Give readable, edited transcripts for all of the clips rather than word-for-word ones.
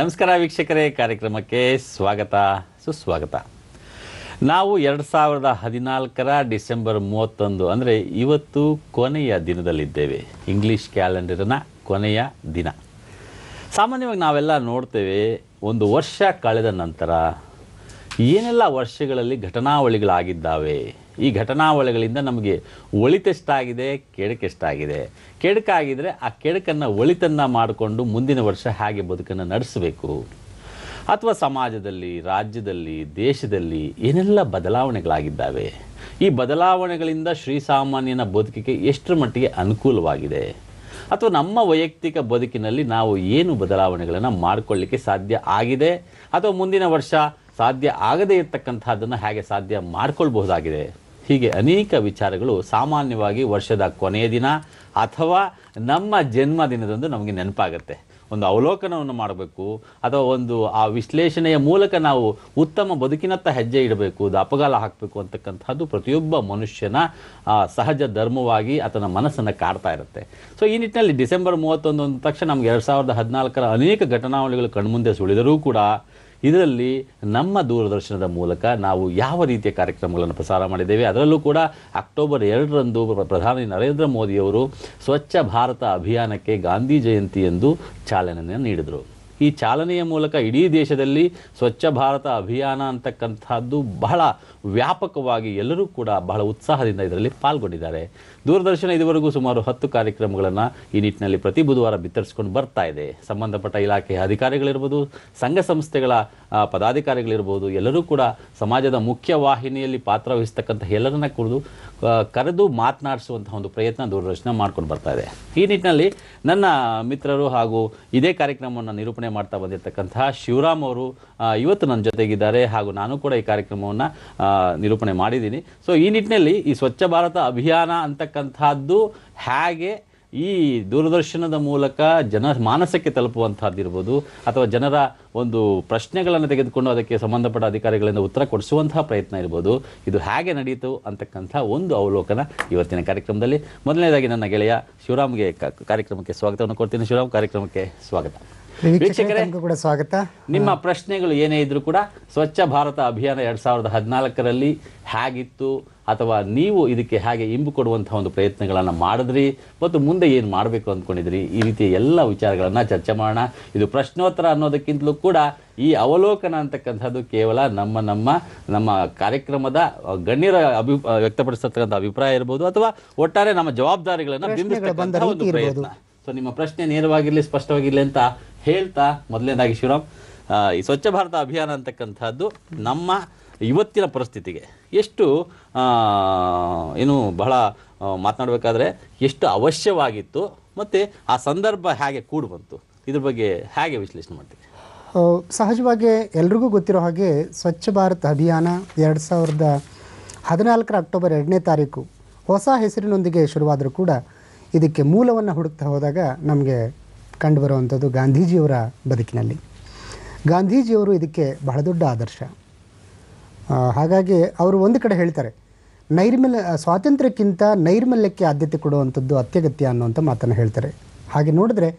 ನಮಸ್ಕಾರ ವೀಕ್ಷಕರೇ, ಕಾರ್ಯಕ್ರಮಕ್ಕೆ ಸ್ವಾಗತ ಸುಸ್ವಾಗತ. ನಾವು 2014 ಡಿಸೆಂಬರ್ 31 ಅಂದರೆ ಇವತ್ತು ಕೊನೆಯ ದಿನದಲ್ಲಿದ್ದೇವೆ. ಇಂಗ್ಲಿಷ್ ಕ್ಯಾಲೆಂಡರಿನ ಕೊನೆಯ ದಿನ. ಸಾಮಾನ್ಯವಾಗಿ ನಾವೆಲ್ಲ ನೋಡ್ತೇವೆ, ಒಂದು ವರ್ಷ ಕಳೆದ ನಂತರ ಏನೆಲ್ಲ ವರ್ಷಗಳಲ್ಲಿ ಘಟನಾವಳಿಗಳಾಗಿದ್ದಾವೆ, ಈ ಘಟನಾವಳಿಗಳಿಂದ ನಮಗೆ ಒಳಿತೆಷ್ಟಾಗಿದೆ, ಕೆಡುಕೆಷ್ಟಾಗಿದೆ. ಕೆಡುಕಾಗಿದ್ದರೆ ಆ ಕೆಡುಕನ್ನು ಒಳಿತನ್ನು ಮಾಡಿಕೊಂಡು ಮುಂದಿನ ವರ್ಷ ಹೇಗೆ ಬದುಕನ್ನು ನಡೆಸಬೇಕು, ಅಥವಾ ಸಮಾಜದಲ್ಲಿ, ರಾಜ್ಯದಲ್ಲಿ, ದೇಶದಲ್ಲಿ ಏನೆಲ್ಲ ಬದಲಾವಣೆಗಳಾಗಿದ್ದಾವೆ, ಈ ಬದಲಾವಣೆಗಳಿಂದ ಶ್ರೀಸಾಮಾನ್ಯನ ಬದುಕಿಗೆ ಎಷ್ಟರ ಮಟ್ಟಿಗೆ ಅನುಕೂಲವಾಗಿದೆ, ಅಥವಾ ನಮ್ಮ ವೈಯಕ್ತಿಕ ಬದುಕಿನಲ್ಲಿ ನಾವು ಏನು ಬದಲಾವಣೆಗಳನ್ನು ಮಾಡಿಕೊಳ್ಳಿಕ್ಕೆ ಸಾಧ್ಯ ಆಗಿದೆ, ಅಥವಾ ಮುಂದಿನ ವರ್ಷ ಸಾಧ್ಯ ಆಗದೇ ಇರತಕ್ಕಂಥದ್ದನ್ನು ಹೇಗೆ ಸಾಧ್ಯ ಮಾಡಿಕೊಳ್ಬಹುದಾಗಿದೆ. ಹೀಗೆ ಅನೇಕ ವಿಚಾರಗಳು ಸಾಮಾನ್ಯವಾಗಿ ವರ್ಷದ ಕೊನೆಯ ದಿನ ಅಥವಾ ನಮ್ಮ ಜನ್ಮದಿನದಂದು ನಮಗೆ ನೆನಪಾಗುತ್ತೆ. ಒಂದು ಅವಲೋಕನವನ್ನು ಮಾಡಬೇಕು, ಅಥವಾ ಒಂದು ಆ ವಿಶ್ಲೇಷಣೆಯ ಮೂಲಕ ನಾವು ಉತ್ತಮ ಬದುಕಿನತ್ತ ಹೆಜ್ಜೆ ಇಡಬೇಕು, ದಾಪಗಾಲ ಹಾಕಬೇಕು ಅಂತಕ್ಕಂಥದ್ದು ಪ್ರತಿಯೊಬ್ಬ ಮನುಷ್ಯನ ಸಹಜ ಧರ್ಮವಾಗಿ ಆತನ ಮನಸ್ಸನ್ನು ಕಾಡ್ತಾ ಇರುತ್ತೆ. ಸೊ ಈ ನಿಟ್ಟಿನಲ್ಲಿ ಡಿಸೆಂಬರ್ 31 ಅಂದ ತಕ್ಷಣ ನಮಗೆ 2014 ಅನೇಕ ಘಟನಾವಳಿಗಳು ಕಣ್ಮುಂದೆ ಸುಳಿದರೂ ಕೂಡ ಇದರಲ್ಲಿ ನಮ್ಮ ದೂರದರ್ಶನದ ಮೂಲಕ ನಾವು ಯಾವ ರೀತಿಯ ಕಾರ್ಯಕ್ರಮಗಳನ್ನು ಪ್ರಸಾರ ಮಾಡಿದ್ದೇವೆ. ಅದರಲ್ಲೂ ಕೂಡ ಅಕ್ಟೋಬರ್ 2ರಂದು ಪ್ರಧಾನಿ ನರೇಂದ್ರ ಮೋದಿಯವರು ಸ್ವಚ್ಛ ಭಾರತ ಅಭಿಯಾನಕ್ಕೆ ಗಾಂಧಿ ಜಯಂತಿ ಎಂದು ಚಾಲನೆಯನ್ನು ನೀಡಿದರು. ಈ ಚಾಲನೆಯ ಮೂಲಕ ಇಡೀ ದೇಶದಲ್ಲಿ ಸ್ವಚ್ಛ ಭಾರತ ಅಭಿಯಾನ ಅಂತಕ್ಕಂಥದ್ದು ಬಹಳ ವ್ಯಾಪಕವಾಗಿ ಎಲ್ಲರೂ ಕೂಡ ಬಹಳ ಉತ್ಸಾಹದಿಂದ ಇದರಲ್ಲಿ ಪಾಲ್ಗೊಂಡಿದ್ದಾರೆ. ದೂರದರ್ಶನ ಇದುವರೆಗೂ ಸುಮಾರು 10 ಕಾರ್ಯಕ್ರಮಗಳನ್ನು ಈ ನಿಟ್ಟಿನಲ್ಲಿ ಪ್ರತಿ ಬುಧವಾರ ಬಿತ್ತರಿಸಿಕೊಂಡು ಬರ್ತಾ ಇದೆ. ಸಂಬಂಧಪಟ್ಟ ಇಲಾಖೆಯ ಅಧಿಕಾರಿಗಳಿರ್ಬೋದು, ಸಂಘ ಸಂಸ್ಥೆಗಳ ಪದಾಧಿಕಾರಿಗಳಿರ್ಬೋದು, ಎಲ್ಲರೂ ಕೂಡ ಸಮಾಜದ ಮುಖ್ಯ ವಾಹಿನಿಯಲ್ಲಿ ಪಾತ್ರ ವಹಿಸ್ತಕ್ಕಂಥ ಎಲ್ಲರನ್ನ ಕರೆದು ಮಾತನಾಡಿಸುವಂತಹ ಒಂದು ಪ್ರಯತ್ನ ದೂರದರ್ಶನ ಮಾಡ್ಕೊಂಡು ಬರ್ತಾ ಇದೆ. ಈ ನಿಟ್ಟಿನಲ್ಲಿ ನನ್ನ ಮಿತ್ರರು ಹಾಗೂ ಇದೇ ಕಾರ್ಯಕ್ರಮವನ್ನು ನಿರೂಪಣೆ ಮಾಡ್ತಾ ಬಂದಿರತಕ್ಕಂತಹ ಶಿವರಾಮ್ ಅವರು ಇವತ್ತು ನನ್ನ ಜೊತೆಗಿದ್ದಾರೆ, ಹಾಗೂ ನಾನು ಕೂಡ ಈ ಕಾರ್ಯಕ್ರಮವನ್ನು ನಿರೂಪಣೆ ಮಾಡಿದ್ದೀನಿ. ಸೊ ಈ ನಿಟ್ಟಿನಲ್ಲಿ ಈ ಸ್ವಚ್ಛ ಭಾರತ ಅಭಿಯಾನ ಅಂತಕ್ಕಂಥದ್ದು ಹೇಗೆ ಈ ದೂರದರ್ಶನದ ಮೂಲಕ ಮಾನಸಕ್ಕೆ ತಲುಪುವಂಥದ್ದಿರ್ಬೋದು, ಅಥವಾ ಜನರ ಒಂದು ಪ್ರಶ್ನೆಗಳನ್ನು ತೆಗೆದುಕೊಂಡು ಅದಕ್ಕೆ ಸಂಬಂಧಪಟ್ಟ ಅಧಿಕಾರಿಗಳಿಂದ ಉತ್ತರ ಕೊಡಿಸುವಂತಹ ಪ್ರಯತ್ನ ಇರ್ಬೋದು, ಇದು ಹೇಗೆ ನಡೀತು ಅಂತಕ್ಕಂಥ ಒಂದು ಅವಲೋಕನ ಇವತ್ತಿನ ಕಾರ್ಯಕ್ರಮದಲ್ಲಿ. ಮೊದಲನೇದಾಗಿ ನನ್ನ ಗೆಳೆಯ ಶಿವರಾಮ್ಗೆ ಕಾರ್ಯಕ್ರಮಕ್ಕೆ ಸ್ವಾಗತವನ್ನು ಕೊಡ್ತೀನಿ. ಶಿವರಾಮ್, ಕಾರ್ಯಕ್ರಮಕ್ಕೆ ಸ್ವಾಗತ. ವೀಕ್ಷಕರೇ ಕೂಡ ಸ್ವಾಗತ. ನಿಮ್ಮ ಪ್ರಶ್ನೆಗಳು ಏನೇ ಇದ್ರೂ ಕೂಡ ಸ್ವಚ್ಛ ಭಾರತ ಅಭಿಯಾನ 2014ರಲ್ಲಿ ಹೇಗಿತ್ತು, ಅಥವಾ ನೀವು ಇದಕ್ಕೆ ಹೇಗೆ ಇಂಬು ಕೊಡುವಂತಹ ಒಂದು ಪ್ರಯತ್ನಗಳನ್ನು ಮಾಡಿದ್ರಿ, ಮತ್ತು ಮುಂದೆ ಏನು ಮಾಡಬೇಕು ಅಂದ್ಕೊಂಡಿದ್ರಿ, ಈ ರೀತಿಯ ಎಲ್ಲ ವಿಚಾರಗಳನ್ನು ಚರ್ಚೆ ಮಾಡೋಣ. ಇದು ಪ್ರಶ್ನೋತ್ತರ ಅನ್ನೋದಕ್ಕಿಂತಲೂ ಕೂಡ ಈ ಅವಲೋಕನ ಅಂತಕ್ಕಂಥದ್ದು ಕೇವಲ ನಮ್ಮ ಕಾರ್ಯಕ್ರಮದ ಗಣ್ಯರ ವ್ಯಕ್ತಪಡಿಸತಕ್ಕಂಥ ಅಭಿಪ್ರಾಯ ಇರ್ಬೋದು, ಅಥವಾ ಒಟ್ಟಾರೆ ನಮ್ಮ ಜವಾಬ್ದಾರಿಗಳನ್ನು ಬಿಂಬಿಸ್ತಕ್ಕಂಥ ಒಂದು ಪ್ರಯತ್ನ. ಸೊ ನಿಮ್ಮ ಪ್ರಶ್ನೆ ನೇರವಾಗಿರಲಿ, ಸ್ಪಷ್ಟವಾಗಿರಲಿ ಅಂತ ಹೇಳ್ತಾ, ಮೊದಲನೇದಾಗಿ ಶಿವರಾಮ್, ಈ ಸ್ವಚ್ಛ ಭಾರತ ಅಭಿಯಾನ ಅಂತಕ್ಕಂಥದ್ದು ನಮ್ಮ ಇವತ್ತಿನ ಪರಿಸ್ಥಿತಿಗೆ ಎಷ್ಟು ಏನು ಬಹಳ ಮಾತನಾಡಬೇಕಾದ್ರೆ ಎಷ್ಟು ಅವಶ್ಯವಾಗಿತ್ತು, ಮತ್ತು ಆ ಸಂದರ್ಭ ಹೇಗೆ ಕೂಡಿ ಬಂತು, ಇದ್ರ ಬಗ್ಗೆ ಹೇಗೆ ವಿಶ್ಲೇಷಣೆ ಮಾಡ್ತೀವಿ? ಸಹಜವಾಗಿ ಎಲ್ರಿಗೂ ಗೊತ್ತಿರೋ ಹಾಗೆ ಸ್ವಚ್ಛ ಭಾರತ ಅಭಿಯಾನ 2014 ಅಕ್ಟೋಬರ್ 2ನೇ ತಾರೀಕು ಹೊಸ ಹೆಸರಿನೊಂದಿಗೆ ಶುರುವಾದರೂ ಕೂಡ ಇದಕ್ಕೆ ಮೂಲವನ್ನು ಹುಡುಕ್ತಾ ಹೋದಾಗ ನಮಗೆ ಕಂಡುಬರುವಂಥದ್ದು ಗಾಂಧೀಜಿಯವರ ಬದುಕಿನಲ್ಲಿ. ಗಾಂಧೀಜಿಯವರು ಇದಕ್ಕೆ ಬಹಳ ದೊಡ್ಡ ಆದರ್ಶ. ಹಾಗಾಗಿ ಅವರು ಒಂದು ಕಡೆ ಹೇಳ್ತಾರೆ, ಸ್ವಾತಂತ್ರ್ಯಕ್ಕಿಂತ ನೈರ್ಮಲ್ಯಕ್ಕೆ ಆದ್ಯತೆ ಕೊಡುವಂಥದ್ದು ಅತ್ಯಗತ್ಯ ಅನ್ನುವಂಥ ಮಾತನ್ನು ಹೇಳ್ತಾರೆ. ಹಾಗೆ ನೋಡಿದ್ರೆ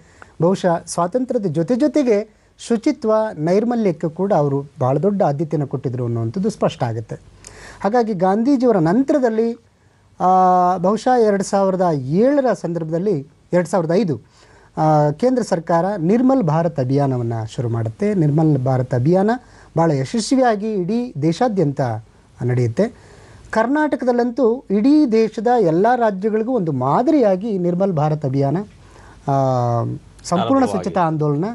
ಬಹುಶಃ ಸ್ವಾತಂತ್ರ್ಯದ ಜೊತೆಗೆ ಶುಚಿತ್ವ, ನೈರ್ಮಲ್ಯಕ್ಕೆ ಕೂಡ ಅವರು ಬಹಳ ದೊಡ್ಡ ಆದ್ಯತೆಯನ್ನು ಕೊಟ್ಟಿದ್ದರು ಅನ್ನುವಂಥದ್ದು ಸ್ಪಷ್ಟ ಆಗುತ್ತೆ. ಹಾಗಾಗಿ ಗಾಂಧೀಜಿಯವರ ನಂತರದಲ್ಲಿ ಬಹುಶಃ 2007ರ ಸಂದರ್ಭದಲ್ಲಿ 2005 ಕೇಂದ್ರ ಸರ್ಕಾರ ನಿರ್ಮಲ್ ಭಾರತ್ ಅಭಿಯಾನವನ್ನು ಶುರು ಮಾಡುತ್ತೆ. ನಿರ್ಮಲ್ ಭಾರತ್ ಅಭಿಯಾನ ಭಾಳ ಯಶಸ್ವಿಯಾಗಿ ಇಡೀ ದೇಶಾದ್ಯಂತ ನಡೆಯುತ್ತೆ. ಕರ್ನಾಟಕದಲ್ಲಂತೂ ಇಡೀ ದೇಶದ ಎಲ್ಲ ರಾಜ್ಯಗಳಿಗೂ ಒಂದು ಮಾದರಿಯಾಗಿ ನಿರ್ಮಲ್ ಭಾರತ್ ಅಭಿಯಾನ, ಸಂಪೂರ್ಣ ಸ್ವಚ್ಛತಾ ಆಂದೋಲನ,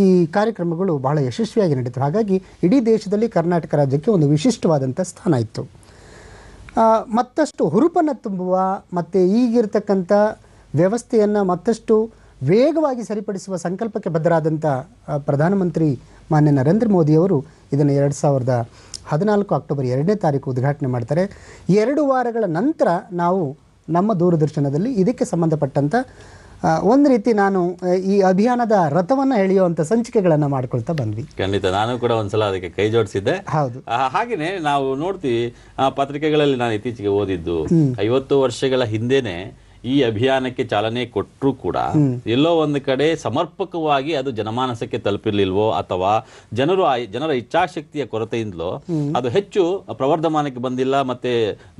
ಈ ಕಾರ್ಯಕ್ರಮಗಳು ಬಹಳ ಯಶಸ್ವಿಯಾಗಿ ನಡೀತವೆ. ಹಾಗಾಗಿ ಇಡೀ ದೇಶದಲ್ಲಿ ಕರ್ನಾಟಕ ರಾಜ್ಯಕ್ಕೆ ಒಂದು ವಿಶಿಷ್ಟವಾದಂಥ ಸ್ಥಾನ ಇತ್ತು. ಮತ್ತಷ್ಟು ಹುರುಪನ್ನು ತುಂಬುವ ಮತ್ತು ಈಗಿರ್ತಕ್ಕಂಥ ವ್ಯವಸ್ಥೆಯನ್ನು ಮತ್ತಷ್ಟು ವೇಗವಾಗಿ ಸರಿಪಡಿಸುವ ಸಂಕಲ್ಪಕ್ಕೆ ಬದ್ಧರಾದಂಥ ಪ್ರಧಾನಮಂತ್ರಿ ಮಾನ್ಯ ನರೇಂದ್ರ ಮೋದಿಯವರು ಇದನ್ನು 2014 ಅಕ್ಟೋಬರ್ 2ನೇ ತಾರೀಕು ಉದ್ಘಾಟನೆ ಮಾಡ್ತಾರೆ. 2 ವಾರಗಳ ನಂತರ ನಾವು ನಮ್ಮ ದೂರದರ್ಶನದಲ್ಲಿ ಇದಕ್ಕೆ ಸಂಬಂಧಪಟ್ಟಂಥ ಒಂದು ರೀತಿ ನಾನು ಈ ಅಭಿಯಾನದ ರಥವನ್ನು ಎಳೆಯುವಂಥ ಸಂಚಿಕೆಗಳನ್ನು ಮಾಡ್ಕೊಳ್ತಾ ಬಂದ್ವಿ. ಖಂಡಿತ, ನಾನು ಕೂಡ ಒಂದ್ಸಲ ಅದಕ್ಕೆ ಕೈ ಜೋಡಿಸಿದ್ದೆ. ಹೌದು, ಹಾಗೇನೆ ನಾವು ನೋಡ್ತೀವಿ ಪತ್ರಿಕೆಗಳಲ್ಲಿ ನಾನು ಇತ್ತೀಚೆಗೆ ಓದಿದ್ದು 50 ವರ್ಷಗಳ ಹಿಂದೆನೆ ಈ ಅಭಿಯಾನಕ್ಕೆ ಚಾಲನೆ ಕೊಟ್ಟರೂ ಕೂಡ ಎಲ್ಲೋ ಒಂದು ಕಡೆ ಸಮರ್ಪಕವಾಗಿ ಅದು ಜನಮಾನಸಕ್ಕೆ ತಲುಪಿರ್ಲಿಲ್ವೋ ಅಥವಾ ಜನರ ಇಚ್ಛಾಶಕ್ತಿಯ ಕೊರತೆಯಿಂದಲೋ ಅದು ಹೆಚ್ಚು ಪ್ರವರ್ಧಮಾನಕ್ಕೆ ಬಂದಿಲ್ಲ, ಮತ್ತೆ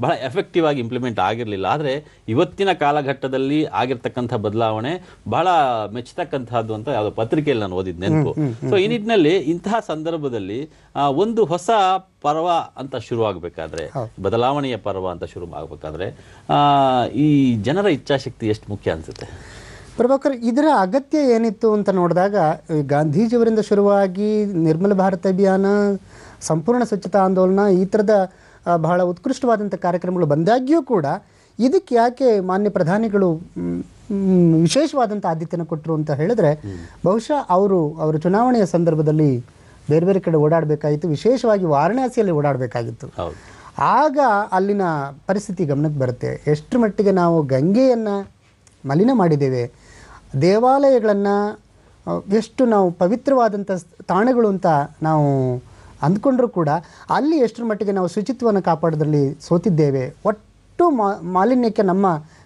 ಬಹಳ ಎಫೆಕ್ಟಿವ್ ಆಗಿ ಇಂಪ್ಲಿಮೆಂಟ್ ಆಗಿರಲಿಲ್ಲ. ಆದರೆ ಇವತ್ತಿನ ಕಾಲಘಟ್ಟದಲ್ಲಿ ಆಗಿರ್ತಕ್ಕಂಥ ಬದಲಾವಣೆ ಬಹಳ ಮೆಚ್ಚತಕ್ಕಂತಹದ್ದು ಅಂತ ಯಾವುದೋ ಪತ್ರಿಕೆಯಲ್ಲಿ ನಾನು ಓದಿದ್ ನೆನಪು. ಸೊ ಈ ನಿಟ್ಟಿನಲ್ಲಿ ಇಂತಹ ಸಂದರ್ಭದಲ್ಲಿ ಒಂದು ಹೊಸ ಪರ್ವ ಅಂತ ಶುರುವಾಗಬೇಕಾದ್ರೆ, ಬದಲಾವಣೆಯ ಪರ್ವ ಅಂತ ಶುರು ಆಗಬೇಕಾದ್ರೆ ಈ ಜನರ ಇಚ್ಛಾಶಕ್ತಿ ಎಷ್ಟು ಮುಖ್ಯ ಅನ್ಸುತ್ತೆ? ಪ್ರಭಾಕರ್, ಇದರ ಅಗತ್ಯ ಏನಿತ್ತು ಅಂತ ನೋಡಿದಾಗ ಗಾಂಧೀಜಿಯವರಿಂದ ಶುರುವಾಗಿ ನಿರ್ಮಲ ಭಾರತ ಅಭಿಯಾನ, ಸಂಪೂರ್ಣ ಸ್ವಚ್ಛತಾ ಆಂದೋಲನ, ಈ ಥರದ ಬಹಳ ಉತ್ಕೃಷ್ಟವಾದಂಥ ಕಾರ್ಯಕ್ರಮಗಳು ಬಂದಾಗ್ಯೂ ಕೂಡ ಇದಕ್ಕೆ ಯಾಕೆ ಮಾನ್ಯ ಪ್ರಧಾನಿಗಳು ವಿಶೇಷವಾದಂಥ ಆದ್ಯತೆಯನ್ನು ಕೊಟ್ಟರು ಅಂತ ಹೇಳಿದ್ರೆ, ಬಹುಶಃ ಅವರ ಚುನಾವಣೆಯ ಸಂದರ್ಭದಲ್ಲಿ ಬೇರೆ ಬೇರೆ ಕಡೆ ಓಡಾಡಬೇಕಾಗಿತ್ತು, ವಿಶೇಷವಾಗಿ ವಾರಣಾಸಿಯಲ್ಲಿ ಓಡಾಡಬೇಕಾಗಿತ್ತು. ಆಗ ಅಲ್ಲಿನ ಪರಿಸ್ಥಿತಿ ಗಮನಕ್ಕೆ ಬರುತ್ತೆ. ಎಷ್ಟರ ಮಟ್ಟಿಗೆ ನಾವು ಗಂಗೆಯನ್ನು ಮಲಿನ ಮಾಡಿದ್ದೇವೆ, ದೇವಾಲಯಗಳನ್ನು ಎಷ್ಟು ನಾವು ಪವಿತ್ರವಾದಂಥ ತಾಣಗಳು ಅಂತ ನಾವು ಅಂದ್ಕೊಂಡ್ರೂ ಕೂಡ ಅಲ್ಲಿ ಎಷ್ಟರ ಮಟ್ಟಿಗೆ ನಾವು ಶುಚಿತ್ವವನ್ನು ಕಾಪಾಡೋದ್ರಲ್ಲಿ ಸೋತಿದ್ದೇವೆ. ಒಟ್ಟು ಮಾಲಿನ್ಯಕ್ಕೆ ನಮ್ಮ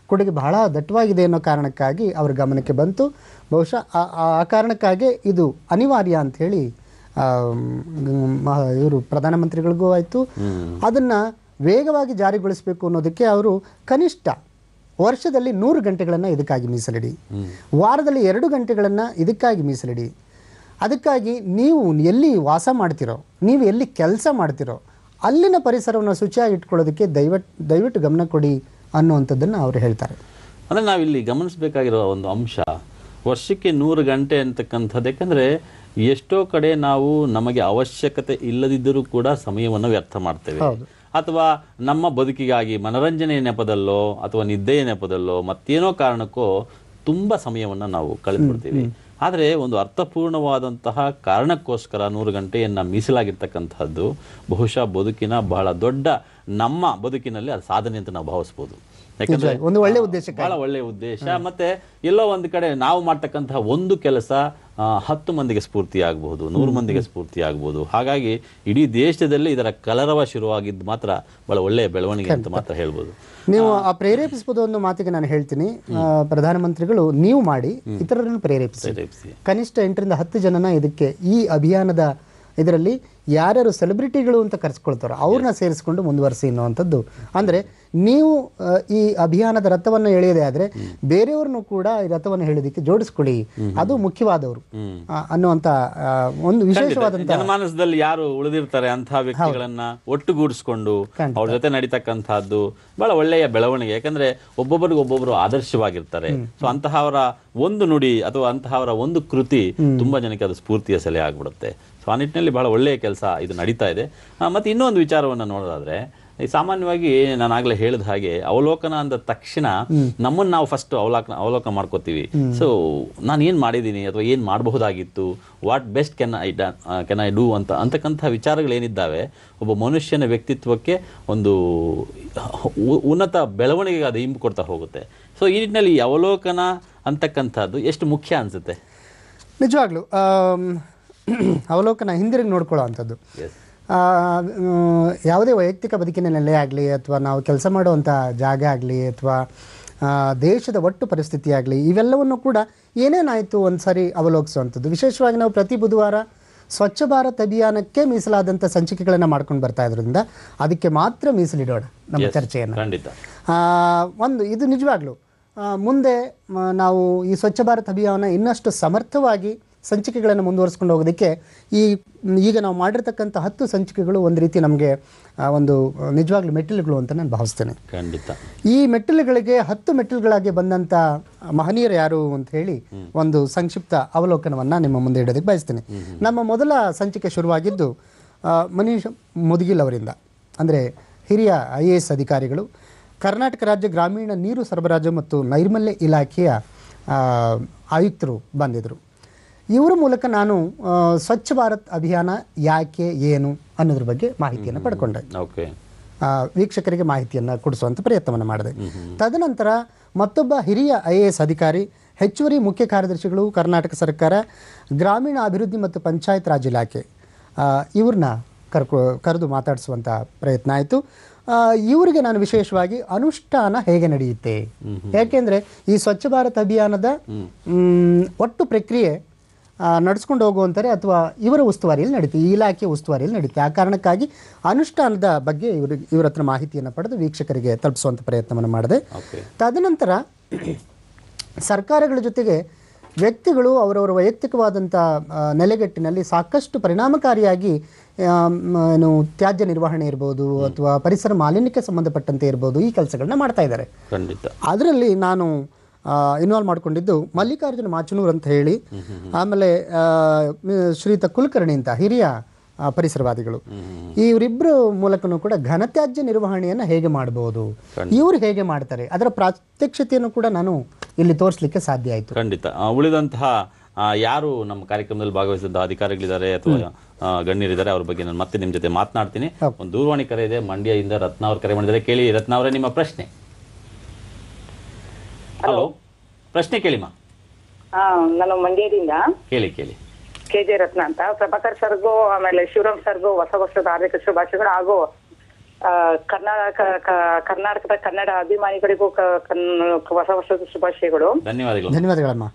ಕೊಡುಗೆ ಬಹಳ ದಟ್ಟವಾಗಿದೆ ಅನ್ನೋ ಕಾರಣಕ್ಕಾಗಿ ಅವ್ರ ಗಮನಕ್ಕೆ ಬಂತು. ಬಹುಶಃ ಆ ಕಾರಣಕ್ಕಾಗಿ ಇದು ಅನಿವಾರ್ಯ ಅಂಥೇಳಿ ಇವರು ಪ್ರಧಾನಮಂತ್ರಿಗಳಿಗೂ ಆಯಿತು, ಅದನ್ನು ವೇಗವಾಗಿ ಜಾರಿಗೊಳಿಸಬೇಕು ಅನ್ನೋದಕ್ಕೆ ಅವರು ಕನಿಷ್ಠ ವರ್ಷದಲ್ಲಿ 100 ಗಂಟೆಗಳನ್ನು ಇದಕ್ಕಾಗಿ ಮೀಸಲಿಡಿ, ವಾರದಲ್ಲಿ 2 ಗಂಟೆಗಳನ್ನು ಇದಕ್ಕಾಗಿ ಮೀಸಲಿಡಿ. ಅದಕ್ಕಾಗಿ ನೀವು ಎಲ್ಲಿ ವಾಸ ಮಾಡ್ತಿರೋ, ನೀವು ಎಲ್ಲಿ ಕೆಲಸ ಮಾಡ್ತಿರೋ ಅಲ್ಲಿನ ಪರಿಸರವನ್ನು ಶುಚಿಯಾಗಿ ಇಟ್ಕೊಳ್ಳೋದಕ್ಕೆ ದಯವಿಟ್ಟು ಗಮನ ಕೊಡಿ ಅನ್ನುವಂಥದ್ದನ್ನು ಅವರು ಹೇಳ್ತಾರೆ. ಅಂದರೆ ನಾವಿಲ್ಲಿ ಗಮನಿಸಬೇಕಾಗಿರೋ ಒಂದು ಅಂಶ, ವರ್ಷಕ್ಕೆ 100 ಗಂಟೆ ಅಂತಕ್ಕಂಥದ್ದು. ಯಾಕಂದರೆ ಎಷ್ಟೋ ಕಡೆ ನಾವು ನಮಗೆ ಅವಶ್ಯಕತೆ ಇಲ್ಲದಿದ್ದರೂ ಕೂಡ ಸಮಯವನ್ನು ವ್ಯರ್ಥ ಮಾಡ್ತೇವೆ, ಅಥವಾ ನಮ್ಮ ಬದುಕಿಗಾಗಿ ಮನರಂಜನೆಯ ನೆಪದಲ್ಲೋ ಅಥವಾ ನಿದ್ದೆಯ ನೆಪದಲ್ಲೋ ಮತ್ತೇನೋ ಕಾರಣಕ್ಕೋ ತುಂಬ ಸಮಯವನ್ನು ನಾವು ಕಳೆದುಬಿಡ್ತೀವಿ. ಆದರೆ ಒಂದು ಅರ್ಥಪೂರ್ಣವಾದಂತಹ ಕಾರಣಕ್ಕೋಸ್ಕರ 100 ಗಂಟೆಯನ್ನು ಮೀಸಲಾಗಿರ್ತಕ್ಕಂಥದ್ದು ಬಹುಶಃ ಬದುಕಿನ ಬಹಳ ದೊಡ್ಡ, ನಮ್ಮ ಬದುಕಿನಲ್ಲಿ ಅದು ಸಾಧನೆ ಅಂತ ನಾವು ಭಾವಿಸ್ಬೋದು. ಯಾಕಂದ್ರೆ ಒಂದು ಒಳ್ಳೆ ಉದ್ದೇಶ, ಬಹಳ ಒಳ್ಳೆಯ ಉದ್ದೇಶ. ಮತ್ತೆ ಎಲ್ಲೋ ಒಂದು ಕಡೆ ನಾವು ಮಾಡ್ತಕ್ಕಂತಹ ಒಂದು ಕೆಲಸ 10 ಮಂದಿಗೆ ಸ್ಫೂರ್ತಿ ಆಗಬಹುದು, 100 ಮಂದಿಗೆ ಸ್ಫೂರ್ತಿ ಆಗಬಹುದು. ಹಾಗಾಗಿ ಇಡೀ ದೇಶದಲ್ಲಿ ಇದರ ಕಲರವ ಶುರುವಾಗಿದ್ದು ಮಾತ್ರ ಬಹಳ ಒಳ್ಳೆಯ ಬೆಳವಣಿಗೆ ಅಂತ ಮಾತ್ರ ಹೇಳ್ಬೋದು. ನೀವು ಪ್ರೇರೇಪಿಸಬಹುದು ಅನ್ನೋ ಮಾತಿಗೆ ನಾನು ಹೇಳ್ತೀನಿ, ಪ್ರಧಾನಮಂತ್ರಿಗಳು ನೀವು ಮಾಡಿ ಇತರರನ್ನು ಪ್ರೇರೇಪಿಸಿ. ಕನಿಷ್ಠ 8 ರಿಂದ 10 ಜನನ ಇದಕ್ಕೆ, ಈ ಅಭಿಯಾನದ ಇದರಲ್ಲಿ ಯಾರ್ಯಾರು ಸೆಲೆಬ್ರಿಟಿಗಳು ಅಂತ ಕರೆಸ್ಕೊಳ್ತಾರೋ ಅವ್ರನ್ನ ಸೇರಿಸ್ಕೊಂಡು ಮುಂದುವರಿಸಿ ಅನ್ನುವಂಥದ್ದು. ಅಂದರೆ ನೀವು ಈ ಅಭಿಯಾನದ ರಥವನ್ನು ಎಳೆಯದೇ ಆದರೆ ಬೇರೆಯವ್ರನ್ನು ಕೂಡ ಈ ರಥವನ್ನು ಎಳೆಯೋದಕ್ಕೆ ಜೋಡಿಸ್ಕೊಳ್ಳಿ, ಅದು ಮುಖ್ಯವಾದವರು ಅನ್ನುವಂಥ ಒಂದು ವಿಶೇಷವಾದಂಥ ಜನಮಾನಸದಲ್ಲಿ ಯಾರು ಉಳಿದಿರ್ತಾರೆ ಅಂತಹ ವ್ಯಕ್ತಿಗಳನ್ನ ಒಟ್ಟುಗೂಡಿಸ್ಕೊಂಡು ಅವ್ರ ಜೊತೆ ನಡೀತಕ್ಕಂಥದ್ದು ಬಹಳ ಒಳ್ಳೆಯ ಬೆಳವಣಿಗೆ. ಯಾಕಂದ್ರೆ ಒಬ್ಬೊಬ್ಬರಿಗೊಬ್ಬೊಬ್ಬರು ಆದರ್ಶವಾಗಿರ್ತಾರೆ. ಸೊ ಅಂತಹವರ ಒಂದು ನುಡಿ ಅಥವಾ ಅಂತಹವರ ಒಂದು ಕೃತಿ ತುಂಬಾ ಜನಕ್ಕೆ ಅದು ಸ್ಫೂರ್ತಿಯ ಸೆಲೆ ಆಗ್ಬಿಡುತ್ತೆ. ಸೊ ಆ ನಿಟ್ಟಿನಲ್ಲಿ ಬಹಳ ಒಳ್ಳೆಯ ಕೆಲಸ ಇದು ನಡೀತಾ ಇದೆ. ಮತ್ತೆ ಇನ್ನೊಂದು ವಿಚಾರವನ್ನು ನೋಡೋದಾದ್ರೆ, ಸಾಮಾನ್ಯವಾಗಿ ನಾನು ಆಗ್ಲೇ ಹೇಳಿದ ಹಾಗೆ ಅವಲೋಕನ ಅಂದ ತಕ್ಷಣ ನಮ್ಮನ್ನು ನಾವು ಫಸ್ಟ್ ಅವಲೋಕನ ಮಾಡ್ಕೋತೀವಿ. ಸೊ ನಾನು ಏನು ಮಾಡಿದ್ದೀನಿ ಅಥವಾ ಏನು ಮಾಡಬಹುದಾಗಿತ್ತು, what best can I do ಅಂತಕ್ಕಂಥ ವಿಚಾರಗಳೇನಿದ್ದಾವೆ ಒಬ್ಬ ಮನುಷ್ಯನ ವ್ಯಕ್ತಿತ್ವಕ್ಕೆ ಒಂದು ಉನ್ನತ ಬೆಳವಣಿಗೆಗೆ ಅದು ಇಂಪು ಕೊಡ್ತಾ ಹೋಗುತ್ತೆ. ಸೊ ಈ ನಿಟ್ಟಿನಲ್ಲಿ ಅವಲೋಕನ ಅಂತಕ್ಕಂಥದ್ದು ಎಷ್ಟು ಮುಖ್ಯ ಅನಿಸುತ್ತೆ? ನಿಜವಾಗ್ಲೂ ಅವಲೋಕನ ಹಿಂದಿರುಗಿ ನೋಡ್ಕೊಳ್ಳೋ ಅಂಥದ್ದು. ಯಾವುದೇ ವೈಯಕ್ತಿಕ ಬದುಕಿನ ನೆಲೆ ಆಗಲಿ ಅಥವಾ ನಾವು ಕೆಲಸ ಮಾಡುವಂಥ ಜಾಗ ಆಗಲಿ ಅಥವಾ ದೇಶದ ಒಟ್ಟು ಪರಿಸ್ಥಿತಿ ಆಗಲಿ, ಇವೆಲ್ಲವನ್ನು ಕೂಡ ಏನೇನಾಯಿತು ಒಂದು ಸಾರಿ ಅವಲೋಕಿಸುವಂಥದ್ದು. ವಿಶೇಷವಾಗಿ ನಾವು ಪ್ರತಿ ಬುಧವಾರ ಸ್ವಚ್ಛ ಭಾರತ್ ಅಭಿಯಾನಕ್ಕೆ ಮೀಸಲಾದಂಥ ಸಂಚಿಕೆಗಳನ್ನು ಮಾಡ್ಕೊಂಡು ಬರ್ತಾ ಇದ್ರಿಂದ ಅದಕ್ಕೆ ಮಾತ್ರ ಮೀಸಲಿಡೋಣ ನಮ್ಮ ಚರ್ಚೆಯನ್ನು. ಒಂದು ಇದು ನಿಜವಾಗ್ಲೂ ಮುಂದೆ ನಾವು ಈ ಸ್ವಚ್ಛ ಭಾರತ್ ಅಭಿಯಾನ ಇನ್ನಷ್ಟು ಸಮರ್ಥವಾಗಿ ಸಂಚಿಕೆಗಳನ್ನು ಮುಂದುವರಿಸ್ಕೊಂಡು ಹೋಗೋದಕ್ಕೆ ಈಗ ನಾವು ಮಾಡಿರ್ತಕ್ಕಂಥ 10 ಸಂಚಿಕೆಗಳು ಒಂದು ರೀತಿ ನಮಗೆ ಒಂದು ನಿಜವಾಗ್ಲೂ ಮೆಟ್ಟಿಲುಗಳು ಅಂತ ನಾನು ಭಾವಿಸ್ತೇನೆ. ಖಂಡಿತ ಈ ಮೆಟ್ಟಿಲುಗಳಿಗೆ 10 ಮೆಟ್ಟಿಲುಗಳಾಗಿ ಬಂದಂಥ ಮಹನೀಯರು ಯಾರು ಅಂತ ಹೇಳಿ ಒಂದು ಸಂಕ್ಷಿಪ್ತ ಅವಲೋಕನವನ್ನು ನಿಮ್ಮ ಮುಂದೆ ಇಡೋದಕ್ಕೆ ಬಯಸ್ತೇನೆ. ನಮ್ಮ ಮೊದಲ ಸಂಚಿಕೆ ಶುರುವಾಗಿದ್ದು ಮನೀಶ್ ಮುದಗಿಲ್ ಅವರಿಂದ, ಅಂದರೆ ಹಿರಿಯ IAS ಅಧಿಕಾರಿಗಳು, ಕರ್ನಾಟಕ ರಾಜ್ಯ ಗ್ರಾಮೀಣ ನೀರು ಸರಬರಾಜು ಮತ್ತು ನೈರ್ಮಲ್ಯ ಇಲಾಖೆಯ ಆಯುಕ್ತರು ಬಂದಿದ್ದರು. ಇವರ ಮೂಲಕ ನಾನು ಸ್ವಚ್ಛ ಭಾರತ್ ಅಭಿಯಾನ ಯಾಕೆ ಏನು ಅನ್ನೋದ್ರ ಬಗ್ಗೆ ಮಾಹಿತಿಯನ್ನು ಪಡ್ಕೊಂಡೆ. ವೀಕ್ಷಕರಿಗೆ ಮಾಹಿತಿಯನ್ನು ಕೊಡಿಸುವಂಥ ಪ್ರಯತ್ನವನ್ನು ಮಾಡಿದೆ. ತದನಂತರ ಮತ್ತೊಬ್ಬ ಹಿರಿಯ IAS ಅಧಿಕಾರಿ, ಹೆಚ್ಚುವರಿ ಮುಖ್ಯ ಕಾರ್ಯದರ್ಶಿಗಳು, ಕರ್ನಾಟಕ ಸರ್ಕಾರ ಗ್ರಾಮೀಣ ಅಭಿವೃದ್ಧಿ ಮತ್ತು ಪಂಚಾಯತ್ ರಾಜ್ ಇಲಾಖೆ, ಇವ್ರನ್ನ ಕರೆದು ಮಾತಾಡಿಸುವಂಥ ಪ್ರಯತ್ನ ಆಯಿತು. ಇವರಿಗೆ ನಾನು ವಿಶೇಷವಾಗಿ ಅನುಷ್ಠಾನ ಹೇಗೆ ನಡೆಯುತ್ತೆ, ಯಾಕೆಂದ್ರೆ ಈ ಸ್ವಚ್ಛ ಭಾರತ್ ಅಭಿಯಾನದ ಒಟ್ಟು ಪ್ರಕ್ರಿಯೆ ನಡೆಸ್ಕೊಂಡು ಹೋಗುವಂತಾರೆ ಅಥವಾ ಇವರ ಉಸ್ತುವಾರಿಯಲ್ಲಿ ನಡೀತೆ, ಈ ಇಲಾಖೆ ಉಸ್ತುವಾರಿಯಲ್ಲಿ ನಡೀತೆ. ಆ ಕಾರಣಕ್ಕಾಗಿ ಅನುಷ್ಠಾನದ ಬಗ್ಗೆ ಇವ್ರ ಹತ್ರ ಮಾಹಿತಿಯನ್ನು ಪಡೆದು ವೀಕ್ಷಕರಿಗೆ ತಲುಪಿಸುವಂಥ ಪ್ರಯತ್ನವನ್ನು ಮಾಡಿದೆ. ತದನಂತರ ಸರ್ಕಾರಗಳ ಜೊತೆಗೆ ವ್ಯಕ್ತಿಗಳು ಅವರವರ ವೈಯಕ್ತಿಕವಾದಂಥ ನೆಲೆಗಟ್ಟಿನಲ್ಲಿ ಸಾಕಷ್ಟು ಪರಿಣಾಮಕಾರಿಯಾಗಿ ಏನು ತ್ಯಾಜ್ಯ ನಿರ್ವಹಣೆ ಇರ್ಬೋದು ಅಥವಾ ಪರಿಸರ ಮಾಲಿನ್ಯಕ್ಕೆ ಸಂಬಂಧಪಟ್ಟಂತೆ ಇರ್ಬೋದು, ಈ ಕೆಲಸಗಳನ್ನ ಮಾಡ್ತಾ ಇದ್ದಾರೆ. ಅದರಲ್ಲಿ ನಾನು ಇನ್ವಾಲ್ವ್ ಮಾಡಿಕೊಂಡಿದ್ದು ಮಲ್ಲಿಕಾರ್ಜುನ ಮಾಚನೂರ್ ಅಂತ ಹೇಳಿ, ಆಮೇಲೆ ಶ್ರೀಯುತ ಕುಲಕರ್ಣಿ ಅಂತ ಹಿರಿಯ ಪರಿಸರವಾದಿಗಳು, ಇವರಿಬ್ಬರು ಮೂಲಕನೂ ಕೂಡ ಘನತ್ಯಾಜ್ಯ ನಿರ್ವಹಣೆಯನ್ನು ಹೇಗೆ ಮಾಡಬಹುದು, ಇವರು ಹೇಗೆ ಮಾಡ್ತಾರೆ ಅದರ ಪ್ರಾತ್ಯಕ್ಷತೆಯನ್ನು ಕೂಡ ನಾನು ಇಲ್ಲಿ ತೋರಿಸಲಿಕ್ಕೆ ಸಾಧ್ಯ ಆಯಿತು. ಖಂಡಿತ. ಉಳಿದಂತಹ ಯಾರು ನಮ್ಮ ಕಾರ್ಯಕ್ರಮದಲ್ಲಿ ಭಾಗವಹಿಸಿದ ಅಧಿಕಾರಿಗಳಿದ್ದಾರೆ ಅಥವಾ ಗಣ್ಯರಿದ್ದಾರೆ ಅವ್ರ ಬಗ್ಗೆ ನಾನು ಮತ್ತೆ ನಿಮ್ಮ ಜೊತೆ ಮಾತನಾಡ್ತೀನಿ. ಒಂದು ದೂರವಾಣಿ ಕರೆ ಇದೆ, ಮಂಡ್ಯದಿಂದ ರತ್ನ ಅವ್ರು ಕರೆ ಮಾಡಿದ್ದಾರೆ. ಕೇಳಿ ರತ್ನ ಅವರೇ, ನಿಮ್ಮ ಪ್ರಶ್ನೆ. ಹಲೋ, ಪ್ರಶ್ನೆ ಕೇಳಿಮಾ. ನಾನು ಮಂಡ್ಯದಿಂದ ಕೇಳಿ. KJ ರತ್ನ ಅಂತ. ಪ್ರಭಾಕರ್ ಸರ್ಗೂ ಆಮೇಲೆ ಶಿವರಾಮ್ ಸರ್ಗೂ ಹೊಸ ವರ್ಷದ ಹಾರ್ದಿಕ ಶುಭಾಶಯಗಳು. ಹಾಗೂ ಕರ್ನಾಟಕದ ಕನ್ನಡ ಅಭಿಮಾನಿಗಳಿಗೂ ಹೊಸ ವರ್ಷದ ಶುಭಾಶಯಗಳು. ಧನ್ಯವಾದಗಳಮ್ಮ.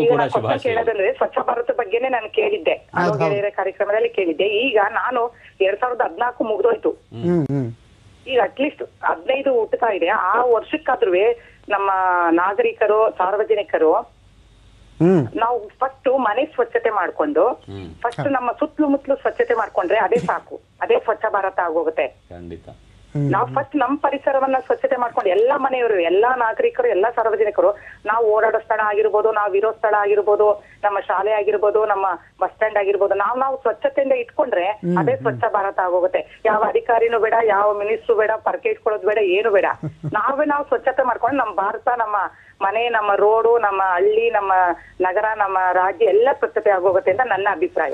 ಈಗ ನಾನು ಪ್ರಶ್ನೆ ಕೇಳೋದಂದ್ರೆ ಸ್ವಚ್ಛ ಭಾರತ ಬಗ್ಗೆನೇ ನಾನು ಕೇಳಿದ್ದೆ, ಆರೋಗ್ಯ ಕಾರ್ಯಕ್ರಮದಲ್ಲಿ ಕೇಳಿದ್ದೆ. ಈಗ ನಾನು 2014 ಮುಗ್ದೋಯ್ತು, ಈಗ ಅಟ್ಲೀಸ್ಟ್ 15 ಹುಟ್ಟುತ್ತಾ ಇದೆ. ಆ ವರ್ಷಕ್ಕಾದ್ರೂ ನಮ್ಮ ನಾಗರಿಕರು, ಸಾರ್ವಜನಿಕರು ನಾವು ಫಸ್ಟ್ ಮನೆ ಸ್ವಚ್ಛತೆ ಮಾಡ್ಕೊಂಡು ಫಸ್ಟ್ ನಮ್ಮ ಸುತ್ತಲೂ ಸ್ವಚ್ಛತೆ ಮಾಡ್ಕೊಂಡ್ರೆ ಅದೇ ಸಾಕು, ಅದೇ ಸ್ವಚ್ಛ ಭಾರತ ಆಗೋಗುತ್ತೆ. ನಾವು ಫಸ್ಟ್ ನಮ್ಮ ಪರಿಸರವನ್ನ ಸ್ವಚ್ಛತೆ ಮಾಡ್ಕೊಂಡು ಎಲ್ಲಾ ಮನೆಯವರು, ಎಲ್ಲಾ ನಾಗರಿಕರು, ಎಲ್ಲಾ ಸಾರ್ವಜನಿಕರು, ನಾವು ಓಡಾಡೋ ಸ್ಥಳ ಆಗಿರ್ಬೋದು, ನಾವು ಇರೋ ಸ್ಥಳ ಆಗಿರ್ಬೋದು, ನಮ್ಮ ಶಾಲೆ ಆಗಿರ್ಬೋದು, ನಮ್ಮ ಬಸ್ ಸ್ಟ್ಯಾಂಡ್ ಆಗಿರ್ಬೋದು, ನಾವು ಸ್ವಚ್ಛತೆಯಿಂದ ಇಟ್ಕೊಂಡ್ರೆ ಅದೇ ಸ್ವಚ್ಛ ಭಾರತ ಆಗೋಗುತ್ತೆ. ಯಾವ ಅಧಿಕಾರಿನೂ ಬೇಡ, ಯಾವ ಮಿನಿಸ್ಟ್ರು ಬೇಡ, ಪರ್ಕೆ ಇಟ್ಕೊಳ್ಳೋದು ಬೇಡ, ಏನು ಬೇಡ. ನಾವು ಸ್ವಚ್ಛತೆ ಮಾಡ್ಕೊಂಡು ನಮ್ಮ ಭಾರತ, ನಮ್ಮ ಮನೆ, ನಮ್ಮ ರೋಡು, ನಮ್ಮ ಹಳ್ಳಿ, ನಮ್ಮ ನಗರ, ನಮ್ಮ ರಾಜ್ಯ ಎಲ್ಲ ಸ್ವಚ್ಛತೆ ಆಗೋಗುತ್ತೆ ಅಂತ ನನ್ನ ಅಭಿಪ್ರಾಯ.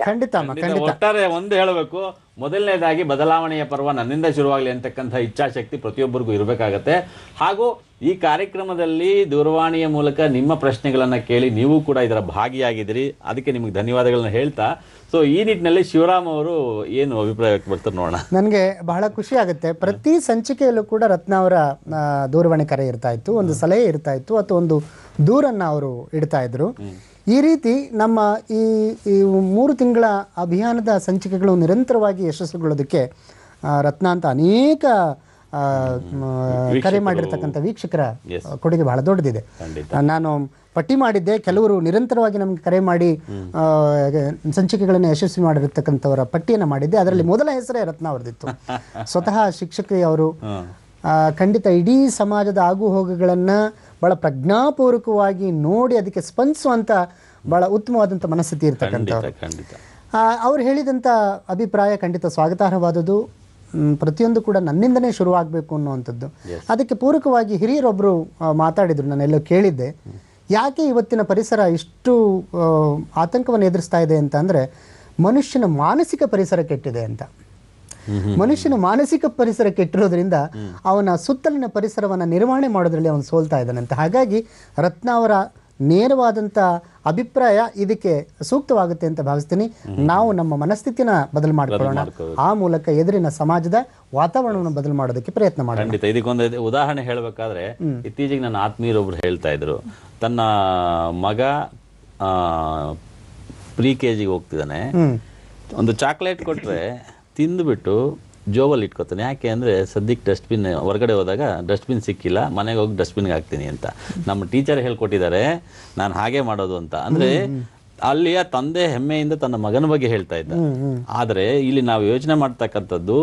ಒಟ್ಟಾರೆ ಒಂದು ಹೇಳಬೇಕು, ಮೊದಲನೇದಾಗಿ ಬದಲಾವಣೆಯ ಪರ್ವ ನನ್ನಿಂದ ಶುರುವಾಗಲಿ ಅಂತಕ್ಕಂಥ ಇಚ್ಛಾಶಕ್ತಿ ಪ್ರತಿಯೊಬ್ಬರಿಗೂ ಇರಬೇಕಾಗತ್ತೆ. ಹಾಗೂ ಈ ಕಾರ್ಯಕ್ರಮದಲ್ಲಿ ದೂರವಾಣಿಯ ಮೂಲಕ ನಿಮ್ಮ ಪ್ರಶ್ನೆಗಳನ್ನು ಕೇಳಿ ನೀವು ಕೂಡ ಇದರ ಭಾಗಿಯಾಗಿದ್ದೀರಿ, ಅದಕ್ಕೆ ನಿಮಗೆ ಧನ್ಯವಾದಗಳನ್ನ ಹೇಳ್ತಾ, ಸೊ ಈ ನಿಟ್ಟಿನಲ್ಲಿ ಶಿವರಾಮ್ ಅವರು ಏನು ಅಭಿಪ್ರಾಯ ವ್ಯಕ್ತಪಡ್ತಾರೆ ನೋಡೋಣ. ನನಗೆ ಬಹಳ ಖುಷಿ ಆಗುತ್ತೆ. ಪ್ರತಿ ಸಂಚಿಕೆಯಲ್ಲೂ ಕೂಡ ರತ್ನ ಅವರ ದೂರವಾಣಿ ಕರೆ ಇರ್ತಾ ಇತ್ತು, ಒಂದು ಸಲಹೆ ಇರ್ತಾ ಇತ್ತು ಅಥವಾ ಒಂದು ದೂರನ್ನು ಅವರು ಇಡ್ತಾ ಇದ್ರು. ಈ ರೀತಿ ನಮ್ಮ ಈ 3 ತಿಂಗಳ ಅಭಿಯಾನದ ಸಂಚಿಕೆಗಳು ನಿರಂತರವಾಗಿ ಯಶಸ್ಸುಗೊಳ್ಳೋದಕ್ಕೆ ರತ್ನ ಅಂತ ಅನೇಕ ಕರೆ ಮಾಡಿರ್ತಕ್ಕಂಥ ವೀಕ್ಷಕರ ಕೊಡುಗೆ ಬಹಳ ದೊಡ್ಡದಿದೆ. ನಾನು ಪಟ್ಟಿ ಮಾಡಿದ್ದೆ, ಕೆಲವರು ನಿರಂತರವಾಗಿ ನಮ್ಗೆ ಕರೆ ಮಾಡಿ ಸಂಚಿಕೆಗಳನ್ನು ಯಶಸ್ವಿ ಮಾಡಿರ್ತಕ್ಕಂಥವರ ಪಟ್ಟಿಯನ್ನು ಮಾಡಿದ್ದೆ. ಅದರಲ್ಲಿ ಮೊದಲ ಹೆಸರೇ ರತ್ನ ಅವರದಿತ್ತು. ಸ್ವತಃ ಶಿಕ್ಷಕಿಯವರು ಖಂಡಿತ ಇಡೀ ಸಮಾಜದ ಆಗು ಹೋಗುಗಳನ್ನು ಬಹಳ ಪ್ರಜ್ಞಾಪೂರ್ವಕವಾಗಿ ನೋಡಿ ಅದಕ್ಕೆ ಸ್ಪಂದಿಸುವಂಥ ಬಹಳ ಉತ್ತಮವಾದಂಥ ಮನಸ್ಥಿತಿ ಇರ್ತಕ್ಕಂಥವ್ರು. ಅವ್ರು ಹೇಳಿದಂಥ ಅಭಿಪ್ರಾಯ ಖಂಡಿತ ಸ್ವಾಗತಾರ್ಹವಾದದ್ದು. ಪ್ರತಿಯೊಂದು ಕೂಡ ನನ್ನಿಂದನೇ ಶುರುವಾಗಬೇಕು ಅನ್ನುವಂಥದ್ದು. ಅದಕ್ಕೆ ಪೂರಕವಾಗಿ ಹಿರಿಯರೊಬ್ಬರು ಮಾತಾಡಿದರು, ನಾನೆಲ್ಲೋ ಕೇಳಿದ್ದೆ, ಯಾಕೆ ಇವತ್ತಿನ ಪರಿಸರ ಇಷ್ಟು ಆತಂಕವನ್ನು ಎದುರಿಸ್ತಾ ಇದೆ ಅಂತ ಅಂದರೆ ಮನುಷ್ಯನ ಮಾನಸಿಕ ಪರಿಸರ ಕೆಟ್ಟಿದೆ ಅಂತ. ಮನುಷ್ಯನ ಮಾನಸಿಕ ಪರಿಸರ ಕೆಟ್ಟಿರೋದ್ರಿಂದ ಅವನ ಸುತ್ತಲಿನ ಪರಿಸರವನ್ನು ನಿರ್ವಹಣೆ ಮಾಡೋದ್ರಲ್ಲಿ ಅವನು ಸೋಲ್ತಾ ಇದ್ದಾನೆ ಅಂತ. ಹಾಗಾಗಿ ರತ್ನ ಅವರ ನೇರವಾದಂಥ ಅಭಿಪ್ರಾಯ ಇದಕ್ಕೆ ಸೂಕ್ತವಾಗುತ್ತೆ ಅಂತ ಭಾವಿಸ್ತೀನಿ. ನಾವು ನಮ್ಮ ಮನಸ್ಥಿತಿನ ಬದಲು ಮಾಡ್ಕೊಳ್ಳೋಣ, ಆ ಮೂಲಕ ಎದುರಿನ ಸಮಾಜದ ವಾತಾವರಣವನ್ನು ಬದಲು ಮಾಡೋದಕ್ಕೆ ಪ್ರಯತ್ನ ಮಾಡೋಣ. ಖಂಡಿತ. ಇದಕ್ಕೊಂದು ಉದಾಹರಣೆ ಹೇಳಬೇಕಾದ್ರೆ, ಇತ್ತೀಚೆಗೆ ನನ್ನ ಆತ್ಮೀಯರೊಬ್ರು ಹೇಳ್ತಾ ಇದ್ರು, ತನ್ನ ಮಗ ಪ್ರಿ-KG ಹೋಗ್ತಿದ್ದಾನೆ, ಒಂದು ಚಾಕ್ಲೇಟ್ ಕೊಟ್ರೆ ತಿಂದುಬಿಟ್ಟು ಜೋಬಲ್ಲಿ ಇಟ್ಕೊತಾನೆ. ಯಾಕೆ ಅಂದರೆ ಸದ್ಯಕ್ಕೆ ಡಸ್ಟ್ಬಿನ್, ಹೊರಗಡೆ ಹೋದಾಗ ಡಸ್ಟ್ಬಿನ್ ಸಿಕ್ಕಿಲ್ಲ, ಮನೆಗೆ ಹೋಗಿ ಡಸ್ಟ್ಬಿನ್ಗೆ ಹಾಕ್ತೀನಿ ಅಂತ. ನಮ್ಮ ಟೀಚರ್ ಹೇಳ್ಕೊಟ್ಟಿದ್ದಾರೆ ನಾನು ಹಾಗೆ ಮಾಡೋದು ಅಂತ. ಅಂದರೆ ಅಲ್ಲಿಯ ತಂದೆ ಹೆಮ್ಮೆಯಿಂದ ತನ್ನ ಮಗನ ಬಗ್ಗೆ ಹೇಳ್ತಾ ಇದ್ದ. ಆದರೆ ಇಲ್ಲಿ ನಾವು ಯೋಚನೆ ಮಾಡ್ತಕ್ಕಂಥದ್ದು,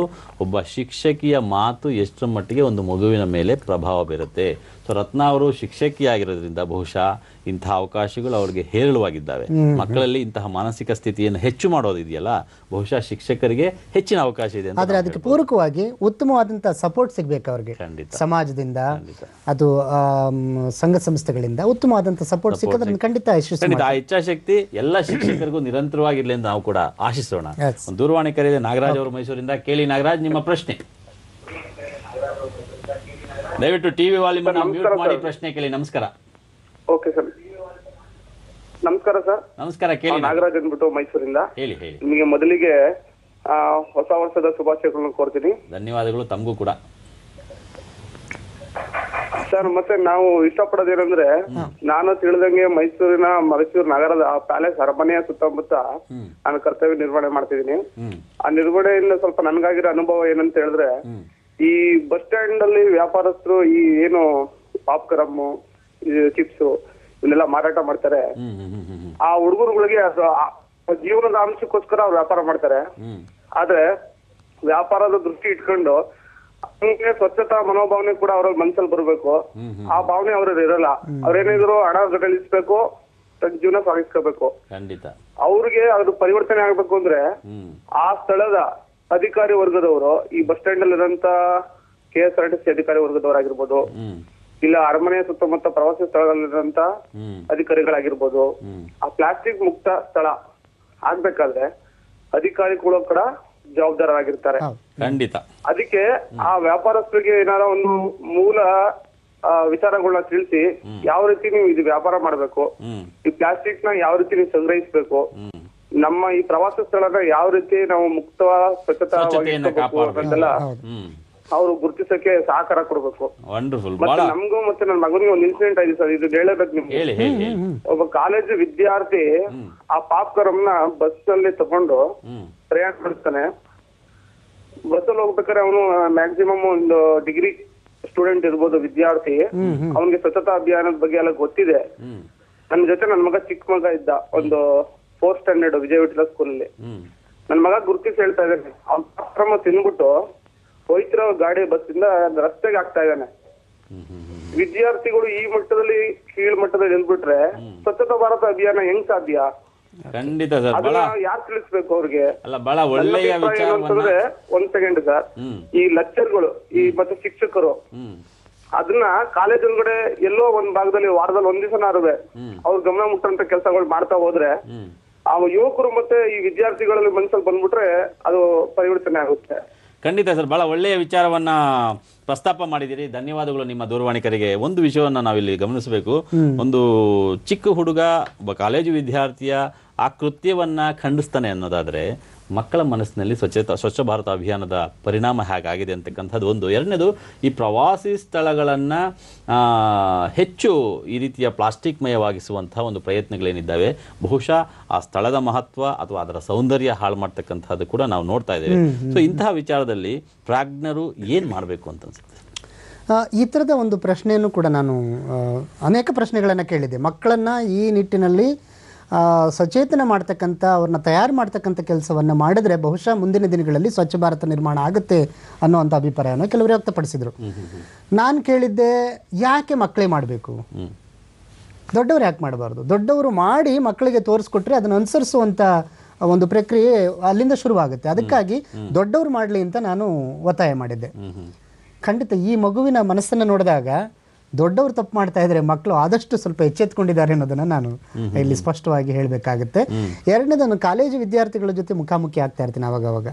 ಒಬ್ಬ ಶಿಕ್ಷಕಿಯ ಮಾತು ಎಷ್ಟರ ಮಟ್ಟಿಗೆ ಒಂದು ಮಗುವಿನ ಮೇಲೆ ಪ್ರಭಾವ ಬೀರುತ್ತೆ. ಸೊ ರತ್ನ ಅವರು ಶಿಕ್ಷಕಿಯಾಗಿರೋದ್ರಿಂದ ಬಹುಶಃ ಇಂತಹ ಅವಕಾಶಗಳು ಅವ್ರಿಗೆ ಹೇರಳವಾಗಿದ್ದಾವೆ. ಮಕ್ಕಳಲ್ಲಿ ಇಂತಹ ಮಾನಸಿಕ ಸ್ಥಿತಿಯನ್ನು ಹೆಚ್ಚು ಮಾಡೋದಿದೆಯಲ್ಲ, ಬಹುಶಃ ಶಿಕ್ಷಕರಿಗೆ ಹೆಚ್ಚಿನ ಅವಕಾಶ ಇದೆ. ಆದರೆ ಅದಕ್ಕೆ ಪೂರಕವಾಗಿ ಉತ್ತಮವಾದಂಥ ಸಪೋರ್ಟ್ ಸಿಗಬೇಕು ಅವ್ರಿಗೆ, ಸಮಾಜದಿಂದ ಅದು ಸಂಘ ಸಂಸ್ಥೆಗಳಿಂದ ಉತ್ತಮವಾದಂಥ ಸಪೋರ್ಟ್ ಸಿಕ್ಕದ್ರೆ ಖಂಡಿತ ಯಶಸ್ವಿ. ಆ ಇಚ್ಛಾಶಕ್ತಿ ಎಲ್ಲ ಶಿಕ್ಷಕರಿಗೂ ನಿರಂತರವಾಗಿರ್ಲಿ ಅಂತ ನಾವು ಕೂಡ ಆಶಿಸೋಣ. ದೂರವಾಣಿ ಕರೆಯಿದೆ ನಾಗರಾಜ್ ಅವರು ಮೈಸೂರಿಂದ. ಕೇಳಿ ನಾಗರಾಜ್, ನಿಮ್ಮ ಪ್ರಶ್ನೆ. ದಯವಿಟ್ಟು ಟಿವಿ ವಾಲ್ಯೂಮ್ ಮ್ಯೂಟ್ ಮಾಡಿ ಪ್ರಶ್ನೆ ಕೇಳಿ. ನಮಸ್ಕಾರ. ಓಕೆ ಸರ್, ನಮಸ್ಕಾರ ಸರ್. ನಮಸ್ಕಾರ. ಕೇಳಿ. ನಾಗರಾಜ್ ಅಂದ್ಬಿಟ್ಟು ಮೈಸೂರಿಂದ. ಹೇಳಿ. ನಿಮಗೆ ಮೊದಲಿಗೆ ಹೊಸ ವರ್ಷದ ಶುಭಾಶಯಗಳನ್ನು ಕೋರ್ತೀನಿ ಧನ್ಯವಾದಗಳು ತಮಗೂ ಕೂಡ. ಸರ್. ಮತ್ತೆ ನಾವು ಇಷ್ಟಪಡೋದೇನಂದ್ರೆ, ನಾನು ತಿಳಿದಂಗೆ ಮೈಸೂರು ನಗರದ ಪ್ಯಾಲೇಸ್ ಅರಮನೆಯ ಸುತ್ತಮುತ್ತ ನಾನು ಕರ್ತವ್ಯ ನಿರ್ವಹಣೆ ಮಾಡ್ತಿದ್ದೀನಿ. ಆ ನಿರ್ವಹಣೆಯಿಂದ ಸ್ವಲ್ಪ ನನ್ಗಾಗಿರೋ ಅನುಭವ ಏನಂತ ಹೇಳಿದ್ರೆ, ಈ ಬಸ್ ಸ್ಟ್ಯಾಂಡ್ ಅಲ್ಲಿ ವ್ಯಾಪಾರಸ್ಥರು ಈ ಏನು ಪಾಪ್ಕಾರ್ನ್, ಚಿಪ್ಸ್ ಇವನ್ನೆಲ್ಲ ಮಾರಾಟ ಮಾಡ್ತಾರೆ. ಆ ಹುಡುಗರುಗಳಿಗೆ ಜೀವನದ ಅಂಶಕ್ಕೋಸ್ಕರ ಅವ್ರು ವ್ಯಾಪಾರ ಮಾಡ್ತಾರೆ. ಆದ್ರೆ ವ್ಯಾಪಾರದ ದೃಷ್ಟಿ ಇಟ್ಕೊಂಡು ನಮ್ಗೆ ಸ್ವಚ್ಛತಾ ಮನೋಭಾವನೆ ಕೂಡ ಅವ್ರ ಮನ್ಸಲ್ಲಿ ಬರ್ಬೇಕು. ಆ ಭಾವನೆ ಅವ್ರಲ್ಲಿ ಇರಲ್ಲ. ಅವ್ರೇನಿದ್ರು ಹಣ ಗಳಿಸ್ಬೇಕು, ತನ್ನ ಜೀವನ ಸಾಗಿಸ್ಕೋಬೇಕು. ಅವ್ರಿಗೆ ಅದು ಪರಿವರ್ತನೆ ಆಗ್ಬೇಕು ಅಂದ್ರೆ ಆ ಸ್ಥಳದ ಅಧಿಕಾರಿ ವರ್ಗದವರು, ಈ ಬಸ್ ಸ್ಟ್ಯಾಂಡ್ ಅಲ್ಲಿ ಇರೋಂತ KSRTC ಅಧಿಕಾರಿ ವರ್ಗದವರಾಗಿರ್ಬೋದು, ಇಲ್ಲ ಅರಮನೆಯ ಸುತ್ತಮುತ್ತ ಪ್ರವಾಸಿ ಸ್ಥಳದಲ್ಲಿರುವಂತ ಅಧಿಕಾರಿಗಳಾಗಿರ್ಬೋದು, ಆ ಪ್ಲಾಸ್ಟಿಕ್ ಮುಕ್ತ ಸ್ಥಳ ಆಗ್ಬೇಕಾದ್ರೆ ಅಧಿಕಾರಿಗಳು ಕೂಡ ಜವಾಬ್ದಾರರಾಗಿರ್ತಾರೆ. ಖಂಡಿತ. ಅದಕ್ಕೆ ಆ ವ್ಯಾಪಾರಸ್ಥರಿಗೆ ಏನಾರ ಒಂದು ಮೂಲ ವಿಚಾರಗಳನ್ನ ತಿಳಿಸಿ, ಯಾವ ರೀತಿ ನೀವು ಇದು ವ್ಯಾಪಾರ ಮಾಡ್ಬೇಕು, ಈ ಪ್ಲಾಸ್ಟಿಕ್ ನ ಯಾವ ರೀತಿ ನೀವು ಸಂಗ್ರಹಿಸ್ಬೇಕು, ನಮ್ಮ ಈ ಪ್ರವಾಸ ಸ್ಥಳನ ಯಾವ ರೀತಿ ನಾವು ಮುಕ್ತವಾದ ಸ್ವಚ್ಛತಾವಾಗಿ ಅಂತೆಲ್ಲ ಅವರು ಗುರುತಿಸಕ್ಕೆ ಸಹಕಾರ ಕೊಡ್ಬೇಕು. ಮತ್ತೆ ನಮ್ಗೂ ಮತ್ತೆ ನನ್ನ ಮಗನಿಗೆ ಒಂದು ಇನ್ಸಿಡೆಂಟ್ ಆಗಿದೆ ಸರ್, ಇದು ಹೇಳಬೇಕು ನಿಮ್ಗೆ. ಒಬ್ಬ ಕಾಲೇಜು ವಿದ್ಯಾರ್ಥಿ ಆ ಪಾಪ್ಕಾರ್ನ್ ನ ಬಸ್ ನಲ್ಲಿ ತಗೊಂಡು ಪ್ರಯಾಣ ಮಾಡ್ತಾನೆ. ಬಸ್ ಅಲ್ಲಿ ಹೋಗ್ಬೇಕಾದ್ರೆ ಅವನು ಮ್ಯಾಕ್ಸಿಮಮ್ ಒಂದು ಡಿಗ್ರಿ ಸ್ಟೂಡೆಂಟ್ ಇರ್ಬೋದು, ವಿದ್ಯಾರ್ಥಿ. ಅವನಿಗೆ ಸ್ವಚ್ಛತಾ ಅಭಿಯಾನದ ಬಗ್ಗೆ ಎಲ್ಲ ಗೊತ್ತಿದೆ. ನನ್ನ ಜೊತೆ ನನ್ನ ಮಗ ಚಿಕ್ಕ ಮಗ ಇದ್ದ, ಒಂದು 4th ಸ್ಟ್ಯಾಂಡರ್ಡ್ ವಿಜಯ ವಿಠಲ ಸ್ಕೂಲ್ ಅಲ್ಲಿ. ನನ್ ಮಗ ಗುರುತಿಸಿ ಹೇಳ್ತಾ ಇದ್ದಾನೆ, ಅವ್ನ ಪಾಪ್ಕಾರ್ನ್ ತಿನ್ಬಿಟ್ಟು ಹೋಯ್ತಿರೋ ಗಾಡಿ ಬಸ್ ಇಂದ ರಸ್ತೆಗೆ ಆಗ್ತಾ ಇದ್ದಾನೆ. ವಿದ್ಯಾರ್ಥಿಗಳು ಈ ಮಟ್ಟದಲ್ಲಿ ಕೀಳ್ ಮಟ್ಟದಲ್ಲಿ ನಿಲ್ಬಿಟ್ರೆ ಸ್ವಚ್ಛತಾ ಭಾರತ ಅಭಿಯಾನ ಹೆಂಗ್ ಸಾಧ್ಯ? ಖಂಡಿತ ಸರ್. ಯಾರು ತಿಳಿಸ್ಬೇಕು ಅವ್ರಿಗೆ? ಒಳ್ಳೆಯ ಒಂದ್ ಸೆಕೆಂಡ್ ಸರ್. ಈ ಲೆಕ್ಚರ್ಗಳು ಈ ಮತ್ತೆ ಶಿಕ್ಷಕರು ಅದನ್ನ ಕಾಲೇಜ್ ಒಳಗಡೆ ಎಲ್ಲೋ ಒಂದ್ ಭಾಗದಲ್ಲಿ ವಾರದಲ್ಲಿ ಒಂದ್ ದಿವಸನಾರುವೆ ಅವ್ರ ಗಮನ ಮುಟ್ಟಂತ ಕೆಲಸಗಳು ಮಾಡ್ತಾ ಹೋದ್ರೆ ಆ ಯುವಕರು ಮತ್ತೆ ಈ ವಿದ್ಯಾರ್ಥಿಗಳಲ್ಲಿ ಮನಸ್ಸಲ್ಲಿ ಬಂದ್ಬಿಟ್ರೆ ಅದು ಪರಿವರ್ತನೆ ಆಗುತ್ತೆ. ಖಂಡಿತ ಸರ್, ಬಹಳ ಒಳ್ಳೆಯ ವಿಚಾರವನ್ನ ಪ್ರಸ್ತಾಪ ಮಾಡಿದಿರಿ. ಧನ್ಯವಾದಗಳು ನಿಮ್ಮ ದೂರವಾಣಿ ಕರೆಗೆ. ಒಂದು ವಿಷಯವನ್ನ ನಾವಿಲ್ಲಿ ಗಮನಿಸಬೇಕು. ಒಂದು ಚಿಕ್ಕ ಹುಡುಗ ಒಬ್ಬ ಕಾಲೇಜು ವಿದ್ಯಾರ್ಥಿಯ ಆ ಕೃತ್ಯವನ್ನ ಖಂಡಿಸ್ತಾನೆ ಅನ್ನೋದಾದ್ರೆ ಮಕ್ಕಳ ಮನಸ್ಸಿನಲ್ಲಿ ಸ್ವಚ್ಛ ಭಾರತ ಅಭಿಯಾನದ ಪರಿಣಾಮ ಹೇಗಾಗಿದೆ ಅಂತಕ್ಕಂಥದ್ದು ಒಂದು. ಎರಡನೇದು, ಈ ಪ್ರವಾಸಿ ಸ್ಥಳಗಳನ್ನು ಹೆಚ್ಚು ಈ ರೀತಿಯ ಪ್ಲಾಸ್ಟಿಕ್ ಮಯವಾಗಿಸುವಂಥ ಒಂದು ಪ್ರಯತ್ನಗಳೇನಿದ್ದಾವೆ, ಬಹುಶಃ ಆ ಸ್ಥಳದ ಮಹತ್ವ ಅಥವಾ ಅದರ ಸೌಂದರ್ಯ ಹಾಳು ಮಾಡ್ತಕ್ಕಂಥದ್ದು ಕೂಡ ನಾವು ನೋಡ್ತಾ ಇದ್ದೇವೆ. ಸೊ ಇಂತಹ ವಿಚಾರದಲ್ಲಿ ಪ್ರಾಜ್ಞರು ಏನು ಮಾಡಬೇಕು ಅಂತ ಅನ್ಸುತ್ತೆ? ಈ ಥರದ ಒಂದು ಪ್ರಶ್ನೆಯನ್ನು ಕೂಡ ನಾನು ಅನೇಕ ಪ್ರಶ್ನೆಗಳನ್ನು ಕೇಳಿದೆ. ಮಕ್ಕಳನ್ನು ಈ ನಿಟ್ಟಿನಲ್ಲಿ ಸಚೇತನ ಮಾಡ್ತಕ್ಕಂಥ, ಅವ್ರನ್ನ ತಯಾರು ಮಾಡ್ತಕ್ಕಂಥ ಕೆಲಸವನ್ನು ಮಾಡಿದ್ರೆ ಬಹುಶಃ ಮುಂದಿನ ದಿನಗಳಲ್ಲಿ ಸ್ವಚ್ಛ ಭಾರತ ನಿರ್ಮಾಣ ಆಗುತ್ತೆ ಅನ್ನೋವಂಥ ಅಭಿಪ್ರಾಯವನ್ನು ಕೆಲವರು ವ್ಯಕ್ತಪಡಿಸಿದರು. ನಾನು ಕೇಳಿದ್ದೆ, ಯಾಕೆ ಮಕ್ಕಳೇ ಮಾಡಬೇಕು, ದೊಡ್ಡವರು ಯಾಕೆ ಮಾಡಬಾರ್ದು? ದೊಡ್ಡವರು ಮಾಡಿ ಮಕ್ಕಳಿಗೆ ತೋರಿಸ್ಕೊಟ್ರೆ ಅದನ್ನು ಅನುಸರಿಸುವಂಥ ಒಂದು ಪ್ರಕ್ರಿಯೆ ಅಲ್ಲಿಂದ ಶುರುವಾಗುತ್ತೆ. ಅದಕ್ಕಾಗಿ ದೊಡ್ಡವರು ಮಾಡಲಿ ಅಂತ ನಾನು ಒತ್ತಾಯ ಮಾಡಿದ್ದೆ. ಖಂಡಿತ ಈ ಮಗುವಿನ ಮನಸ್ಸನ್ನು ನೋಡಿದಾಗ ದೊಡ್ಡವರು ತಪ್ಪು ಮಾಡ್ತಾ ಇದ್ರೆ ಮಕ್ಕಳು ಆದಷ್ಟು ಸ್ವಲ್ಪ ಎಚ್ಚೆತ್ಕೊಂಡಿದ್ದಾರೆ ಅನ್ನೋದನ್ನ ನಾನು ಇಲ್ಲಿ ಸ್ಪಷ್ಟವಾಗಿ ಹೇಳಬೇಕಾಗುತ್ತೆ. ಎರಡನೇದನ್ನು, ಕಾಲೇಜು ವಿದ್ಯಾರ್ಥಿಗಳ ಜೊತೆ ಮುಖಾಮುಖಿ ಆಗ್ತಾ ಇರ್ತೀನಿ ಅವಾಗ.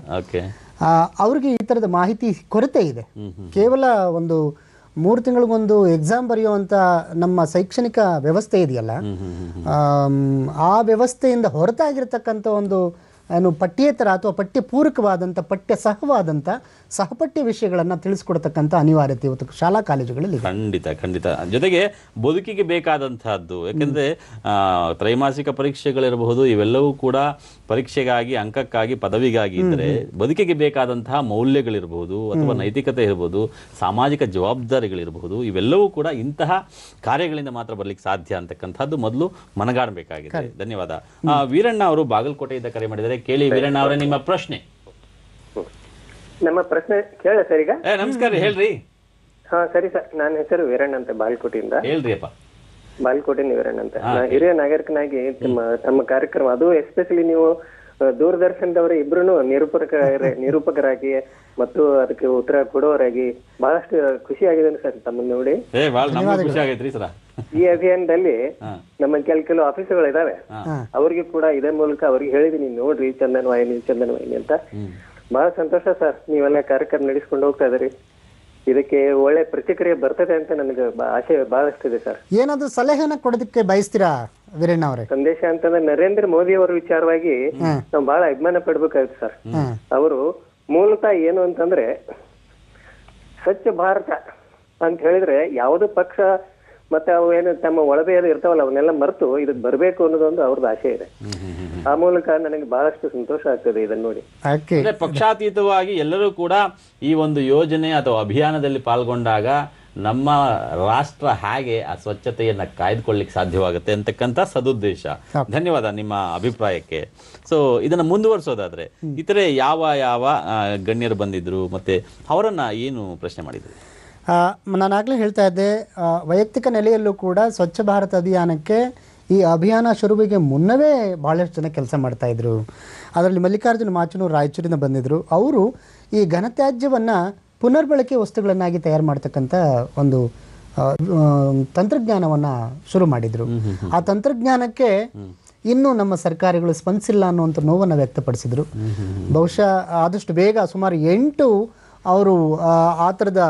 ಅವ್ರಿಗೆ ಈ ಥರದ ಮಾಹಿತಿ ಕೊರತೆ ಇದೆ. ಕೇವಲ ಒಂದು 3 ತಿಂಗಳಿಗೊಂದು ಎಕ್ಸಾಮ್ ಬರೆಯುವಂಥ ನಮ್ಮ ಶೈಕ್ಷಣಿಕ ವ್ಯವಸ್ಥೆ ಇದೆಯಲ್ಲ, ಆ ವ್ಯವಸ್ಥೆಯಿಂದ ಹೊರತಾಗಿರ್ತಕ್ಕಂಥ ಒಂದು ಏನು ಪಠ್ಯೇತರ ಅಥವಾ ಪಠ್ಯ ಪೂರಕವಾದಂಥ, ಪಠ್ಯ ಸಹವಾದಂಥ ಸಹಪಠ್ಯ ವಿಷಯಗಳನ್ನು ತಿಳಿಸ್ಕೊಡ್ತಕ್ಕಂಥ ಅನಿವಾರ್ಯತೆ ಇವತ್ತು ಶಾಲಾ ಕಾಲೇಜುಗಳಲ್ಲಿ. ಖಂಡಿತ. ಜೊತೆಗೆ ಬದುಕಿಗೆ ಬೇಕಾದಂತಹದ್ದು, ಯಾಕೆಂದ್ರೆ ತ್ರೈಮಾಸಿಕ ಪರೀಕ್ಷೆಗಳಿರಬಹುದು, ಇವೆಲ್ಲವೂ ಕೂಡ ಪರೀಕ್ಷೆಗಾಗಿ, ಅಂಕಕ್ಕಾಗಿ, ಪದವಿಗಾಗಿ ಇದ್ದರೆ ಬದುಕಿಗೆ ಬೇಕಾದಂತಹ ಮೌಲ್ಯಗಳಿರಬಹುದು ಅಥವಾ ನೈತಿಕತೆ ಇರಬಹುದು, ಸಾಮಾಜಿಕ ಜವಾಬ್ದಾರಿಗಳಿರಬಹುದು, ಇವೆಲ್ಲವೂ ಕೂಡ ಇಂತಹ ಕಾರ್ಯಗಳಿಂದ ಮಾತ್ರ ಬರ್ಲಿಕ್ಕೆ ಸಾಧ್ಯ ಅಂತಕ್ಕಂಥದ್ದು ಮೊದಲು ಮನಗಾಣಬೇಕಾಗಿದೆ. ಧನ್ಯವಾದ. ವೀರಣ್ಣ ಅವರು ಬಾಗಲಕೋಟೆಯಿಂದ ಕರೆ ಮಾಡಿದರೆ, ಕೇಳಿ ವೀರಣ್ಣ ಅವರೇ ನಿಮ್ಮ ಪ್ರಶ್ನೆ. ನಮ್ಮ ಪ್ರಶ್ನೆ ಕೇಳ ಸರ್ ಈಗ? ನಮಸ್ಕಾರ, ಹೇಳ್ರಿ. ಹಾ ಸರಿ ಸರ್, ನನ್ನ ಹೆಸರು ವೀರಣ್ಣ ಅಂತ, ಬಾಗಲಕೋಟೆಯಿಂದ. ಹೇಳ್ರಿ ಅಪ್ಪ. ಬಾಗಲಕೋಟೆ ವೀರಣ್ಣ ಅಂತ. ಹಿರಿಯ ನಾಗರಿಕನಾಗಿ ನಮ್ಮ ಕಾರ್ಯಕ್ರಮ, ಅದು ಎಸ್ಪೆಷಲಿ ನೀವು ದೂರದರ್ಶನದವರ ಇಬ್ರು ನಿರೂಪಕರಾಗಿ ಮತ್ತು ಅದಕ್ಕೆ ಉತ್ತರ ಕೊಡೋರಾಗಿ ಬಹಳಷ್ಟು ಖುಷಿ ಆಗಿದೆ ಸರ್ ತಮ್ಮನ್ನ ನೋಡಿ. ಈ ಅಭಿಯಾನದಲ್ಲಿ ನಮ್ಮ ಕೆಲವು ಆಫೀಸ್ಗಳು ಇದಾವೆ, ಅವ್ರಿಗೆ ಕೂಡ ಇದೇ ಮೂಲಕ ಅವ್ರಿಗೆ ಹೇಳಿದೀನಿ, ನೋಡ್ರಿ ಚಂದನ್ ವಾಹಿನಿ ಅಂತ. ಬಹಳ ಸಂತೋಷ ಸರ್, ನೀವೆಲ್ಲ ಕಾರ್ಯಕ್ರಮ ನಡೆಸ್ಕೊಂಡು ಹೋಗ್ತಾ ಇದ್ರಿ. ಇದಕ್ಕೆ ಒಳ್ಳೆ ಪ್ರತಿಕ್ರಿಯೆ ಬರ್ತದೆ ಅಂತ ನನಗೆ ಆಸೆ ಬಹಳಷ್ಟಿದೆ ಸರ್. ಏನಾದ್ರು ಸಲಹೆನ ಕೊಡೋದಕ್ಕೆ ಬಯಸ್ತೀರಾ ವೀರಣ್ಣ ಅವರೇ? ಸಂದೇಶ ಅಂತಂದ್ರೆ ನರೇಂದ್ರ ಮೋದಿ ಅವರ ವಿಚಾರವಾಗಿ ನಾವು ಬಹಳ ಅಭಿಮಾನ ಪಡ್ಬೇಕಾಗುತ್ತೆ ಸರ್. ಅವರು ಮೂಲತಃ ಏನು ಅಂತಂದ್ರೆ ಸ್ವಚ್ಛ ಭಾರತ ಅಂತ ಹೇಳಿದ್ರೆ ಯಾವುದು ಪಕ್ಷ ಮತ್ತೆ ಅವು ಏನು ತಮ್ಮ ಒಳಗೆ ಇರ್ತಾವಲ್ಲ ಅವನ್ನೆಲ್ಲ ಮರೆತು ಇದಕ್ಕೆ ಬರಬೇಕು ಅನ್ನೋದೊಂದು ಅವ್ರದ್ದು ಆಸೆ ಇದೆ. ಆ ಮೂಲಕ ನನಗೆ ಬಹಳಷ್ಟು ಸಂತೋಷ ಆಗ್ತದೆ ಇದನ್ನ ನೋಡಿ. ಅಂದ್ರೆ ಪಕ್ಷಾತೀತವಾಗಿ ಎಲ್ಲರೂ ಕೂಡ ಈ ಒಂದು ಯೋಜನೆ ಅಥವಾ ಅಭಿಯಾನದಲ್ಲಿ ಪಾಲ್ಗೊಂಡಾಗ ನಮ್ಮ ರಾಷ್ಟ್ರ ಹೇಗೆ ಆ ಸ್ವಚ್ಛತೆಯನ್ನ ಕಾಯ್ದುಕೊಳ್ಳಿಕ್ಕೆ ಸಾಧ್ಯವಾಗುತ್ತೆ ಅಂತಕ್ಕಂಥ ಸದುದ್ದೇಶ. ಧನ್ಯವಾದ ನಿಮ್ಮ ಅಭಿಪ್ರಾಯಕ್ಕೆ. ಸೊ ಇದನ್ನ ಮುಂದುವರಿಸೋದಾದ್ರೆ ಇತರೆ ಯಾವ ಯಾವ ಗಣ್ಯರು ಬಂದಿದ್ರು ಮತ್ತೆ ಅವರನ್ನ ಏನು ಪ್ರಶ್ನೆ ಮಾಡಿದ್ರು? ನಾನಾಗಲೇ ಹೇಳ್ತಾ ಇದ್ದೆ, ವೈಯಕ್ತಿಕ ನೆಲೆಯಲ್ಲೂ ಕೂಡ ಸ್ವಚ್ಛ ಭಾರತ ಅಭಿಯಾನಕ್ಕೆ ಈ ಅಭಿಯಾನ ಶುರುವಿಗೆ ಮುನ್ನವೇ ಭಾಳಷ್ಟು ಜನ ಕೆಲಸ ಮಾಡ್ತಾಯಿದ್ರು. ಅದರಲ್ಲಿ ಮಲ್ಲಿಕಾರ್ಜುನ ಮಾಚನೂರು ರಾಯಚೂರಿನ ಬಂದಿದ್ದರು. ಅವರು ಈ ಘನತ್ಯಾಜ್ಯವನ್ನು ಪುನರ್ಬಳಕೆ ವಸ್ತುಗಳನ್ನಾಗಿ ತಯಾರು ಮಾಡ್ತಕ್ಕಂಥ ಒಂದು ತಂತ್ರಜ್ಞಾನವನ್ನು ಶುರು ಮಾಡಿದರು. ಆ ತಂತ್ರಜ್ಞಾನಕ್ಕೆ ಇನ್ನೂ ನಮ್ಮ ಸರ್ಕಾರಗಳು ಸ್ಪಂದಿಸಿಲ್ಲ ಅನ್ನುವಂಥ ನೋವನ್ನು ವ್ಯಕ್ತಪಡಿಸಿದರು. ಬಹುಶಃ ಆದಷ್ಟು ಬೇಗ ಸುಮಾರು 8 ಅವರು ಆ ಥರದ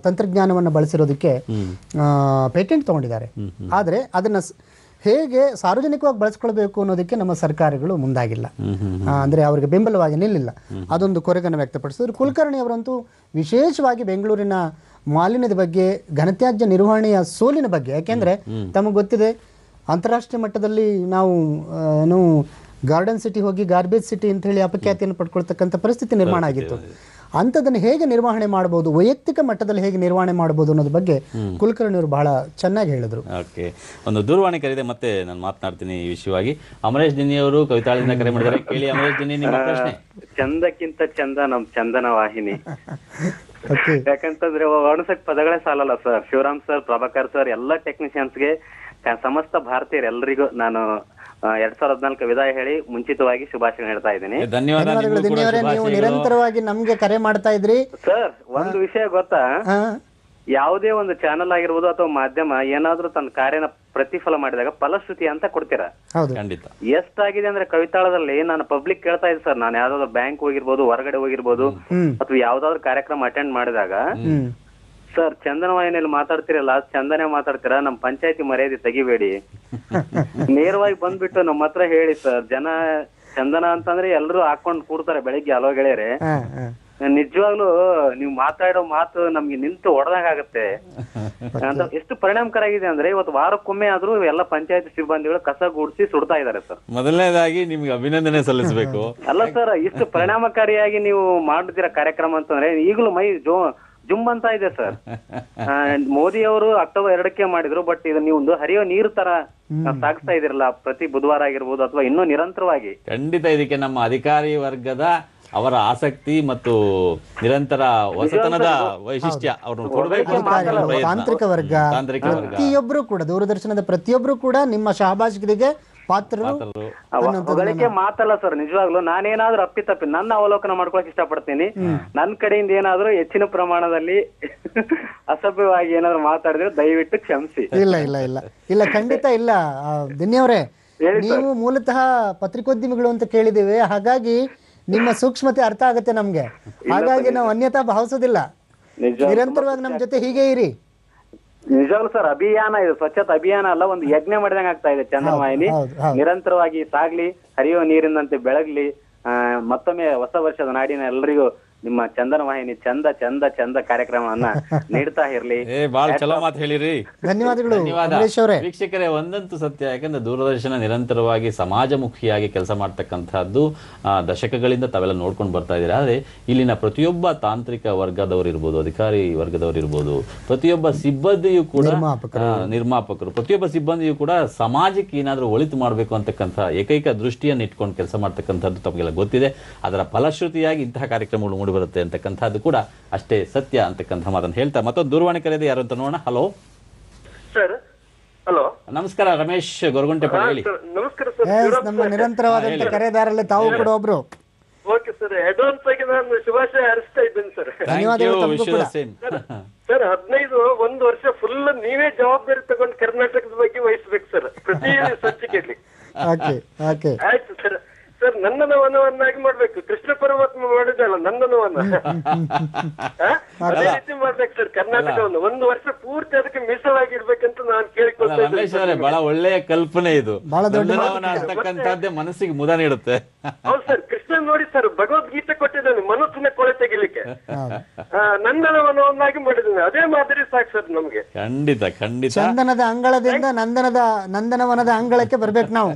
ತಂತ್ರಜ್ಞಾನವನ್ನು ಬಳಸಿರೋದಕ್ಕೆ ಪೇಟೆಂಟ್ ತೊಗೊಂಡಿದ್ದಾರೆ. ಆದರೆ ಅದನ್ನು ಹೇಗೆ ಸಾರ್ವಜನಿಕವಾಗಿ ಬಳಸ್ಕೊಳ್ಬೇಕು ಅನ್ನೋದಕ್ಕೆ ನಮ್ಮ ಸರ್ಕಾರಗಳು ಮುಂದಾಗಿಲ್ಲ, ಅಂದರೆ ಅವರಿಗೆ ಬೆಂಬಲವಾಗಿ ನಿಲ್ಲಿಲ್ಲ. ಅದೊಂದು ಕೊರಗನ್ನು ವ್ಯಕ್ತಪಡಿಸಿದ್ರು. ಕುಲಕರ್ಣಿ ಅವರಂತೂ ವಿಶೇಷವಾಗಿ ಬೆಂಗಳೂರಿನ ಮಾಲಿನ್ಯದ ಬಗ್ಗೆ, ಘನತ್ಯಾಜ್ಯ ನಿರ್ವಹಣೆಯ ಸೋಲಿನ ಬಗ್ಗೆ, ಯಾಕೆಂದರೆ ತಮಗೆ ಗೊತ್ತಿದೆ ಅಂತಾರಾಷ್ಟ್ರೀಯ ಮಟ್ಟದಲ್ಲಿ ನಾವು ಏನು ಗಾರ್ಡನ್ ಸಿಟಿ ಹೋಗಿ ಗಾರ್ಬೇಜ್ ಸಿಟಿ ಅಂತ ಹೇಳಿ ಅಪಖ್ಯಾತಿಯನ್ನು ಪಡ್ಕೊಳ್ತಕ್ಕಂಥ ಪರಿಸ್ಥಿತಿ ನಿರ್ಮಾಣ ಆಗಿತ್ತು. ಅಂಥದ್ದನ್ನು ಹೇಗೆ ನಿರ್ವಹಣೆ ಮಾಡ್ಬೋದು, ವೈಯಕ್ತಿಕ ಮಟ್ಟದಲ್ಲಿ ಹೇಗೆ ನಿರ್ವಹಣೆ ಮಾಡ್ಬೋದು ಅನ್ನೋದ್ರ ಬಗ್ಗೆ ಕುಲಕರ್ಣಿ ಅವರು ಬಹಳ ಚೆನ್ನಾಗಿ ಹೇಳಿದ್ರು. ಓಕೆ, ಒಂದು ದೂರವಾಣಿ ಕರೆದೆ ಮತ್ತೆ ನಾನು ಮಾತನಾಡ್ತೀನಿ ಈ ವಿಷಯವಾಗಿ. ಅಮರೇಶ್ ದಿನಿ ಅವರು ಕವಿತಾಳಿಂದ ಕರೆ ಮಾಡಿದ್ದಾರೆ. ಕೇಳಿ ಅಮರೇಶ್ ದಿನಿ, ನಿಮ್ಮ ಪ್ರಶ್ನೆ. ಚಂದಕ್ಕಿಂತ ಚಂದ ನಮ್ ಚಂದನ ವಾಹಿನಿ. ಯಾಕಂತಂದ್ರೆ ವರ್ಣಿಸಕ್ ಪದಗಳೇ ಸಾಲಲ್ಲ sir. Shivaram sir, Prabhakar sir, ಎಲ್ಲ ಟೆಕ್ನಿಷಿಯನ್ಸ್ಗೆ, ಸಮಸ್ತ ಭಾರತೀಯರೆಲ್ಲರಿಗೂ ನಾನು 2014 ವಿದಾಯ ಹೇಳಿ ಮುಂಚಿತವಾಗಿ ಶುಭಾಶಯ ಹೇಳ್ತಾ ಇದ್ದೀನಿ. ಧನ್ಯವಾದಗಳು. ನೀವು ನಿರಂತರವಾಗಿ ನಮ್ಗೆ ಕರೆ ಮಾಡ್ತಾ ಇದ್ರಿ ಸರ್. ಒಂದು ವಿಷಯ ಗೊತ್ತಾ, ಯಾವುದೇ ಒಂದು ಚಾನೆಲ್ ಆಗಿರ್ಬೋದು ಅಥವಾ ಮಾಧ್ಯಮ ಏನಾದ್ರೂ ತನ್ನ ಕಾರ್ಯನ ಪ್ರತಿಫಲ ಮಾಡಿದಾಗ ಫಲಶ್ರುತಿ ಅಂತ ಕೊಡ್ತೀರಾ. ಖಂಡಿತ. ಎಷ್ಟಾಗಿದೆ ಅಂದ್ರೆ ಕವಿತಾಳದಲ್ಲಿ ನಾನು ಪಬ್ಲಿಕ್ ಕೇಳ್ತಾ ಇದ್ದೆ ಸರ್, ನಾನು ಯಾವ್ದಾದ್ರು ಬ್ಯಾಂಕ್ ಹೋಗಿರ್ಬೋದು, ಹೊರಗಡೆ ಹೋಗಿರ್ಬೋದು, ಅಥವಾ ಯಾವ್ದಾದ್ರು ಕಾರ್ಯಕ್ರಮ ಅಟೆಂಡ್ ಮಾಡಿದಾಗ, ಸರ್ ಚಂದನ ವಾಹಿನಿಯಲ್ಲಿ ಮಾತಾಡ್ತಿರಲ್ಲ, ಚಂದನೆ ಮಾತಾಡ್ತೀರಾ, ನಮ್ ಪಂಚಾಯತಿ ಮರ್ಯಾದೆ ತೆಗಿಬೇಡಿ, ನೇರವಾಗಿ ಬಂದ್ಬಿಟ್ಟು ನಮ್ಮ ಹತ್ರ ಹೇಳಿ ಸರ್. ಜನ ಚಂದನ ಅಂತಂದ್ರೆ ಎಲ್ರು ಹಾಕೊಂಡ್ ಕೂಡ್ತಾರೆ ಬೆಳಿಗ್ಗೆ. ಅಲೋ ಗೆಳೆಯರೆ, ನಿಜವಾಗ್ಲೂ ನೀವು ಮಾತಾಡೋ ಮಾತು ನಮ್ಗೆ ನಿಂತು ಹೊಡೆದಾಗ ಆಗತ್ತೆ ಅಂತ. ಎಷ್ಟು ಪರಿಣಾಮಕಾರಿ ಆಗಿದೆ ಅಂದ್ರೆ ಇವತ್ತು ವಾರಕ್ಕೊಮ್ಮೆ ಆದ್ರೂ ಎಲ್ಲ ಪಂಚಾಯತ್ ಸಿಬ್ಬಂದಿಗಳು ಕಸ ಗೂಡಿಸಿ ಸುಡ್ತಾ ಇದಾರೆ ಸರ್. ಮೊದಲನೇದಾಗಿ ನಿಮ್ಗೆ ಅಭಿನಂದನೆ ಸಲ್ಲಿಸಬೇಕು. ಅಲ್ಲ ಸರ್, ಇಷ್ಟು ಪರಿಣಾಮಕಾರಿಯಾಗಿ ನೀವು ಮಾಡ್ತಿರ ಕಾರ್ಯಕ್ರಮ ಅಂತಂದ್ರೆ ಈಗಲೂ ಮೈ ಜುಮ್ ಅಂತ ಇದೆ ಸರ್. ಮೋದಿ ಅವರು ಅಕ್ಟೋಬರ್ 2ಕ್ಕೆ ಮಾಡಿದ್ರು, ಬಟ್ ಇದು ನೀವು ಒಂದು ಹರಿಯೋ ನೀರು ತರ ಸಾಗಿಸ್ತಾ ಇದಿರಲ್ಲ ಪ್ರತಿ ಬುಧವಾರ ಆಗಿರ್ಬೋದು ಅಥವಾ ಇನ್ನೂ ನಿರಂತರವಾಗಿ. ಖಂಡಿತ ಇದಕ್ಕೆ ನಮ್ಮ ಅಧಿಕಾರಿ ವರ್ಗದ ಅವರ ಆಸಕ್ತಿ ಮತ್ತು ನಿರಂತರ ಹೊಸತನದ ವೈಶಿಷ್ಟ್ಯ ಅವ್ರನ್ನ ಕೊಡಬೇಕು. ತಾಂತ್ರಿಕ ವರ್ಗ ಪ್ರತಿಯೊಬ್ರು ಕೂಡ, ದೂರದರ್ಶನದ ಪ್ರತಿಯೊಬ್ರು ಕೂಡ ನಿಮ್ಮ ಶಹಬಾಜ್ಗಿರಿಗೆ ಪಾತ್ರರು. ಹೊಗಳಿಕೆ ಮಾತಲ್ಲ ಸರ್, ನಿಜವಾಗ್ಲು ನಾನೇನಾದ್ರೂ ಅಪ್ಪಿತಪ್ಪಿ ನನ್ನ ಅವಲೋಕನ ಮಾಡ್ಕೊಳಕ್ ಇಷ್ಟಪಡ್ತೀನಿ. ನನ್ ಕಡೆಯಿಂದ ಏನಾದ್ರೂ ಹೆಚ್ಚಿನ ಪ್ರಮಾಣದಲ್ಲಿ ಅಸಭ್ಯವಾಗಿ ಏನಾದ್ರು ಮಾತಾಡಿದ್ರೆ ದಯವಿಟ್ಟು ಕ್ಷಮಿಸಿ. ಇಲ್ಲ ಇಲ್ಲ ಇಲ್ಲ ಇಲ್ಲ, ಖಂಡಿತ ಇಲ್ಲ. ದಿನ್ಯವರೇ, ನೀವು ಮೂಲತಃ ಪತ್ರಿಕೋದ್ಯಮಿಗಳು ಅಂತ ಕೇಳಿದ್ದೇವೆ, ಹಾಗಾಗಿ ನಿಮ್ಮ ಸೂಕ್ಷ್ಮತೆ ಅರ್ಥ ಆಗುತ್ತೆ ನಮ್ಗೆ. ಹಾಗಾಗಿ ನಾವು ಅನ್ಯತಾ ಭಾವಿಸೋದಿಲ್ಲ. ನಿರಂತರವಾಗಿ ನಮ್ ಜೊತೆ ಹೀಗೆ ಇರಿ. ನಿಜವಾಗ್ಲು ಸರ್, ಅಭಿಯಾನ ಇದು ಸ್ವಚ್ಛತಾ ಅಭಿಯಾನ ಅಲ್ಲ, ಒಂದು ಯಜ್ಞ ಮಾಡಿದಂಗ ಆಗ್ತಾ ಇದೆ. ಚಂದನ ವಾಹಿನಿ ನಿರಂತರವಾಗಿ ಸಾಗ್ಲಿ, ಹರಿಯೋ ನೀರಿನಂತೆ ಬೆಳಗ್ಲಿ. ಮತ್ತೊಮ್ಮೆ ಹೊಸ ವರ್ಷದ ನಾಡಿನ ಎಲ್ಲರಿಗೂ ನಿಮ್ಮ ಚಂದನ ವಾಹಿನಿ ಚಂದ ಚಂದ ಚಂದ ಕಾರ್ಯಕ್ರಮವನ್ನ ನೀಡ್ತಾ ಇರ್ಲಿ. ಬಹಳ ಚಲೋ ಮಾತು ಹೇಳಿರಿ. ಧನ್ಯವಾದಗಳು. ವೀಕ್ಷಕರೇ, ಒಂದಂತೂ ಸತ್ಯ, ಯಾಕಂದ್ರೆ ದೂರದರ್ಶನ ನಿರಂತರವಾಗಿ ಸಮಾಜಮುಖಿಯಾಗಿ ಕೆಲಸ ಮಾಡ್ತಕ್ಕಂಥದ್ದು ದಶಕಗಳಿಂದ ತಾವೆಲ್ಲ ನೋಡ್ಕೊಂಡು ಬರ್ತಾ ಇದ್ದೀರಾ. ಆದ್ರೆ ಇಲ್ಲಿನ ಪ್ರತಿಯೊಬ್ಬ ತಾಂತ್ರಿಕ ವರ್ಗದವರು ಇರ್ಬೋದು, ಅಧಿಕಾರಿ ವರ್ಗದವರು ಇರ್ಬೋದು, ಪ್ರತಿಯೊಬ್ಬ ಸಿಬ್ಬಂದಿಯೂ ಕೂಡ, ನಿರ್ಮಾಪಕರು, ಪ್ರತಿಯೊಬ್ಬ ಸಿಬ್ಬಂದಿಯೂ ಕೂಡ ಸಮಾಜಕ್ಕೆ ಏನಾದ್ರೂ ಒಳಿತು ಮಾಡಬೇಕು ಅಂತಕ್ಕಂಥ ಏಕೈಕ ದೃಷ್ಟಿಯನ್ನು ಇಟ್ಕೊಂಡು ಕೆಲಸ ಮಾಡ್ತಕ್ಕಂಥದ್ದು ತಮಗೆಲ್ಲ ಗೊತ್ತಿದೆ. ಅದರ ಫಲಶ್ರುತಿಯಾಗಿ ಇಂತಹ ಕಾರ್ಯಕ್ರಮಗಳು ಮೂಡಿ ಬರುತ್ತೆ ಅಂತಕ್ಕಂಥದ್ದು ಕೂಡ ಅಷ್ಟೇ ಸತ್ಯ ಅಂತಕ್ಕಂಥ ಮಾತನ್ನು ಹೇಳ್ತಾ ಮತ್ತೊಂದು ದೂರವಾಣಿ ಕರೆದೆ. ಯಾರು ಅಂತ ನೋಡೋಣ. Hello sir. ಹಲೋ, ನಮಸ್ಕಾರ. ರಮೇಶ್ ಗೊರಗುಂಟೆಪಾಳ್ಯ, ಹೇಳಿ. ನಮಸ್ಕಾರ ಸರ್. ನಮ್ಮ ನಿರಂತರವಾದಂತ ಕರೆದಾರಲ್ಲಿ ತಾವು ಕೂಡ ಒಬ್ರು. ಓಕೆ ಸರ್, ಅಡ್ವಾನ್ಸ್ ಆಗಿ ನಾನು ಶುಭಾಶಯ ಹಾರೈಸ್ತಾ ಇದ್ದೇನೆ ಸರ್. ಸರ್, 1 ವರ್ಷ ಫುಲ್ ನೀವೇ ಜವಾಬ್ದಾರಿ ತಗೊಂಡು ಕರ್ನಾಟಕದ ಬಗ್ಗೆ ವಹಿಸ್ಬೇಕು ಸರ್, ಪ್ರತಿ ಸಂಚಿಕೆಯಲ್ಲಿ. ಆಯ್ತು ಸರ್. ಸರ್, ನನ್ನ ವನವನ್ನಾಗಿ ಮಾಡ್ಬೇಕು. ಕೃಷ್ಣ ಪರಮಾತ್ಮ ಮಾಡಿದ ಹೇಳಿದ್ನಲ್ಲ ನಂದನವನ್ನ ಅದೇ ರೀತಿ ಮಾಡ್ಬೇಕು ಸರ್ ಕರ್ನಾಟಕವನ್ನು 1 ವರ್ಷ ಪೂರ್ತಿ ಅದಕ್ಕೆ ಮೀಸಲಾಗಿಡ್ಬೇಕಂತ ನಾನು ಕೇಳಿಕೊಳ್ತಾ ರಮೇಶ್ ಅವರೇ ಬಹಳ ಒಳ್ಳೆಯ ಕಲ್ಪನೆ ಇದು. ನಂದನವನ ಅಂತಕ್ಕಂಥದ್ದೇ ಮನಸ್ಸಿಗೆ ಮುದ ನೀಡುತ್ತೆ. ಹೌದು ಸರ್, ಕೃಷ್ಣ ನೋಡಿ ಸರ್ ಭಗವದ್ಗೀತೆ ಕೊಟ್ಟಿದ್ದಾನೆ ಮನಸ್ಸಿನ ಕೊಳೆ ತೆಗಿಲಿಕ್ಕೆ, ನಂದನವನವನ್ನಾಗಿ ಮಾಡಿದ್ದಾನೆ. ಅದೇ ಮಾದರಿ ಸಾಕು ಸರ್ ನಮ್ಗೆ. ಖಂಡಿತ ಖಂಡಿತ. ಚಂದನದ ಅಂಗಳದಿಂದ ನಂದನವನದ ಅಂಗಳಕ್ಕೆ ಬರ್ಬೇಕು ನಾವು.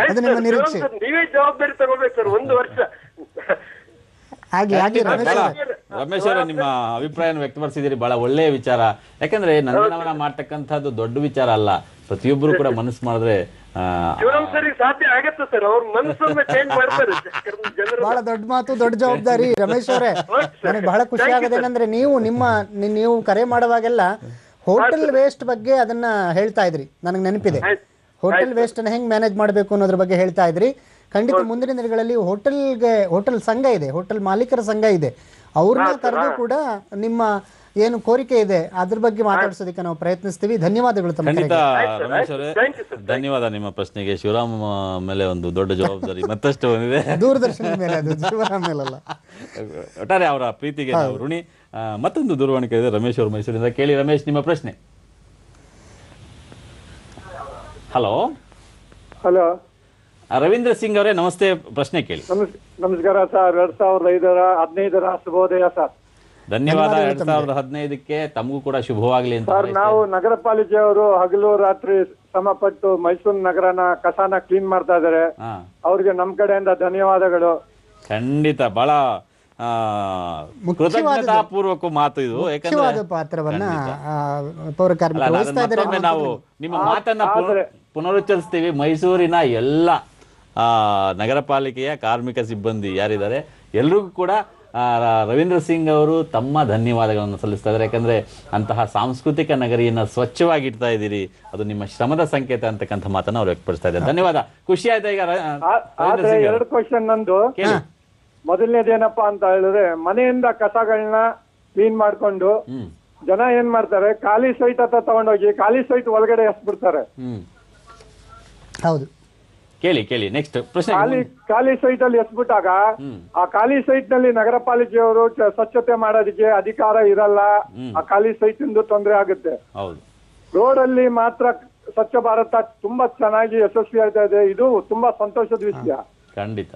ಅದು ನಿಮ್ಮ ನಿರೀಕ್ಷೆ. ನೀವೇ ಜವಾಬ್ದಾರಿ ತಗೋಬೇಕು ಸರ್ 1 ವರ್ಷ. ಹಾಗೆ ರಮೇಶ್ ಅವರೇ, ನಿಮ್ಮ ಅಭಿಪ್ರಾಯವನ್ನು ವ್ಯಕ್ತಪಡಿಸಿದಿರಿ, ಬಹಳ ಒಳ್ಳೆಯ ವಿಚಾರ. ಯಾಕಂದ್ರೆ ನಂದನವನ ಮಾಡ್ತಕ್ಕಂಥದ್ದು ದೊಡ್ಡ ವಿಚಾರ ಅಲ್ಲ, ಪ್ರತಿಯೊಬ್ಬರು ಕೂಡ ಮನಸ್ಸು ಮಾಡಿದ್ರೆ ಶಿವರಾಮ್ ಸರ್ ಸಾಧ್ಯ ಆಗತ್ತೆ ಸರ್, ಅವ್ರ ಮನಸ್ಸನ್ನ ಚೇಂಜ್ ಮಾಡ್ತಾರೆ ಜನರು. ಬಹಳ ದೊಡ್ಡ ಮಾತು, ದೊಡ್ಡ ಜವಾಬ್ದಾರಿ. ರಮೇಶ್ ಅವರೇ, ನನಗೆ ಬಹಳ ಖುಷಿ ಆಗೋದೇನೆಂದ್ರೆ ನೀವು ಕರೆ ಮಾಡುವಾಗೆಲ್ಲ ಹೋಟೆಲ್ ವೇಸ್ಟ್ ಬಗ್ಗೆ ಅದನ್ನ ಹೇಳ್ತಾ ಇದ್ರಿ. ನನಗೆ ನೆನಪಿದೆ, ಹೋಟೆಲ್ ವೇಸ್ಟ್ ಅನ್ನ ಹೆಂಗ್ ಮ್ಯಾನೇಜ್ ಮಾಡಬೇಕು ಅನ್ನೋದ್ರ ಬಗ್ಗೆ ಹೇಳ್ತಾ ಇದ್ರಿ. ಖಂಡಿತ ಮುಂದಿನ ದಿನಗಳಲ್ಲಿ ಹೋಟೆಲ್ ಸಂಘ ಇದೆ, ಹೋಟೆಲ್ ಮಾಲೀಕರ ಸಂಘ ಇದೆ, ಅವ್ರನ್ನ ಕರೆದು ಕೂಡ ನಿಮ್ಮ ಏನು ಕೋರಿಕೆ ಇದೆ ಅದ್ರ ಬಗ್ಗೆ ಮಾತಾಡ್ಸೋದಕ್ಕೆ ನಾವು ಪ್ರಯತ್ನಿಸ್ತೀವಿ. ಧನ್ಯವಾದಗಳು ತಮ್ಮ ಖಂಡಿತ ರಮೇಶ್ ಅವರೇ, ಧನ್ಯವಾದ. ನಿಮ್ಮ ಪ್ರಶ್ನೆಗೆ ಶಿವರಾಮ್ ಮೇಲೆ ಒಂದು ದೊಡ್ಡ ಜವಾಬ್ದಾರಿ ಮತ್ತಷ್ಟು ಬಂದಿದೆ. ದೂರದರ್ಶನದ ಮೇಲೆ, ಅದು ಶಿವರಾಮ್ ಮೇಲಲ್ಲ. ಒಟ್ಟಾರೆ ಅವರ ಪ್ರೀತಿಗೆ ನಾವು ಋಣಿ. ಮತ್ತೊಂದು ದೂರವಾಣಿ ಕೇಳಿದೆ ರಮೇಶ್ ಅವರು ಮೈಸೂರಿಂದ. ಕೇಳಿ ರಮೇಶ್, ನಿಮ್ಮ ಪ್ರಶ್ನೆ. ಹಲೋ ಹಲೋ, ರವೀಂದ್ರ ಸಿಂಗ್ ಅವರೇ ನಮಸ್ತೆ, ಪ್ರಶ್ನೆ ಕೇಳಿ. ನಮಸ್ಕಾರ ಸರ್. 2015 ಶುಭೋದಯ ಸರ್. ಧನ್ಯವಾದ. 2015ಕ್ಕೆ ತಮಗೂ ಕೂಡ ಶುಭವಾಗ್ಲಿ ಅಂತ ಸರ್. ನಾವು ನಗರ ಪಾಲಿಕೆಯವರು ಹಗಲು ರಾತ್ರಿ ಶ್ರಮಪಟ್ಟು ಮೈಸೂರು ನಗರನ ಕಸಾನ ಕ್ಲೀನ್ ಮಾಡ್ತಾ ಇದಾರೆ. ಅವ್ರಿಗೆ ನಮ್ ಕಡೆಯಿಂದ ಧನ್ಯವಾದಗಳು. ಖಂಡಿತ ಬಹಳ ಕೃತಜ್ಞತಾಪೂರ್ವಕ ಮಾತು ಇದು. ಯಾಕಂದ್ರೆ ಪಾತ್ರವನ್ನ ಪೌರ ಕಾರ್ಮಿಕರು ವಹಿಸ್ತಾ ಇದ್ದಾರೆ. ನಾವು ನಿಮ್ಮ ಮಾತನ್ನ ಪುನರುಚ್ಚರಿಸ್ತೀವಿ. ಮೈಸೂರಿನ ಎಲ್ಲ ನಗರ ಪಾಲಿಕೆಯ ಕಾರ್ಮಿಕ ಸಿಬ್ಬಂದಿ ಯಾರಿದ್ದಾರೆ ಎಲ್ರಿಗೂ ಕೂಡ ರವೀಂದ್ರ ಸಿಂಗ್ ಅವರು ತಮ್ಮ ಧನ್ಯವಾದಗಳನ್ನು ಸಲ್ಲಿಸ್ತಾ ಇದ್ದಾರೆ. ಯಾಕಂದ್ರೆ ಅಂತಹ ಸಾಂಸ್ಕೃತಿಕ ನಗರಿಯನ್ನ ಸ್ವಚ್ಛವಾಗಿಡ್ತಾ ಇದ್ದೀರಿ, ಅದು ನಿಮ್ಮ ಶ್ರಮದ ಸಂಕೇತ ಅಂತಕ್ಕಂಥ ಮಾತನ್ನ ಅವ್ರು ವ್ಯಕ್ತಪಡಿಸ್ತಾ ಇದ್ದಾರೆ. ಧನ್ಯವಾದ, ಖುಷಿ ಆಯ್ತಾ? ಈಗ ಆದ್ರೆ 2 ಕ್ವಶನ್ ನಂದು. ಮೊದಲನೇದೇನಪ್ಪಾ ಅಂತ ಹೇಳಿದ್ರೆ, ಮನೆಯಿಂದ ಕಸಗಳನ್ನ ಕ್ಲೀನ್ ಮಾಡ್ಕೊಂಡು ಜನ ಏನ್ ಮಾಡ್ತಾರೆ, ಖಾಲಿ ಸೈಟ್ ಹತ್ರ ತಗೊಂಡೋಗಿ ಖಾಲಿ ಸೈಟ್ ಒಳಗಡೆ ಎಸ್ಬಿಡ್ತಾರೆ. ಹೌದು, ಕೇಳಿ ನೆಕ್ಸ್ಟ್ ಪ್ರಶ್ನೆ. ಖಾಲಿ ಸೈಟ್ ಅಲ್ಲಿ ಎಸ್ಬಿಟ್ಟಾಗ ಆ ಖಾಲಿ ಸೈಟ್ ನಲ್ಲಿ ನಗರ ಪಾಲಿಕೆಯವರು ಸ್ವಚ್ಛತೆ ಮಾಡೋದಕ್ಕೆ ಅಧಿಕಾರ ಇರಲ್ಲ. ಆ ಖಾಲಿ ಸೈಟ್ ಇಂದ ತೊಂದರೆ ಆಗುತ್ತೆ. ರೋಡ್ ಅಲ್ಲಿ ಮಾತ್ರ ಸ್ವಚ್ಛ ಭಾರತ ತುಂಬಾ ಚೆನ್ನಾಗಿ ಯಶಸ್ವಿ ಆಗ್ತಾ ಇದೆ. ಇದು ತುಂಬಾ ಸಂತೋಷದ ವಿಷಯ. ಖಂಡಿತ.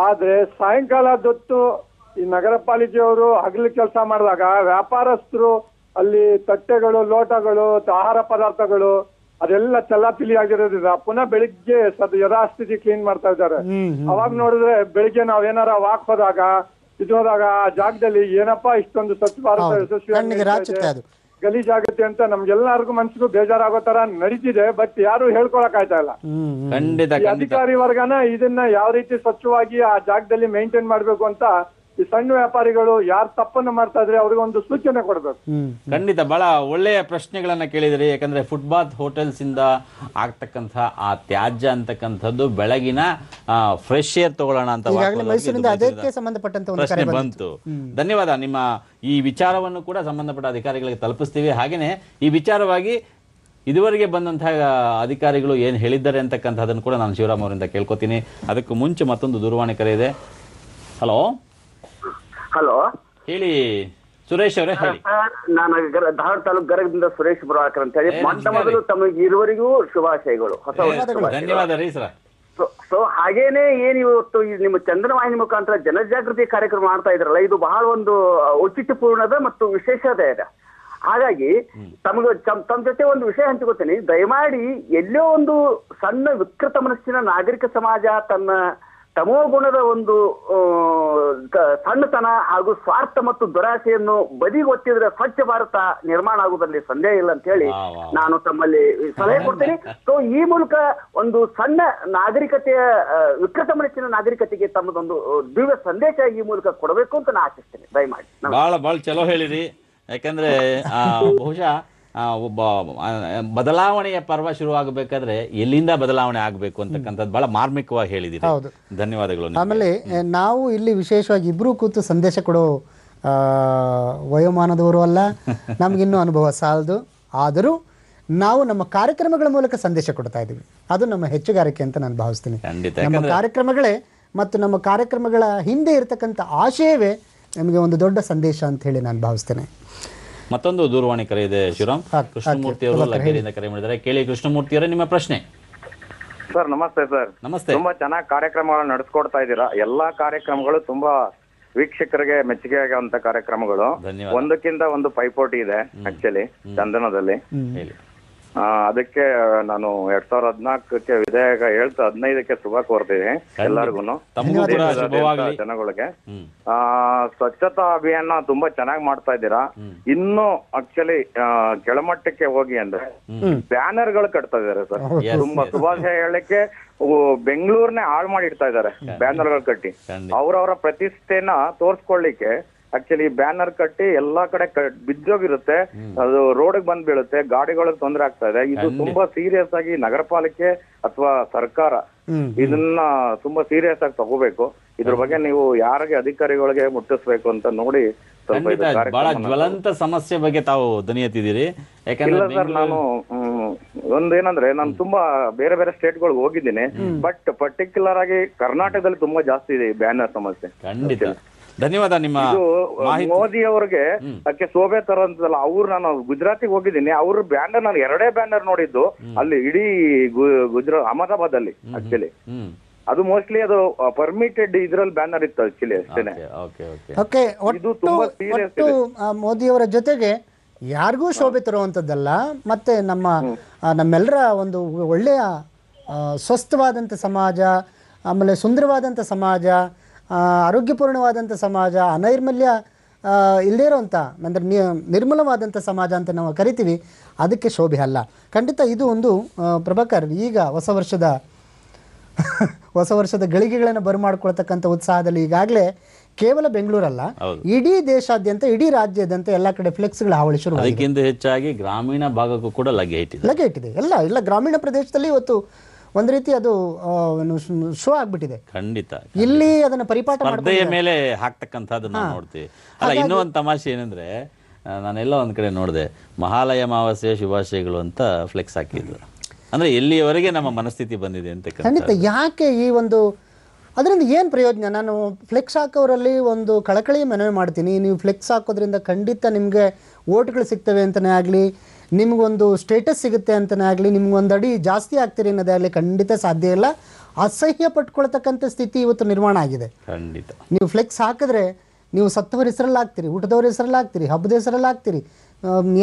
ಆದ್ರೆ ಸಾಯಂಕಾಲದೊತ್ತು ಈ ನಗರ ಪಾಲಿಕೆಯವರು ಹಗಲು ಕೆಲಸ ಮಾಡಿದಾಗ ವ್ಯಾಪಾರಸ್ಥರು ಅಲ್ಲಿ ತಟ್ಟೆಗಳು, ಲೋಟಗಳು, ಆಹಾರ ಪದಾರ್ಥಗಳು ಅದೆಲ್ಲ ಚೆಲ್ಲಾಪಿಲಿ ಆಗಿರೋದ್ರಿಂದ ಪುನಃ ಬೆಳಿಗ್ಗೆ ಯಥಾಸ್ಥಿತಿ ಕ್ಲೀನ್ ಮಾಡ್ತಾ ಇದ್ದಾರೆ. ಅವಾಗ ನೋಡಿದ್ರೆ ಬೆಳಿಗ್ಗೆ ನಾವ್ ಏನಾರ ವಾಕ್ ಹೋದಾಗ ಹೋದಾಗ ಆ ಜಾಗದಲ್ಲಿ ಏನಪ್ಪಾ ಇಷ್ಟೊಂದು ಸ್ವಚ್ಛ ಭಾರತ ಯಶಸ್ವಿ ಗಲೀಜಾಗುತ್ತೆ ಅಂತ ನಮ್ಗೆಲ್ಲರಿಗೂ ಮನ್ಸಿಗೂ ಬೇಜಾರಾಗೋ ತರ ನಡೀತಿದೆ. ಬಟ್ ಯಾರು ಹೇಳ್ಕೊಳಕ್ ಆಯ್ತಾ ಇಲ್ಲ. ಅಧಿಕಾರಿ ವರ್ಗನ ಇದನ್ನ ಯಾವ ರೀತಿ ಸ್ವಚ್ಛವಾಗಿ ಆ ಜಾಗದಲ್ಲಿ ಮೇಂಟೈನ್ ಮಾಡ್ಬೇಕು ಅಂತ ಈ ಸಣ್ಣ ವ್ಯಾಪಾರಿಗಳು ಯಾರು ತಪ್ಪನ್ನು ಮಾಡ್ತಾ ಇದ್ರೆ ಅವ್ರಿಗೊಂದು ಸೂಚನೆ ಕೊಡ್ಬೇಕು. ಖಂಡಿತ ಬಹಳ ಒಳ್ಳೆಯ ಪ್ರಶ್ನೆಗಳನ್ನ ಕೇಳಿದ್ರಿ. ಯಾಕಂದ್ರೆ ಫುಟ್ಪಾತ್ ಹೋಟೆಲ್ಸ್ ಇಂದ ಆಗ್ತಕ್ಕಂಥ ಆ ತ್ಯಾಜ್ಯ ಅಂತಕ್ಕಂಥದ್ದು ಬೆಳಗಿನ ಫ್ರೆಶ್ ಏರ್ ತಗೊಳ್ಳೋಣ ಅಂತ ಪ್ರಶ್ನೆ ಬಂತು. ಧನ್ಯವಾದ. ನಿಮ್ಮ ಈ ವಿಚಾರವನ್ನು ಕೂಡ ಸಂಬಂಧಪಟ್ಟ ಅಧಿಕಾರಿಗಳಿಗೆ ತಲುಪಿಸ್ತೀವಿ. ಹಾಗೇನೆ ಈ ವಿಚಾರವಾಗಿ ಇದುವರೆಗೆ ಬಂದಂತಹ ಅಧಿಕಾರಿಗಳು ಏನ್ ಹೇಳಿದ್ದಾರೆ ಅಂತಕ್ಕಂಥದ್ದನ್ನು ಕೂಡ ನಾನು ಶಿವರಾಮ್ ಅವರಿಂದ ಕೇಳ್ಕೊತೀನಿ. ಅದಕ್ಕೂ ಮುಂಚೆ ಮತ್ತೊಂದು ದೂರವಾಣಿ ಕರೆ ಇದೆ. ಹಲೋ ಹಲೋ, ಹೇಳಿ ಸುರೇಶ್ ಅವರೇ. ಹೇಳಿ. ನಾನು ಧಾರವಾಡ ತಾಲೂಕು ಗರಗದಿಂದ ಸುರೇಶ್ ಬುರಾಕರ್ ಅಂತ ಹೇಳಿ. ಮೊದಲು ತಮಗೆ ಇರುವರಿಗೂ ಶುಭಾಶಯಗಳು, ಹೊಸ ಧನ್ಯವಾದ ರೀ ಸರ್. ಸೊ ಹಾಗೇನೆ ಏನ್ ಇವತ್ತು ನಿಮ್ಮ ಚಂದನವಾಹಿನಿ ಮುಖಾಂತರ ಜನಜಾಗೃತಿ ಕಾರ್ಯಕ್ರಮ ಮಾಡ್ತಾ ಇದ್ರಲ್ಲ, ಇದು ಬಹಳ ಒಂದು ಔಚಿತ್ಯಪೂರ್ಣದ ಮತ್ತು ವಿಶೇಷತೆ ಇದೆ. ಹಾಗಾಗಿ ತಮ್ಮ ಜೊತೆ ಒಂದು ವಿಷಯ ಹಂಚ್ಕೋತೀನಿ. ದಯಮಾಡಿ ಎಲ್ಲೋ ಒಂದು ಸಣ್ಣ ವಿಕೃತ ಮನಸ್ಸಿನ ನಾಗರಿಕ ಸಮಾಜ ತನ್ನ ತಮೋಗುಣದ ಒಂದು ಸಣ್ಣತನ ಹಾಗೂ ಸ್ವಾರ್ಥ ಮತ್ತು ದುರಾಸೆಯನ್ನು ಬದಿಗೊತ್ತಿದ್ರೆ ಸ್ವಚ್ಛ ಭಾರತ ನಿರ್ಮಾಣ ಆಗುವುದರಲ್ಲಿ ಸಂದೇಹ ಇಲ್ಲ ಅಂತ ಹೇಳಿ ನಾನು ತಮ್ಮಲ್ಲಿ ಸಲಹೆ ಕೊಡ್ತೇನೆ. ಸೊ ಈ ಮೂಲಕ ಒಂದು ಸಣ್ಣ ನಾಗರಿಕತೆಯ ವಿಕೃತ ಮನಸ್ಸಿನ ನಾಗರಿಕತೆಗೆ ತಮ್ಮದೊಂದು ದಿವ್ಯ ಸಂದೇಶ ಈ ಮೂಲಕ ಕೊಡಬೇಕು ಅಂತ ನಾನು ಆಶಿಸ್ತೇನೆ. ದಯಮಾಡಿ. ಬಹಳ ಚಲೋ ಹೇಳಿರಿ. ಯಾಕಂದ್ರೆ ಬಹುಶಃ ಒಬ್ಬ ಬದಲಾವಣೆಯ ಪರ್ವ ಶುರುವಾಗಬೇಕಾದ್ರೆ ಎಲ್ಲಿಂದ ಬದಲಾವಣೆ ಆಗಬೇಕು ಅಂತಕ್ಕಂಥದ್ದು ಬಹಳ ಮಾರ್ಮಿಕವಾಗಿ ಹೇಳಿದಿರಿ. ಧನ್ಯವಾದಗಳು. ಆಮೇಲೆ ನಾವು ಇಲ್ಲಿ ವಿಶೇಷವಾಗಿ ಇಬ್ರು ಕೂತು ಸಂದೇಶ ಕೊಡೋ ವಯೋಮಾನದವರು ಅಲ್ಲ, ನಮಗಿನ್ನೂ ಅನುಭವ ಸಾಲದು. ಆದರೂ ನಾವು ನಮ್ಮ ಕಾರ್ಯಕ್ರಮಗಳ ಮೂಲಕ ಸಂದೇಶ ಕೊಡ್ತಾ ಇದ್ದೀವಿ. ಅದು ನಮ್ಮ ಹೆಚ್ಚುಗಾರಿಕೆ ಅಂತ ನಾನು ಭಾವಿಸ್ತೀನಿ. ನಮ್ಮ ಕಾರ್ಯಕ್ರಮಗಳೇ ಮತ್ತು ನಮ್ಮ ಕಾರ್ಯಕ್ರಮಗಳ ಹಿಂದೆ ಇರತಕ್ಕಂಥ ಆಶಯವೇ ನಮಗೆ ಒಂದು ದೊಡ್ಡ ಸಂದೇಶ ಅಂತ ಹೇಳಿ ನಾನು ಭಾವಿಸ್ತೇನೆ. ಮತ್ತೊಂದು ದೂರವಾಣಿ ಕರೆ ಇದೆ ಶಿವರಾಮ್. ಕೃಷ್ಣಮೂರ್ತಿ ಅವರು ಲಗ್ಗೆರೆಯಿಂದ ಕರೆ ಮಾಡಿದ್ದಾರೆ. ಕೇಳಿ ಕೃಷ್ಣಮೂರ್ತಿ ಅವರೇ, ನಿಮ್ಮ ಪ್ರಶ್ನೆ. ಸರ್ ನಮಸ್ತೆ ಸರ್. ನಮಸ್ತೆ. ತುಂಬಾ ಚೆನ್ನಾಗಿ ಕಾರ್ಯಕ್ರಮಗಳನ್ನ ನಡೆಸ್ಕೊಡ್ತಾ ಇದ್ದೀರಾ. ಎಲ್ಲಾ ಕಾರ್ಯಕ್ರಮಗಳು ತುಂಬಾ ವೀಕ್ಷಕರಿಗೆ ಮೆಚ್ಚುಗೆ ಆಗುವಂತ ಕಾರ್ಯಕ್ರಮಗಳು. ಧನ್ಯವಾದ. ಒಂದಕ್ಕಿಂತ ಒಂದು ಪೈಪೋಟಿ ಇದೆ ಆಕ್ಚುಲಿ ಚಂದನದಲ್ಲಿ. ಹೇಳಿ. ಅದಕ್ಕೆ ನಾನು 2014ಕ್ಕೆ ವಿಧೇಯಕ 15ಕ್ಕೆ ಶುಭ ಕೋರ್ತೀನಿ ಎಲ್ಲರಿಗೂ, ಜನಗಳಿಗೆ. ಸ್ವಚ್ಛತಾ ಅಭಿಯಾನ ತುಂಬಾ ಚೆನ್ನಾಗಿ ಮಾಡ್ತಾ ಇದ್ದೀರಾ. ಇನ್ನು ಆಕ್ಚುಲಿ ಕೆಳಮಟ್ಟಕ್ಕೆ ಹೋಗಿ ಅಂದ್ರೆ ಬ್ಯಾನರ್ ಗಳು ಕಟ್ತಾ ಇದಾರೆ ಸರ್. ತುಂಬಾ ಶುಭಾಶಯ ಹೇಳಕ್ಕೆ ಬೆಂಗಳೂರ್ನೇ ಹಾಳು ಮಾಡಿಡ್ತಾ ಇದಾರೆ ಬ್ಯಾನರ್ ಗಳು ಕಟ್ಟಿ. ಅವ್ರವ್ರ ಪ್ರತಿಷ್ಠೆನ ತೋರ್ಸ್ಕೊಳ್ಳಿಕ್ಕೆ ಆಕ್ಚುಲಿ ಬ್ಯಾನರ್ ಕಟ್ಟಿ ಎಲ್ಲಾ ಕಡೆ ಬಿದ್ದೋಗಿರುತ್ತೆ, ಅದು ರೋಡ್ ಬಂದ್ ಬೀಳುತ್ತೆ, ಗಾಡಿಗಳಿಗೆ ತೊಂದರೆ ಆಗ್ತಾ ಇದೆ. ಇದು ತುಂಬಾ ಸೀರಿಯಸ್ ಆಗಿ ನಗರ ಪಾಲಿಕೆ ಅಥವಾ ಸರ್ಕಾರ ಇದನ್ನ ತುಂಬಾ ಸೀರಿಯಸ್ ಆಗಿ ತಗೋಬೇಕು. ಇದ್ರ ಬಗ್ಗೆ ನೀವು ಯಾರಿಗೆ ಅಧಿಕಾರಿಗಳಿಗೆ ಮುಟ್ಟಿಸ್ಬೇಕು ಅಂತ ನೋಡಿ ಬಹಳ ಜ್ವಲಂತ ಸಮಸ್ಯೆ ಬಗ್ಗೆ ತಾವು ದನಿ ಎತ್ತಿದ್ದೀರಿ. ಇಲ್ಲ ಸರ್, ನಾನು ಒಂದೇನಂದ್ರೆ ನಾನು ತುಂಬಾ ಬೇರೆ ಬೇರೆ ಸ್ಟೇಟ್ಗಳಿಗೆ ಹೋಗಿದ್ದೀನಿ, ಬಟ್ ಪರ್ಟಿಕ್ಯುಲರ್ ಆಗಿ ಕರ್ನಾಟಕದಲ್ಲಿ ತುಂಬಾ ಜಾಸ್ತಿ ಇದೆ ಈ ಬ್ಯಾನರ್ ಸಮಸ್ಯೆ. ಖಂಡಿತ. ಧನ್ಯವಾದ. ನಿಮ್ಮ ಮೋದಿ ಅವ್ರಿಗೆ ಅದಕ್ಕೆ ಶೋಭೆ ತರಂತಲ್ಲ. ಅವ್ರು ನಾನು ಗುಜರಾತಿಗೆ ಹೋಗಿದ್ದೀನಿ, ಅವ್ರ ಬ್ಯಾನರ್ ನಾನು 2 ಬ್ಯಾನರ್ ನೋಡಿದ್ದು ಅಲ್ಲಿ ಇಡೀ ಗುಜರಾತ್ ಅಹಮದಾಬಾದ್ ಅಲ್ಲಿ ಆಕ್ಚುಲಿ. ಅದು ಮೋಸ್ಟ್ಲಿ ಅದು ಪರ್ಮಿಟೆಡ್ ಇದ್ರಲ್ಲಿ ಬ್ಯಾನರ್ ಇತ್ತು ಆಕ್ಚುಲಿ ಅಷ್ಟೇನೆ. ಒಟ್ಟು ಮೋದಿಯವರ ಜೊತೆಗೆ ಯಾರಿಗೂ ಶೋಭೆ ತರುವಂಥದ್ದಲ್ಲ, ಮತ್ತೆ ನಮ್ಮೆಲ್ಲರ ಒಂದು ಒಳ್ಳೆಯ ಸ್ವಸ್ಥವಾದಂಥ ಸಮಾಜ, ಆಮೇಲೆ ಸುಂದರವಾದಂಥ ಸಮಾಜ, ಆರೋಗ್ಯಪೂರ್ಣವಾದಂಥ ಸಮಾಜ, ಅನೈರ್ಮಲ್ಯ ಇಲ್ಲದೇ ಇರೋಂಥ ಅಂದರೆ ನಿರ್ಮಲವಾದಂಥ ಸಮಾಜ ಅಂತ ನಾವು ಕರಿತೀವಿ, ಅದಕ್ಕೆ ಶೋಭೆ ಅಲ್ಲ. ಖಂಡಿತ ಇದು ಒಂದು ಪ್ರಭಾಕರ್, ಈಗ ಹೊಸ ವರ್ಷದ ಗಳಿಗೆಗಳನ್ನು ಬರಮಾಡ್ಕೊಳ್ತಕ್ಕಂಥ ಉತ್ಸಾಹದಲ್ಲಿ ಈಗಾಗಲೇ ಕೇವಲ ಬೆಂಗಳೂರಲ್ಲ, ಇಡೀ ದೇಶಾದ್ಯಂತ, ಇಡೀ ರಾಜ್ಯಾದ್ಯಂತ ಎಲ್ಲ ಕಡೆ ಫ್ಲೆಕ್ಸ್ಗಳ ಹಾವಳಿ ಶುರು. ಅದಕ್ಕಿಂತ ಹೆಚ್ಚಾಗಿ ಗ್ರಾಮೀಣ ಭಾಗಕ್ಕೂ ಕೂಡ ಲಗ್ಗೆ ಇಟ್ಟಿದೆ. ಎಲ್ಲ ಗ್ರಾಮೀಣ ಪ್ರದೇಶದಲ್ಲಿ ಇವತ್ತು ಒಂದು ರೀತಿ ಅದು ಶೋ ಆಗ್ಬಿಟ್ಟಿದೆ. ಖಂಡಿತ. ಇಲ್ಲಿ ಅದನ್ನ ಪರಿಪಾಠ ಸ್ಪರ್ಧೆಯ ಮೇಲೆ ಹಾಕ್ತಕ್ಕಂಥದ್ದನ್ನ ನೋಡ್ತೀವಿ. ಅಲ್ಲ, ಇನ್ನೂ ಒಂದು ತಮಾಷೆ ಏನಂದ್ರೆ, ನಾನೆಲ್ಲ ಒಂದ್ ಕಡೆ ನೋಡಿದೆ, ಮಹಾಲಯ ಅಮಾವಾಸ್ಯೆ ಶುಭಾಶಯಗಳು ಅಂತ ಫ್ಲೆಕ್ಸ್ ಹಾಕಿದ್ರು. ಅಂದ್ರೆ ಎಲ್ಲಿಯವರೆಗೆ ನಮ್ಮ ಮನಸ್ಥಿತಿ ಬಂದಿದೆ ಅಂತ. ಖಂಡಿತ. ಯಾಕೆ ಈ ಒಂದು ಅದರಿಂದ ಏನು ಪ್ರಯೋಜನ? ನಾನು ಫ್ಲೆಕ್ಸ್ ಹಾಕೋರಲ್ಲಿ ಒಂದು ಕಳಕಳಿ ಮನವಿ ಮಾಡ್ತೀನಿ. ನೀವು ಫ್ಲೆಕ್ಸ್ ಹಾಕೋದ್ರಿಂದ ಖಂಡಿತ ನಿಮಗೆ ಓಟ್ಗಳು ಸಿಗ್ತವೆ ಅಂತಲೇ ಆಗಲಿ, ನಿಮಗೊಂದು ಸ್ಟೇಟಸ್ ಸಿಗುತ್ತೆ ಅಂತಲೇ ಆಗಲಿ, ನಿಮ್ಗೊಂದು ಅಡಿ ಜಾಸ್ತಿ ಆಗ್ತೀರಿ ಅನ್ನೋದೇ ಆಗಲಿ ಖಂಡಿತ ಸಾಧ್ಯ ಇಲ್ಲ. ಅಸಹ್ಯ ಪಟ್ಕೊಳ್ತಕ್ಕಂಥ ಸ್ಥಿತಿ ಇವತ್ತು ನಿರ್ಮಾಣ ಆಗಿದೆ. ಖಂಡಿತ. ನೀವು ಫ್ಲೆಕ್ಸ್ ಹಾಕಿದ್ರೆ ನೀವು ಸತ್ತವರ ಹೆಸರಲ್ಲಾಗ್ತೀರಿ, ಊಟದವ್ರ ಹೆಸರಲ್ಲಾಗ್ತೀರಿ, ಹಬ್ಬದ ಹೆಸರಲ್ಲಾಗ್ತೀರಿ,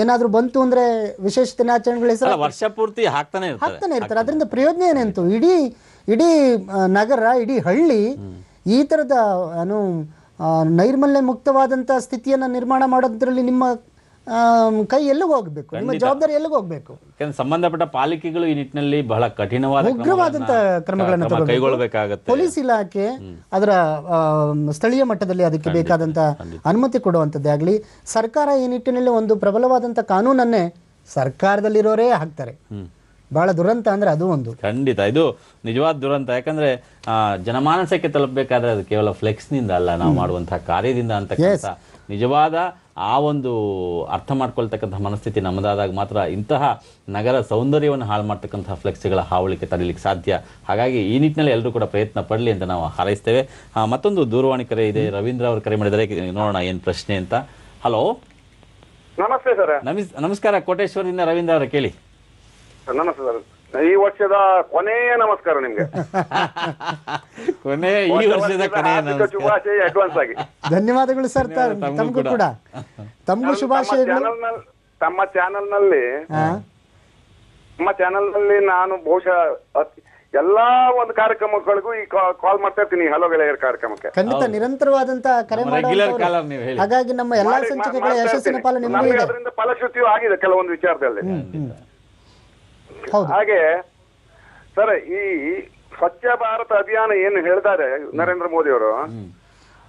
ಏನಾದರೂ ಬಂತು ಅಂದರೆ ವಿಶೇಷ ದಿನಾಚರಣೆಗಳ ಹೆಸರು ವರ್ಷ ಪೂರ್ತಿ ಹಾಕ್ತಾನೆ ಇರ್ತಾರೆ. ಅದರಿಂದ ಪ್ರಯೋಜನ ಏನಂತು? ಇಡೀ ನಗರ, ಇಡೀ ಹಳ್ಳಿ ಈ ಥರದ ನೈರ್ಮಲ್ಯ ಮುಕ್ತವಾದಂಥ ಸ್ಥಿತಿಯನ್ನು ನಿರ್ಮಾಣ ಮಾಡೋದ್ರಲ್ಲಿ ನಿಮ್ಮ ಕೈ ಎಲ್ಲಿಗೆ ಹೋಗ್ಬೇಕು, ನಿಮ್ಮ ಜವಾಬ್ದಾರಿ ಎಲ್ಲಿಗೆ ಹೋಗ್ಬೇಕು? ಸಂಬಂಧಪಟ್ಟ ಪಾಲಿಕೆಗಳು ಈ ನಿಟ್ಟಿನಲ್ಲಿ ಬಹಳ ಕಠಿಣವಾದ ಉಗ್ರವಾದಂಥ ಕ್ರಮಗಳನ್ನು ಕೈಗೊಳ್ಳಬೇಕಾಗುತ್ತೆ. ಪೊಲೀಸ್ ಇಲಾಖೆ ಅದರ ಸ್ಥಳೀಯ ಮಟ್ಟದಲ್ಲಿ ಅದಕ್ಕೆ ಬೇಕಾದಂಥ ಅನುಮತಿ ಕೊಡುವಂಥದ್ದೇ ಆಗಲಿ, ಸರ್ಕಾರ ಈ ನಿಟ್ಟಿನಲ್ಲಿ ಒಂದು ಪ್ರಬಲವಾದಂಥ ಕಾನೂನನ್ನೇ ಸರ್ಕಾರದಲ್ಲಿರೋರೇ ಹಾಕ್ತಾರೆ. ಬಹಳ ದುರಂತ ಅಂದ್ರೆ ಅದು ಒಂದು. ಖಂಡಿತ ಇದು ನಿಜವಾದ ದುರಂತ. ಯಾಕಂದ್ರೆ ಜನಮಾನಸಕ್ಕೆ ತಲುಪಬೇಕಾದ್ರೆ ಅದು ಕೇವಲ ಫ್ಲೆಕ್ಸ್ ನಿಂದ ಅಲ್ಲ, ನಾವು ಮಾಡುವಂತಹ ಕಾರ್ಯದಿಂದ ಅಂತಕ್ಕಂಥ ನಿಜವಾದ ಆ ಒಂದು ಅರ್ಥ ಮಾಡ್ಕೊಳ್ತಕ್ಕಂಥ ಮನಸ್ಥಿತಿ ನಮ್ಮದಾದಾಗ ಮಾತ್ರ ಇಂತಹ ನಗರ ಸೌಂದರ್ಯವನ್ನು ಹಾಳು ಮಾಡ್ತಕ್ಕಂತಹ ಫ್ಲೆಕ್ಸ್ಗಳ ಹಾವಳಿಕೆ ತಡೀಲಿಕ್ಕೆ ಸಾಧ್ಯ. ಹಾಗಾಗಿ ಈ ನಿಟ್ಟಿನಲ್ಲಿ ಎಲ್ಲರೂ ಕೂಡ ಪ್ರಯತ್ನ ಪಡಲಿ ಅಂತ ನಾವು ಹಾರೈಸ್ತೇವೆ. ಮತ್ತೊಂದು ದೂರವಾಣಿ ಕರೆ ಇದೆ, ರವೀಂದ್ರ ಅವರು ಕರೆ ಮಾಡಿದರೆ, ನೋಡೋಣ ಏನು ಪ್ರಶ್ನೆ ಅಂತ. ಹಲೋ, ನಮಸ್ತೆ ಸರ್. ನಮಸ್ಕಾರ, ಕೋಟೇಶ್ವರದಿಂದ ರವೀಂದ್ರ ಅವರ ಕೇಳಿ. ನಮಸ್ತೆ ಸರ್. ಈ ವರ್ಷದ ಕೊನೆಯ ನಮಸ್ಕಾರ ನಿಮ್ಗೆ. ಈ ವರ್ಷದ ಶುಭಾಶಯ ಅಡ್ವಾನ್ಸ್ ಆಗಿ. ಧನ್ಯವಾದಗಳು ಸರ್. ತಮಗೂ ಕೂಡ ತಮಗೂ ಶುಭಾಶಯಗಳು. ತಮ್ಮ ಚಾನಲ್ ನಲ್ಲಿ ನಾನು ಬಹುಶಃ ಎಲ್ಲಾ ಒಂದು ಕಾರ್ಯಕ್ರಮಗಳಿಗೂ ಈ ಕಾಲ್ ಮಾಡ್ತಾ ಇರ್ತೀನಿ, ಹಲೋ ಗೆಳೆಯರ ಕಾರ್ಯಕ್ರಮಕ್ಕೆ. ಖಂಡಿತ ನಿರಂತರವಾದಂತ ಕರೆ ಮಾಡುವ, ಹಾಗಾಗಿ ನಮ್ಮ ಎಲ್ಲಾ ಸಂಚಿಕೆಗಳ ಯಶಸ್ಸಿನ ಪಾಲು ನಿಮಗೆ ಇದೆ. ಅದರಿಂದ ಫಲಶ್ರುತಿಯೂ ಆಗಿದೆ ಕೆಲವೊಂದು ವಿಚಾರದಲ್ಲಿ. ಹಾಗೆ ಸರ್, ಈ ಸ್ವಚ್ಛ ಭಾರತ ಅಭಿಯಾನ ಏನು ಹೇಳಿದ್ದಾರೆ ನರೇಂದ್ರ ಮೋದಿ ಅವರು,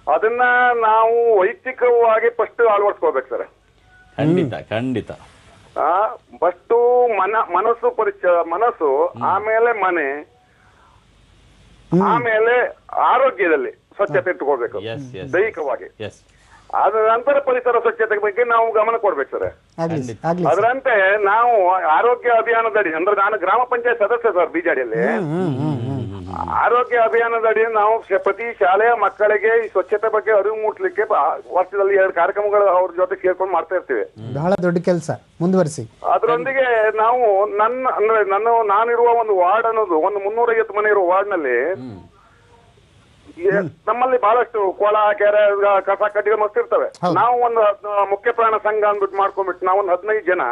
ಅದನ್ನ ನಾವು ವೈಯಕ್ತಿಕವಾಗಿ ಫಸ್ಟ್ ಅಳವಡಿಸ್ಕೋಬೇಕು ಸರ್. ಖಂಡಿತ. ಫಸ್ಟ್ ಮನಸ್ಸು, ಆಮೇಲೆ ಮನೆ, ಆಮೇಲೆ ಆರೋಗ್ಯದಲ್ಲಿ ಸ್ವಚ್ಛತೆ ಇಟ್ಟುಕೊಳ್ಬೇಕು ದೈಹಿಕವಾಗಿ. ಅದ ನಂತರ ಪರಿಸರ ಸ್ವಚ್ಛತೆ ಬಗ್ಗೆ ನಾವು ಗಮನ ಕೊಡ್ಬೇಕು ಸರ್. ಅದರಂತೆ ನಾವು ಆರೋಗ್ಯ ಅಭಿಯಾನದಡಿ, ಅಂದ್ರೆ ನಾನು ಗ್ರಾಮ ಪಂಚಾಯತ್ ಸದಸ್ಯ ಸರ್ ಬಿಜಾಡಿಯಲ್ಲಿ. ಆರೋಗ್ಯ ಅಭಿಯಾನದ ಅಡಿ ನಾವು ಪ್ರತಿ ಶಾಲೆಯ ಮಕ್ಕಳಿಗೆ ಈ ಸ್ವಚ್ಛತೆ ಬಗ್ಗೆ ಅರಿವು ಮೂಡಿಸ್ಲಿಕ್ಕೆ ವರ್ಷದಲ್ಲಿ 2 ಕಾರ್ಯಕ್ರಮಗಳು ಅವ್ರ ಜೊತೆ ಸೇರ್ಕೊಂಡು ಮಾಡ್ತಾ ಇರ್ತೀವಿ. ಬಹಳ ದೊಡ್ಡ ಕೆಲಸ, ಮುಂದುವರಿಸಿ. ಅದರೊಂದಿಗೆ ನಾವು ನಾನಿರುವ ಒಂದು ವಾರ್ಡ್ ಅನ್ನೋದು ಒಂದು 350 ಮನೆ ಇರುವ ವಾರ್ಡ್ ನಲ್ಲಿ ನಮ್ಮಲ್ಲಿ ಬಹಳಷ್ಟು ಕೊಳ, ಕೆರೆ, ಕಸ ಕಡ್ಡಿಗಳು ಮಸ್ತ್ ಇರ್ತವೆ. ನಾವು ಒಂದು ಮುಖ್ಯ ಪ್ರಾಣ ಸಂಘ ಅಂದ್ಬಿಟ್ಟು ಮಾಡ್ಕೊಂಡ್ಬಿಟ್ಟು ನಾವೊಂದು 15 ಜನ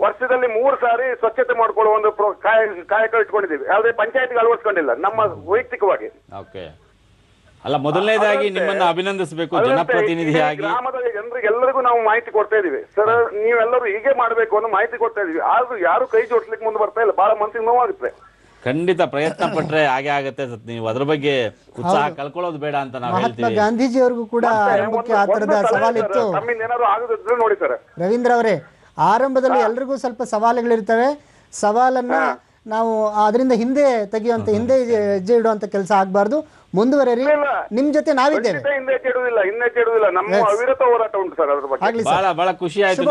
ವರ್ಷದಲ್ಲಿ 3 ಸಾರಿ ಸ್ವಚ್ಛತೆ ಮಾಡ್ಕೊಳ್ಳೋ ಒಂದು ಕಾಯಕ ಇಟ್ಕೊಂಡಿದ್ದೀವಿ. ಯಾವುದೇ ಪಂಚಾಯತ್ಗೆ ಅಳವಡಿಸ್ಕೊಂಡಿಲ್ಲ, ನಮ್ಮ ವೈಯಕ್ತಿಕವಾಗಿ. ಅಲ್ಲ, ಮೊದಲನೇದಾಗಿ ನಿಮ್ಮನ್ನ ಅಭಿನಂದಿಸಬೇಕು ಜನಪ್ರತಿನಿಧಿಯಾಗಿ. ಗ್ರಾಮದ ಜನರಿಗೆ ಎಲ್ಲರಿಗೂ ನಾವು ಮಾಹಿತಿ ಕೊಡ್ತಾ ಇದೀವಿ. ಸರ್, ನೀವೆಲ್ಲರೂ ಹೀಗೆ ಮಾಡ್ಬೇಕು ಅನ್ನೋ ಮಾಹಿತಿ ಕೊಡ್ತಾ ಇದೀವಿ. ಆದ್ರೂ ಯಾರು ಕೈ ಜೋಡಿಸ್ಲಿಕ್ಕೆ ಮುಂದೆ ಬರ್ತಾ ಇಲ್ಲ. ಬಹಳ ಮನಸ್ಸಿಗೆ ನೋವಾಗುತ್ತೆ. ಖಂಡಿತ ಪ್ರಯತ್ನ ಪಟ್ರೆ ಹಾಗೆ ಆಗುತ್ತೆ. ನೀವು ಅದ್ರ ಬಗ್ಗೆ ಉತ್ಸಾಹ ಕಳ್ಕೊಳ್ಳೋದು ಬೇಡ ಅಂತ ನಾವು ಮಹಾತ್ಮ ಗಾಂಧೀಜಿ ಅವ್ರಿಗೂ ಕೂಡ ಆರಂಭಕ್ಕೆ ಆ ತರದ ಸವಾಲಿತ್ತು. ಏನಾದ್ರು ಆಗೋದಿದ್ರೆ ನೋಡಿ ಸರ್. ರವೀಂದ್ರ ಅವರೇ, ಆರಂಭದಲ್ಲಿ ಎಲ್ರಿಗೂ ಸ್ವಲ್ಪ ಸವಾಲುಗಳಿರ್ತವೆ. ಸವಾಲನ್ನ ನಾವು ಅದರಿಂದ ಹಿಂದೆ ತೆಗೆಯುವಂತ, ಹಿಂದೆ ಹೆಜ್ಜೆ ಇಡುವಂತ ಕೆಲಸ ಆಗ್ಬಾರ್ದು. ಮುಂದುವರೆರಿ, ನಿಮ್ ಜೊತೆ ನಾವಿದ್ದೇವೆ. ನಮ್ಮ ಅವಿರತ ಹೋರಾಟ ಉಂಟು ಸರ್ ಅದ್ರ ಬಗ್ಗೆ. ಬಹಳ ಖುಷಿ ಆಯ್ತು.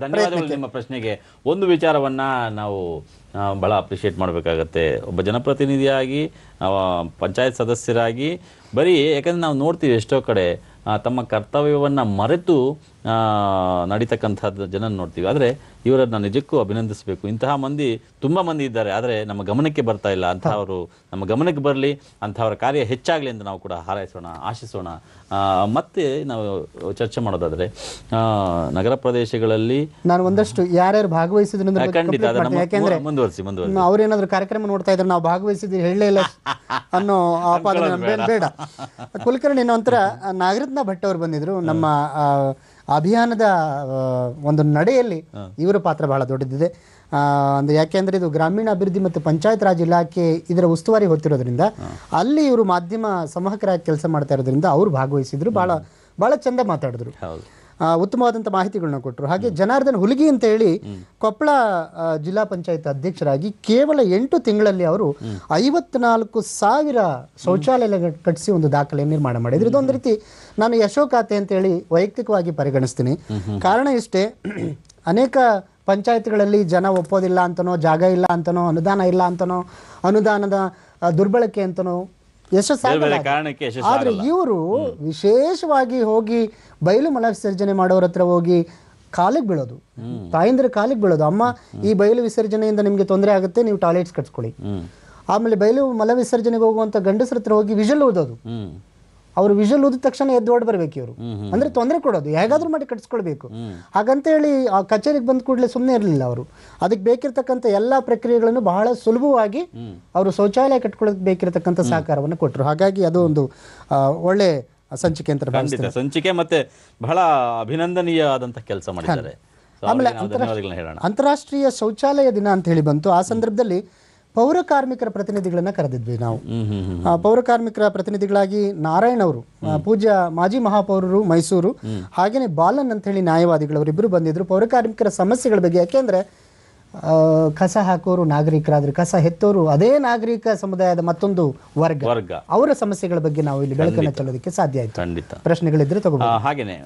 ಧನ್ಯವಾದಗಳು ನಿಮ್ಮ ಪ್ರಶ್ನೆಗೆ. ಒಂದು ವಿಚಾರವನ್ನ ನಾವು ಬಹಳ ಅಪ್ರಿಷಿಯೇಟ್ ಮಾಡಬೇಕಾಗತ್ತೆ. ಒಬ್ಬ ಜನಪ್ರತಿನಿಧಿಯಾಗಿ, ಪಂಚಾಯತ್ ಸದಸ್ಯರಾಗಿ ಬರೀ, ಯಾಕಂದ್ರೆ ನಾವು ನೋಡ್ತೀವಿ ಎಷ್ಟೋ ಕಡೆ ತಮ್ಮ ಕರ್ತವ್ಯವನ್ನು ಮರೆತು ನಡೀತಕ್ಕಂಥದ್ದು ಜನ ನೋಡ್ತೀವಿ. ಆದರೆ ಇವರನ್ನು ನಿಜಕ್ಕೂ ಅಭಿನಂದಿಸಬೇಕು. ಇಂತಹ ಮಂದಿ ತುಂಬ ಮಂದಿ ಇದ್ದಾರೆ, ಆದರೆ ನಮ್ಮ ಗಮನಕ್ಕೆ ಬರ್ತಾ ಇಲ್ಲ. ಅಂಥವರು ನಮ್ಮ ಗಮನಕ್ಕೆ ಬರಲಿ, ಅಂಥವರ ಕಾರ್ಯ ಹೆಚ್ಚಾಗಲಿ ಅಂತ ನಾವು ಕೂಡ ಹಾರೈಸೋಣ, ಆಶಿಸೋಣ. ಮತ್ತೆ ನಾವು ಚರ್ಚೆ ಮಾಡೋದಾದರೆ ನಗರ ಪ್ರದೇಶಗಳಲ್ಲಿ ನಾನು ಒಂದಷ್ಟು ಯಾರ್ಯಾರು ಭಾಗವಹಿಸಿದ್ರು ಖಂಡಿತ ಯಾಕೆಂದ್ರೆ ಮುಂದುವರಿಸಿ ಅವ್ರೇನಾದ್ರು ಕಾರ್ಯಕ್ರಮ ನೋಡ್ತಾ ಇದ್ರೆ ನಾವು ಭಾಗವಹಿಸಿದ್ವಿ ಹೇಳಲೇ ಇಲ್ಲ ಅನ್ನೋ ಆಪಾದನೆ ಬೇಡ. ಕುಲಕರ್ಣಿ ಒಂಥರ ನಾಗರತ್ನ ಭಟ್ ಅವರು ಬಂದಿದ್ರು. ನಮ್ಮ ಅಭಿಯಾನದ ಒಂದು ನಡೆಯಲ್ಲಿ ಇವರ ಪಾತ್ರ ಬಹಳ ದೊಡ್ಡದಿದೆ. ಅಂದ್ರೆ ಯಾಕೆಂದ್ರೆ ಇದು ಗ್ರಾಮೀಣ ಅಭಿವೃದ್ಧಿ ಮತ್ತು ಪಂಚಾಯತ್ ರಾಜ್ ಇಲಾಖೆ ಇದರ ಉಸ್ತುವಾರಿ ಹೊತ್ತಿರೋದ್ರಿಂದ ಅಲ್ಲಿ ಇವರು ಮಾಧ್ಯಮ ಸಂವಾಹಕರಾಗಿ ಕೆಲಸ ಮಾಡ್ತಾ ಇರೋದ್ರಿಂದ ಅವರು ಭಾಗವಹಿಸಿದ್ರು. ಬಹಳ ಚಂದ ಮಾತಾಡಿದ್ರು, ಉತ್ತಮವಾದಂಥ ಮಾಹಿತಿಗಳನ್ನ ಕೊಟ್ಟರು. ಹಾಗೆ ಜನಾರ್ದನ್ ಹುಲಿಗಿ ಅಂತ ಹೇಳಿ ಕೊಪ್ಪಳ ಜಿಲ್ಲಾ ಪಂಚಾಯತ್ ಅಧ್ಯಕ್ಷರಾಗಿ ಕೇವಲ 8 ತಿಂಗಳಲ್ಲಿ ಅವರು 54,000 ಶೌಚಾಲಯ ಕಟ್ಟಿಸಿ ಒಂದು ದಾಖಲೆ ನಿರ್ಮಾಣ ಮಾಡಿದ್ರು. ಇದೊಂದು ರೀತಿ ನಾನು ಯಶೋಗಾಥೆ ಅಂತ ಹೇಳಿ ವೈಯಕ್ತಿಕವಾಗಿ ಪರಿಗಣಿಸ್ತೀನಿ. ಕಾರಣ ಇಷ್ಟೇ, ಅನೇಕ ಪಂಚಾಯತ್ಗಳಲ್ಲಿ ಜನ ಒಪ್ಪೋದಿಲ್ಲ ಅಂತನೋ, ಜಾಗ ಇಲ್ಲ ಅಂತನೋ, ಅನುದಾನ ಇಲ್ಲ ಅಂತನೋ, ಅನುದಾನದ ದುರ್ಬಳಕೆ ಅಂತನೋ ಯಶಸ್ಸಾಗಲ್ಲ. ಆದ್ರೆ ಇವರು ವಿಶೇಷವಾಗಿ ಹೋಗಿ ಬಯಲು ಮಲ ವಿಸರ್ಜನೆ ಮಾಡೋರ ಹತ್ರ ಹೋಗಿ ಕಾಲಿಗೆ ಬೀಳೋದು, ತಾಯಂದ್ರ ಕಾಲಿಗೆ ಬೀಳೋದು. ಅಮ್ಮ, ಈ ಬಯಲು ವಿಸರ್ಜನೆಯಿಂದ ನಿಮ್ಗೆ ತೊಂದರೆ ಆಗುತ್ತೆ, ನೀವು ಟಾಯ್ಲೆಟ್ಸ್ ಕಟ್ಸ್ಕೊಳ್ಳಿ. ಆಮೇಲೆ ಬಯಲು ಮಲ ವಿಸರ್ಜನೆಗೆ ಹೋಗುವಂತ ಗಂಡಸರ ಹತ್ರ ಹೋಗಿ ವಿಷಲ್ ಓದೋದು. ಅವರು ವಿಷಲ್ ಓದಿದ ತಕ್ಷಣ ಎದ್ದು ಓಡ್ ಬರ್ಬೇಕು ಇವರು, ಅಂದ್ರೆ ತೊಂದರೆ ಕೊಡೋದು, ಹೇಗಾದ್ರೂ ಮಾಡಿ ಕಟ್ಸ್ಕೊಳ್ಬೇಕು. ಹಾಗಂತ ಹೇಳಿ ಆ ಕಚೇರಿಗೆ ಬಂದ ಕೂಡಲೇ ಸುಮ್ಮನೆ ಇರಲಿಲ್ಲ ಅವರು. ಅದಕ್ಕೆ ಬೇಕಿರ್ತಕ್ಕಂಥ ಎಲ್ಲಾ ಪ್ರಕ್ರಿಯೆಗಳನ್ನು ಬಹಳ ಸುಲಭವಾಗಿ ಅವರು ಶೌಚಾಲಯ ಕಟ್ಕೊಳ್ಳೋಕೆ ಬೇಕಿರತಕ್ಕಂಥ ಸಹಕಾರವನ್ನು ಕೊಟ್ಟರು. ಹಾಗಾಗಿ ಅದು ಒಂದು ಒಳ್ಳೆ ಸಂಚಿಕೆ ಅಂತ ಸಂಚಿಕೆ, ಮತ್ತೆ ಬಹಳ ಅಭಿನಂದನೀಯವಾದಂತ ಕೆಲಸ ಮಾಡಿದ್ದಾರೆ. ಆಮೇಲೆ ಅಂತಾರಾಷ್ಟ್ರೀಯ ಶೌಚಾಲಯ ದಿನ ಅಂತ ಹೇಳಿ ಬಂತು. ಆ ಸಂದರ್ಭದಲ್ಲಿ ಪೌರ ಕಾರ್ಮಿಕರ ಪ್ರತಿನಿಧಿಗಳನ್ನ ಕರೆದಿದ್ವಿ ನಾವು. ಪೌರ ಕಾರ್ಮಿಕರ ಪ್ರತಿನಿಧಿಗಳಾಗಿ ನಾರಾಯಣ್ ಅವರು, ಪೂಜ್ಯ ಮಾಜಿ ಮಹಾಪೌರರು ಮೈಸೂರು, ಹಾಗೇನೆ ಬಾಲನ್ ಅಂತ ಹೇಳಿ ನ್ಯಾಯವಾದಿಗಳವರು ಇಬ್ಬರು ಬಂದಿದ್ರು. ಪೌರ ಕಾರ್ಮಿಕರ ಸಮಸ್ಯೆಗಳ ಬಗ್ಗೆ, ಯಾಕೆಂದ್ರೆ ಕಸ ಹಾಕೋರು ನಾಗರಿಕರಾದ್ರೆ, ಕಸ ಹೆತ್ತೋರು ಅದೇ ನಾಗರಿಕ ಸಮುದಾಯದ ಮತ್ತೊಂದು ವರ್ಗ, ಅವರ ಸಮಸ್ಯೆಗಳ ಬಗ್ಗೆ ನಾವು ಇಲ್ಲಿ ಬೆಳಕನ್ನು ಚೆಲ್ಲೋದಕ್ಕೆ ಸಾಧ್ಯ ಆಯ್ತು. ಖಂಡಿತ ಪ್ರಶ್ನೆಗಳಿದ್ರೆ ತಗೋಬಹುದು. ಹಾಗೇನೆ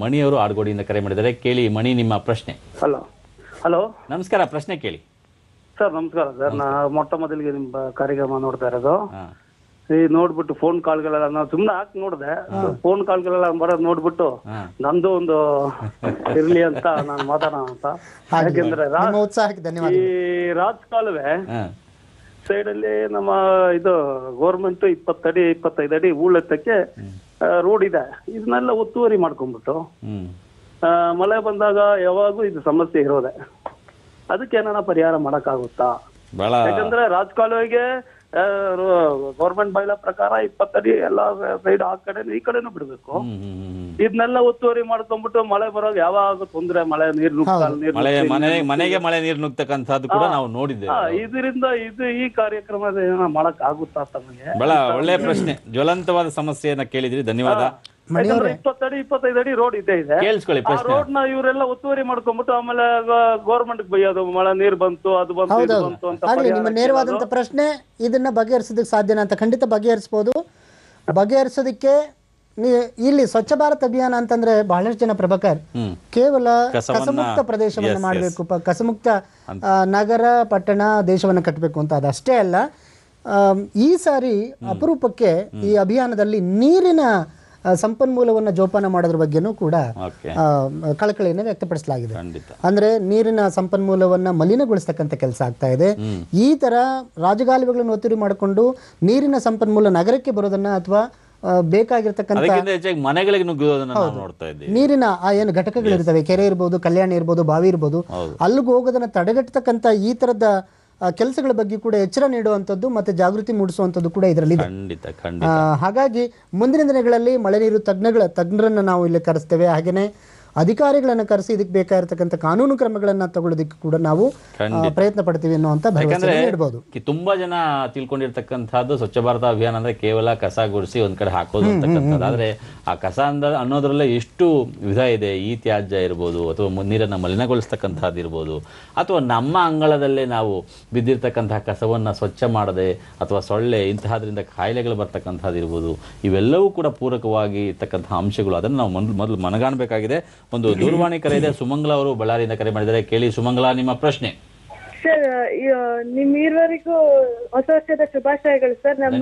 ಮಣಿಯವರು ಆಡ್ಗೋಡಿಯಿಂದ ಕರೆ ಮಾಡಿದ್ದಾರೆ. ಕೇಳಿ ಮಣಿ, ನಿಮ್ಮ ಪ್ರಶ್ನೆ. ಹಲೋ, ನಮಸ್ಕಾರ. ಪ್ರಶ್ನೆ ಕೇಳಿ ಸರ್. ನಮಸ್ಕಾರ ಸರ್. ನಾ ಮೊಟ್ಟ ಮೊದಲಿಗೆ ನಿಮ್ಮ ಕಾರ್ಯಕ್ರಮ ನೋಡ್ತಾ ಇರೋದು. ಈ ನೋಡ್ಬಿಟ್ಟು ಫೋನ್ ಕಾಲ್ಗಳೆಲ್ಲ ನಾವು ಸುಮ್ನೆ ಹಾಕಿ ನೋಡಿದೆ. ಫೋನ್ ಕಾಲ್ಗಳೆಲ್ಲ ಬರೋದು ನೋಡ್ಬಿಟ್ಟು ನಂದು ಒಂದು ಇರ್ಲಿ ಅಂತ ನಾನು ಮಾತಾಡೋಣ ಅಂತ. ಯಾಕೆಂದ್ರೆ ಈ ರಾಜಕಾಲುವೆ ಸೈಡ್ ಅಲ್ಲಿ ನಮ್ಮ ಇದು ಗೌರ್ಮೆಂಟ್ 20 ಅಡಿ 25 ಅಡಿ ಹೂಳೆತ್ತಕ್ಕೆ ರೋಡ್ ಇದೆ. ಇದನ್ನೆಲ್ಲ ಒತ್ತುವರಿ ಮಾಡ್ಕೊಂಡ್ಬಿಟ್ಟು ಮಳೆ ಬಂದಾಗ ಯಾವಾಗೂ ಇದು ಸಮಸ್ಯೆ ಇರೋದೆ. ಅದಕ್ಕೆ ಏನಾರ ಪರಿಹಾರ ಮಾಡಕ್ಕಾಗುತ್ತಾ? ಯಾಕಂದ್ರೆ ರಾಜಕಾಲುವೆಗೆ ಗೌರ್ಮೆಂಟ್ ಬೈಲ ಪ್ರಕಾರ 20 ಅಡಿ ಎಲ್ಲ ಸೈಡ್ ಆ ಕಡೆ ಈ ಕಡೆನೂ ಬಿಡ್ಬೇಕು. ಇದನ್ನೆಲ್ಲ ಒತ್ತುವರಿ ಮಾಡ್ಕೊಂಡ್ಬಿಟ್ಟು ಮಳೆ ಬರೋದು ಯಾವಾಗ ತೊಂದ್ರೆ, ಮಳೆ ನೀರು ಮನೆಗೆ ಮಳೆ ನೀರು ನುಗ್ತಕ್ಕಂಥದ್ದು ಕೂಡ ನಾವು ನೋಡಿದ್ದೇವೆ. ಇದರಿಂದ ಈ ಕಾರ್ಯಕ್ರಮ ಮಾಡಕ್ ಆಗುತ್ತಾ ತಮಗೆ? ಬಹಳ ಒಳ್ಳೆ ಪ್ರಶ್ನೆ, ಜ್ವಲಂತವಾದ ಸಮಸ್ಯೆಯನ್ನ ಕೇಳಿದ್ರಿ, ಧನ್ಯವಾದ. 20 ಅಡಿ 25 ಅಡಿ ರೋಡ್ ಇದೆ. ಆ ರೋಡ್ ನ ಇವರೆಲ್ಲ ಒತ್ತುವರಿ ಮಾಡ್ಕೊಂಡ್ಬಿಟ್ಟು ಆಮೇಲೆ ಗೌರ್ಮೆಂಟ್ ಬೈಯೋದು, ಮಳೆ ನೀರು ಬಂತು, ಅದು ಬಂತು, ಇದು ಬಂತು ಅಂತ. ನಿಮ್ಮ ನೇರವಾದಂತ ಪ್ರಶ್ನೆ, ಇದನ್ನ ಬಗೆಹರಿಸೋದಕ್ಕೆ ಸಾಧ್ಯನಾ ಅಂತ? ಖಂಡಿತ ಬಗೆಹರಿಸಬಹುದು. ಬಗೆಹರಿಸೋದಕ್ಕೆ ಇಲ್ಲಿ ಸ್ವಚ್ಛ ಭಾರತ್ ಅಭಿಯಾನ ಅಂತಂದ್ರೆ ಬಹಳಷ್ಟು ಜನ ಪ್ರಭಾಕರ್ ಕೇವಲ ಕಸಮುಕ್ತ ಪ್ರದೇಶವನ್ನು ಮಾಡಬೇಕು, ಕಸಮುಕ್ತ ನಗರ ಪಟ್ಟಣ ದೇಶವನ್ನು ಕಟ್ಟಬೇಕು ಅಂತ. ಅದಷ್ಟೇ ಅಲ್ಲ, ಈ ಸಾರಿ ಅಪರೂಪಕ್ಕೆ ಈ ಅಭಿಯಾನದಲ್ಲಿ ನೀರಿನ ಸಂಪನ್ಮೂಲವನ್ನು ಜೋಪಾನ ಮಾಡೋದ್ರ ಬಗ್ಗೆನೂ ಕೂಡ ಕಳಕಳಿಯನ್ನು ವ್ಯಕ್ತಪಡಿಸಲಾಗಿದೆ. ಅಂದ್ರೆ ನೀರಿನ ಸಂಪನ್ಮೂಲವನ್ನ ಮಲಿನಗೊಳಿಸ್ತಕ್ಕಂಥ ಕೆಲಸ ಆಗ್ತಾ ಇದೆ. ಈ ತರ ರಾಜಗಾಲುವೆಗಳನ್ನು ಒತ್ತುವರಿ ಮಾಡಿಕೊಂಡು ನೀರಿನ ಸಂಪನ್ಮೂಲ ನಗರಕ್ಕೆ ಬರೋದನ್ನ ಅಥವಾ ಬೇಕಾಗಿರ್ತಕ್ಕಂಥ ಮನೆಗಳಿಗೆ ನುಗ್ಗೋದನ್ನ ನಾವು ನೋಡ್ತಾ ಇದ್ದೀವಿ. ನೀರಿನ ಏನು ಘಟಕಗಳಿರ್ತವೆ, ಕೆರೆ ಇರ್ಬೋದು, ಕಲ್ಯಾಣಿ ಇರ್ಬೋದು, ಬಾವಿ ಇರ್ಬೋದು, ಅಲ್ಲಿಗೆ ಹೋಗೋದನ್ನ ತಡೆಗಟ್ಟತಕ್ಕಂಥ ಈ ತರದ ಕೆಲಸಗಳ ಬಗ್ಗೆ ಕೂಡ ಎಚ್ಚರ ನೀಡುವಂಥದ್ದು ಮತ್ತೆ ಜಾಗೃತಿ ಮೂಡಿಸುವಂಥದ್ದು ಕೂಡ ಇದರಲ್ಲಿ ಹಾಗಾಗಿ ಮುಂದಿನ ದಿನಗಳಲ್ಲಿ ಮಳೆ ನೀರು ತಜ್ಞರನ್ನ ನಾವು ಇಲ್ಲಿ ಕರೆಸ್ತೇವೆ. ಹಾಗೇನೆ ಅಧಿಕಾರಿಗಳನ್ನು ಕರೆಸಿ ಇದಕ್ಕೆ ಬೇಕಾಗಿರ್ತಕ್ಕಂಥ ಕಾನೂನು ಕ್ರಮಗಳನ್ನ ತಗೊಳ್ಳೋದಕ್ಕೆ ಕೂಡ ನಾವು ಪ್ರಯತ್ನ ಪಡ್ತೀವಿ ಅನ್ನುವಂಥ ಭರವಸೆ ನೀಡಬಹುದು. ತುಂಬಾ ಜನ ತಿಳ್ಕೊಂಡಿರ್ತಕ್ಕಂಥದ್ದು ಸ್ವಚ್ಛ ಭಾರತ ಅಭಿಯಾನ ಅಂದ್ರೆ ಕೇವಲ ಕಸ ಗುಡಿಸಿ ಒಂದ್ ಕಡೆ ಹಾಕೋದು ಅಂತಕ್ಕಂಥದ್ದು. ಆದ್ರೆ ಆ ಕಸ ಅನ್ನೋದ್ರಲ್ಲೇ ಎಷ್ಟು ವಿಧ ಇದೆ. ಈ ತ್ಯಾಜ್ಯ ಇರ್ಬೋದು, ಅಥವಾ ನೀರನ್ನ ಮಲಿನಗೊಳಿಸ್ತಕ್ಕಂಥದ್ದು ಇರ್ಬೋದು, ಅಥವಾ ನಮ್ಮ ಅಂಗಳದಲ್ಲೇ ನಾವು ಬಿದ್ದಿರ್ತಕ್ಕಂತಹ ಕಸವನ್ನ ಸ್ವಚ್ಛ ಮಾಡದೆ ಅಥವಾ ಸೊಳ್ಳೆ ಇಂತಹದ್ರಿಂದ ಕಾಯಿಲೆಗಳು ಬರ್ತಕ್ಕಂಥದ್ದು ಇರ್ಬೋದು. ಇವೆಲ್ಲವೂ ಕೂಡ ಪೂರಕವಾಗಿ ಇರ್ತಕ್ಕಂತಹ ಅಂಶಗಳು. ಅದನ್ನು ನಾವು ಮೊದಲು ಮನಗಾಣಬೇಕಾಗಿದೆ. ಒಂದು ದೂರವಾಣಿ ಕರೆ ಇದೆ. ಸುಮಂಗಲ ಅವರು ಬಳ್ಳಾರಿಯಿಂದ ಕರೆ ಮಾಡಿದ್ದಾರೆ. ಕೇಳಿ ಸುಮಂಗಲ, ನಿಮ್ಮ ಪ್ರಶ್ನೆ. ಸರ್, ನಿಮ್ಮಿರುವರಿಗೂ ಹೊಸ ವರ್ಷದ ಶುಭಾಶಯಗಳು ಸರ್. ನಮ್ಮ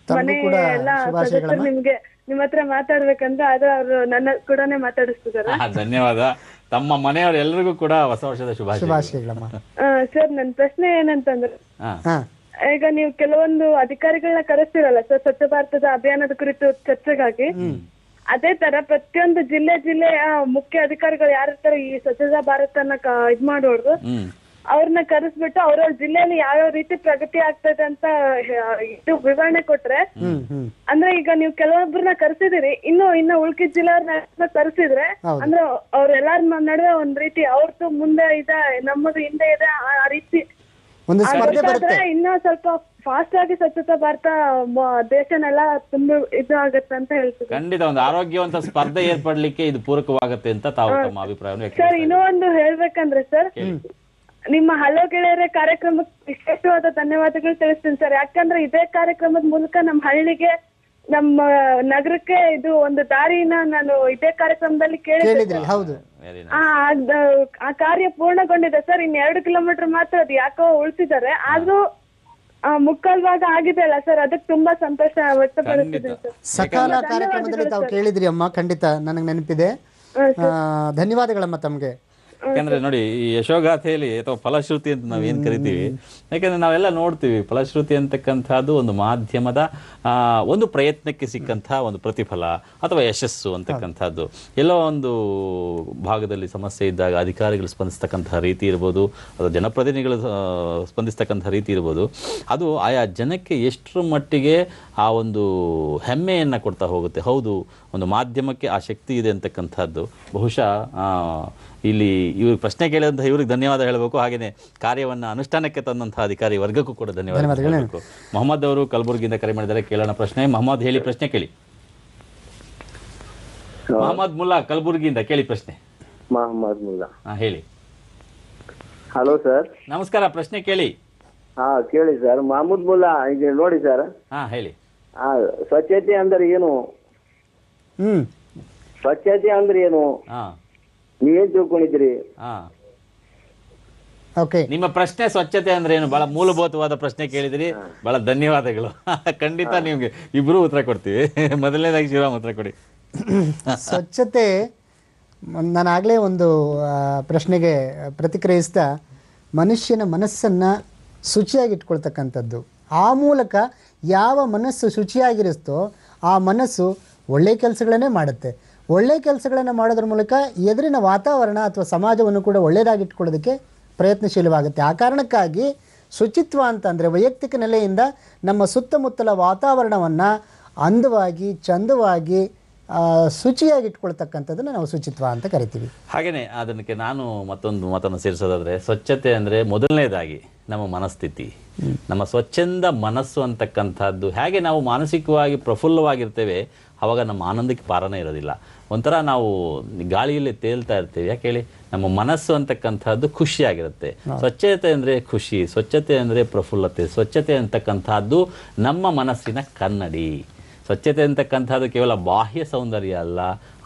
ಮನೆ ಎಲ್ಲ ಸದಸ್ಯರು ನಿಮ್ಗೆ ನಿಮ್ಮ ಹತ್ರ ಮಾತಾಡ್ಬೇಕಂದ್ರೆ ಆದ್ರೆ ಅವರು ನನ್ನ ಕೂಡನೇ ಮಾತಾಡಿಸ್ತಿದ್ದಾರೆ. ಧನ್ಯವಾದ. ತಮ್ಮ ಮನೆಯವರು ಎಲ್ರಿಗೂ ಕೂಡ ಹೊಸ ವರ್ಷದ ಶುಭಾಶಯಗಳಮ್ಮ. ಸರ್, ನನ್ನ ಪ್ರಶ್ನೆ ಏನಂತಂದ್ರೆ, ಈಗ ನೀವು ಕೆಲವೊಂದು ಅಧಿಕಾರಿಗಳನ್ನ ಕರೆಸ್ತಿರಲ್ಲ ಸರ್ ಸ್ವಚ್ಛ ಭಾರತದ ಅಭಿಯಾನದ ಕುರಿತು ಚರ್ಚೆಗಾಗಿ. ಅದೇ ತರ ಪ್ರತಿಯೊಂದು ಜಿಲ್ಲೆಯ ಮುಖ್ಯ ಅಧಿಕಾರಿಗಳು ಯಾರಿರ್ತಾರೆ ಈ ಸ್ವಚ್ಛತಾ ಭಾರತನ ಇದ್ ಮಾಡೋರು, ಅವ್ರನ್ನ ಕರೆಸ್ಬಿಟ್ಟು ಅವ್ರವ್ರ ಜಿಲ್ಲೆಯಲ್ಲಿ ಯಾವ್ಯಾವ ರೀತಿ ಪ್ರಗತಿ ಆಗ್ತದೆ ಅಂತ ಇದು ವಿವರಣೆ ಕೊಟ್ರೆ, ಅಂದ್ರೆ ಈಗ ನೀವು ಕೆಲವೊಬ್ಬರನ್ನ ಕರೆಸಿದಿರಿ, ಇನ್ನು ಉಳ್ಕಿದ ಜಿಲ್ಲೆಯವ್ರನ್ನ ಕರೆಸಿದ್ರೆ ಅಂದ್ರೆ ಅವ್ರೆಲ್ಲಾರ ನಡುವೆ ಒಂದ್ ರೀತಿ ಅವ್ರದ್ದು ಮುಂದೆ ಇದೆ, ನಮ್ಮದು ಹಿಂದೆ ಇದೆ, ಆ ರೀತಿ ಇನ್ನೂ ಸ್ವಲ್ಪ ಫಾಸ್ಟ್ ಆಗಿ ಸ್ವಚ್ಛತಾ ಭಾರತ ದೇಶನೆಲ್ಲ ತುಂಬಾ ಇದು ಆಗತ್ತೆ ಅಂತ ಹೇಳ್ತೀವಿ. ಖಂಡಿತ ಒಂದು ಆರೋಗ್ಯವಂತ ಸ್ಪರ್ಧೆ ಏರ್ಪಡ್ಲಿಕ್ಕೆ ಇದು ಪೂರಕವಾಗತ್ತೆ ಅಂತ ತಾವು ತಮ್ಮ ಅಭಿಪ್ರಾಯವನ್ನು ಸರ್, ಇನ್ನೂ ಒಂದು ಹೇಳ್ಬೇಕಂದ್ರೆ ಸರ್, ನಿಮ್ಮ ಹಲೋ ಗೆಳೆಯರ ಕಾರ್ಯಕ್ರಮಕ್ಕೆ ವಿಶೇಷವಾದ ಧನ್ಯವಾದಗಳು ತಿಳಿಸ್ತೀನಿ ಸರ್. ಯಾಕಂದ್ರೆ ಇದೇ ಕಾರ್ಯಕ್ರಮದ ಮೂಲಕ ನಮ್ಮ ಹಳ್ಳಿಗೆ, ನಮ್ಮ ನಗರಕ್ಕೆ ಇದು ಒಂದು ದಾರಿನ ನಾನು ಇದೇ ಕಾರ್ಯಕ್ರಮದಲ್ಲಿ ಕೇಳಿದ್ದೆ. ಆ ಕಾರ್ಯ ಪೂರ್ಣಗೊಂಡಿದೆ ಸರ್. ಇನ್ನು 2 ಕಿಲೋಮೀಟರ್ ಮಾತ್ರ ಅದು ಯಾಕೋ ಉಳಿಸಿದ್ದಾರೆ. ಆದ್ರೂ ಮುಕ್ಕಾಲ್ ಭಾಗ ಆಗಿದೆ ಅಲ್ಲ ಸರ್, ಅದಕ್ಕೆ ತುಂಬಾ ಸಂತೋಷ ವ್ಯಕ್ತಪಡಿಸಿದೆ ಸರ್. ಸಕಾಲ ಕಾರ್ಯಕ್ರಮದಲ್ಲಿ ತಾವು ಕೇಳಿದ್ರಿ ಅಮ್ಮ, ಖಂಡಿತ ನನಗೆ ನೆನಪಿದೆ. ಧನ್ಯವಾದಗಳಮ್ಮ ತಮ್ಗೆ. ಯಾಕಂದ್ರೆ ನೋಡಿ, ಈ ಯಶೋಗಾಥೆಯಲ್ಲಿ ಅಥವಾ ಫಲಶ್ರುತಿ ಅಂತ ನಾವು ಏನ್ ಕರಿತೀವಿ, ಯಾಕಂದ್ರೆ ನಾವೆಲ್ಲ ನೋಡ್ತೀವಿ ಫಲಶ್ರುತಿ ಅಂತಕ್ಕಂಥದ್ದು ಒಂದು ಮಾಧ್ಯಮದ ಒಂದು ಪ್ರಯತ್ನಕ್ಕೆ ಸಿಕ್ಕಂತಹ ಒಂದು ಪ್ರತಿಫಲ ಅಥವಾ ಯಶಸ್ಸು ಅಂತಕ್ಕಂಥದ್ದು. ಎಲ್ಲೋ ಒಂದು ಭಾಗದಲ್ಲಿ ಸಮಸ್ಯೆ ಇದ್ದಾಗ ಅಧಿಕಾರಿಗಳು ಸ್ಪಂದಿಸ್ತಕ್ಕಂತಹ ರೀತಿ ಇರ್ಬೋದು, ಅಥವಾ ಜನಪ್ರತಿನಿಧಿಗಳು ಸ್ಪಂದಿಸ್ತಕ್ಕಂಥ ರೀತಿ ಇರ್ಬೋದು, ಅದು ಆಯಾ ಜನಕ್ಕೆ ಎಷ್ಟರ ಮಟ್ಟಿಗೆ ಆ ಒಂದು ಹೆಮ್ಮೆಯನ್ನು ಕೊಡ್ತಾ ಹೋಗುತ್ತೆ. ಹೌದು, ಒಂದು ಮಾಧ್ಯಮಕ್ಕೆ ಆ ಶಕ್ತಿ ಇದೆ ಅಂತಕ್ಕಂಥದ್ದು. ಬಹುಶಃ ಇಲ್ಲಿ ಇವ್ರಿಗೆ ಪ್ರಶ್ನೆ ಕೇಳಿದಂತಹ ಇವ್ರಿಗೆ ಧನ್ಯವಾದ ಹೇಳಬೇಕು. ಹಾಗೆಯೇ ಕಾರ್ಯವನ್ನು ಅನುಷ್ಠಾನಕ್ಕೆ ತಂದಂತಹ ಅಧಿಕಾರಿ ವರ್ಗಕ್ಕೂ ಕೂಡ ಧನ್ಯವಾದ ಹೇಳಬೇಕು. ಮೊಹಮ್ಮದ್ ಅವರು ಕಲಬುರಗಿಯಿಂದ ಕರೆ ಮಾಡಿದ್ದಾರೆ. ಕೇಳೋಣ ಪ್ರಶ್ನೆ. ಮೊಹಮ್ಮದ್, ಹೇಳಿ ಪ್ರಶ್ನೆ ಕೇಳಿ. ಮೊಹಮ್ಮದ್ ಮುಲ್ಲಾ ಕಲಬುರಗಿಯಿಂದ ಕೇಳಿ ಪ್ರಶ್ನೆ. ಮೊಹಮ್ಮದ್ ಮುಲ್ಲಾ, ಹೇಳಿ. ಹಲೋ ಸರ್, ನಮಸ್ಕಾರ. ಪ್ರಶ್ನೆ ಕೇಳಿ. ಕೇಳಿ ಸರ್. ಮಹಮೂದ್ ಮುಲ್ಲಾ, ಈಗ ನೋಡಿ ಸರ್, ಹೇಳಿ. ಸ್ವಚ್ಛತೆ ಅಂದ್ರೆ ಏನು? ಸ್ವಚ್ಛತೆ ಅಂದ್ರೆ ಏನು? ನೀವೇನ್ ತಿಳ್ಕೊಂಡಿದ್ರಿ? ನಿಮ್ಮ ಪ್ರಶ್ನೆ ಸ್ವಚ್ಛತೆ ಅಂದ್ರೆ ಏನು? ಬಹಳ ಮೂಲಭೂತವಾದ ಪ್ರಶ್ನೆ ಕೇಳಿದ್ರಿ. ಬಹಳ ಧನ್ಯವಾದಗಳು. ಖಂಡಿತ ನಿಮ್ಗೆ ಇಬ್ರು ಉತ್ತರ ಕೊಡ್ತೀವಿ. ಮೊದಲನೇದಾಗಿ ಶಿವರಾಮ್ ಉತ್ತರ ಕೊಡಿ. ಸ್ವಚ್ಛತೆ, ನಾನಾಗಲೇ ಒಂದು ಪ್ರಶ್ನೆಗೆ ಪ್ರತಿಕ್ರಿಯಿಸ್ತಾ, ಮನುಷ್ಯನ ಮನಸ್ಸನ್ನು ಶುಚಿಯಾಗಿಟ್ಕೊಳ್ತಕ್ಕಂಥದ್ದು. ಆ ಮೂಲಕ ಯಾವ ಮನಸ್ಸು ಶುಚಿಯಾಗಿರಿಸ್ತೋ ಆ ಮನಸ್ಸು ಒಳ್ಳೆಯ ಕೆಲಸಗಳನ್ನೇ ಮಾಡುತ್ತೆ. ಒಳ್ಳೆಯ ಕೆಲಸಗಳನ್ನು ಮಾಡೋದ್ರ ಮೂಲಕ ಎದುರಿನ ವಾತಾವರಣ ಅಥವಾ ಸಮಾಜವನ್ನು ಕೂಡ ಒಳ್ಳೆಯದಾಗಿಟ್ಕೊಳ್ಳೋದಕ್ಕೆ ಪ್ರಯತ್ನಶೀಲವಾಗುತ್ತೆ. ಆ ಕಾರಣಕ್ಕಾಗಿ ಶುಚಿತ್ವ ಅಂತಂದರೆ ವೈಯಕ್ತಿಕ ನೆಲೆಯಿಂದ ನಮ್ಮ ಸುತ್ತಮುತ್ತಲ ವಾತಾವರಣವನ್ನು ಅಂದವಾಗಿ, ಚಂದವಾಗಿ, ಶುಚಿಯಾಗಿಟ್ಕೊಳ್ತಕ್ಕಂಥದ್ದನ್ನು ನಾವು ಶುಚಿತ್ವ ಅಂತ ಕರಿತೀವಿ. ಹಾಗೆಯೇ ಅದಕ್ಕೆ ನಾನು ಮತ್ತೊಂದು ಮಾತನ್ನು ಸೇರಿಸೋದಾದರೆ, ಸ್ವಚ್ಛತೆ ಅಂದರೆ ಮೊದಲನೇದಾಗಿ ನಮ್ಮ ಮನಸ್ಥಿತಿ, ನಮ್ಮ ಸ್ವಚ್ಛಂದ ಮನಸ್ಸು ಅಂತಕ್ಕಂಥದ್ದು. ಹೇಗೆ ನಾವು ಮಾನಸಿಕವಾಗಿ ಪ್ರಫುಲ್ಲವಾಗಿರ್ತೇವೆ, ಆವಾಗ ನಮ್ಮ ಆನಂದಕ್ಕೆ ಪಾರನೇ ಇರೋದಿಲ್ಲ. ಒಂಥರ ನಾವು ಗಾಳಿಯಲ್ಲಿ ತೇಲ್ತಾ ಇರ್ತೀವಿ. ಯಾಕೆ ಹೇಳಿ? ನಮ್ಮ ಮನಸ್ಸು ಅಂತಕ್ಕಂಥದ್ದು ಖುಷಿಯಾಗಿರುತ್ತೆ. ಸ್ವಚ್ಛತೆ ಅಂದರೆ ಖುಷಿ, ಸ್ವಚ್ಛತೆ ಅಂದರೆ ಪ್ರಫುಲ್ಲತೆ, ಸ್ವಚ್ಛತೆ ಅಂತಕ್ಕಂಥದ್ದು ನಮ್ಮ ಮನಸ್ಸಿನ ಕನ್ನಡಿ. ಸ್ವಚ್ಛತೆ ಅಂತಕ್ಕಂಥದ್ದು ಕೇವಲ ಬಾಹ್ಯ ಸೌಂದರ್ಯ ಅಲ್ಲ,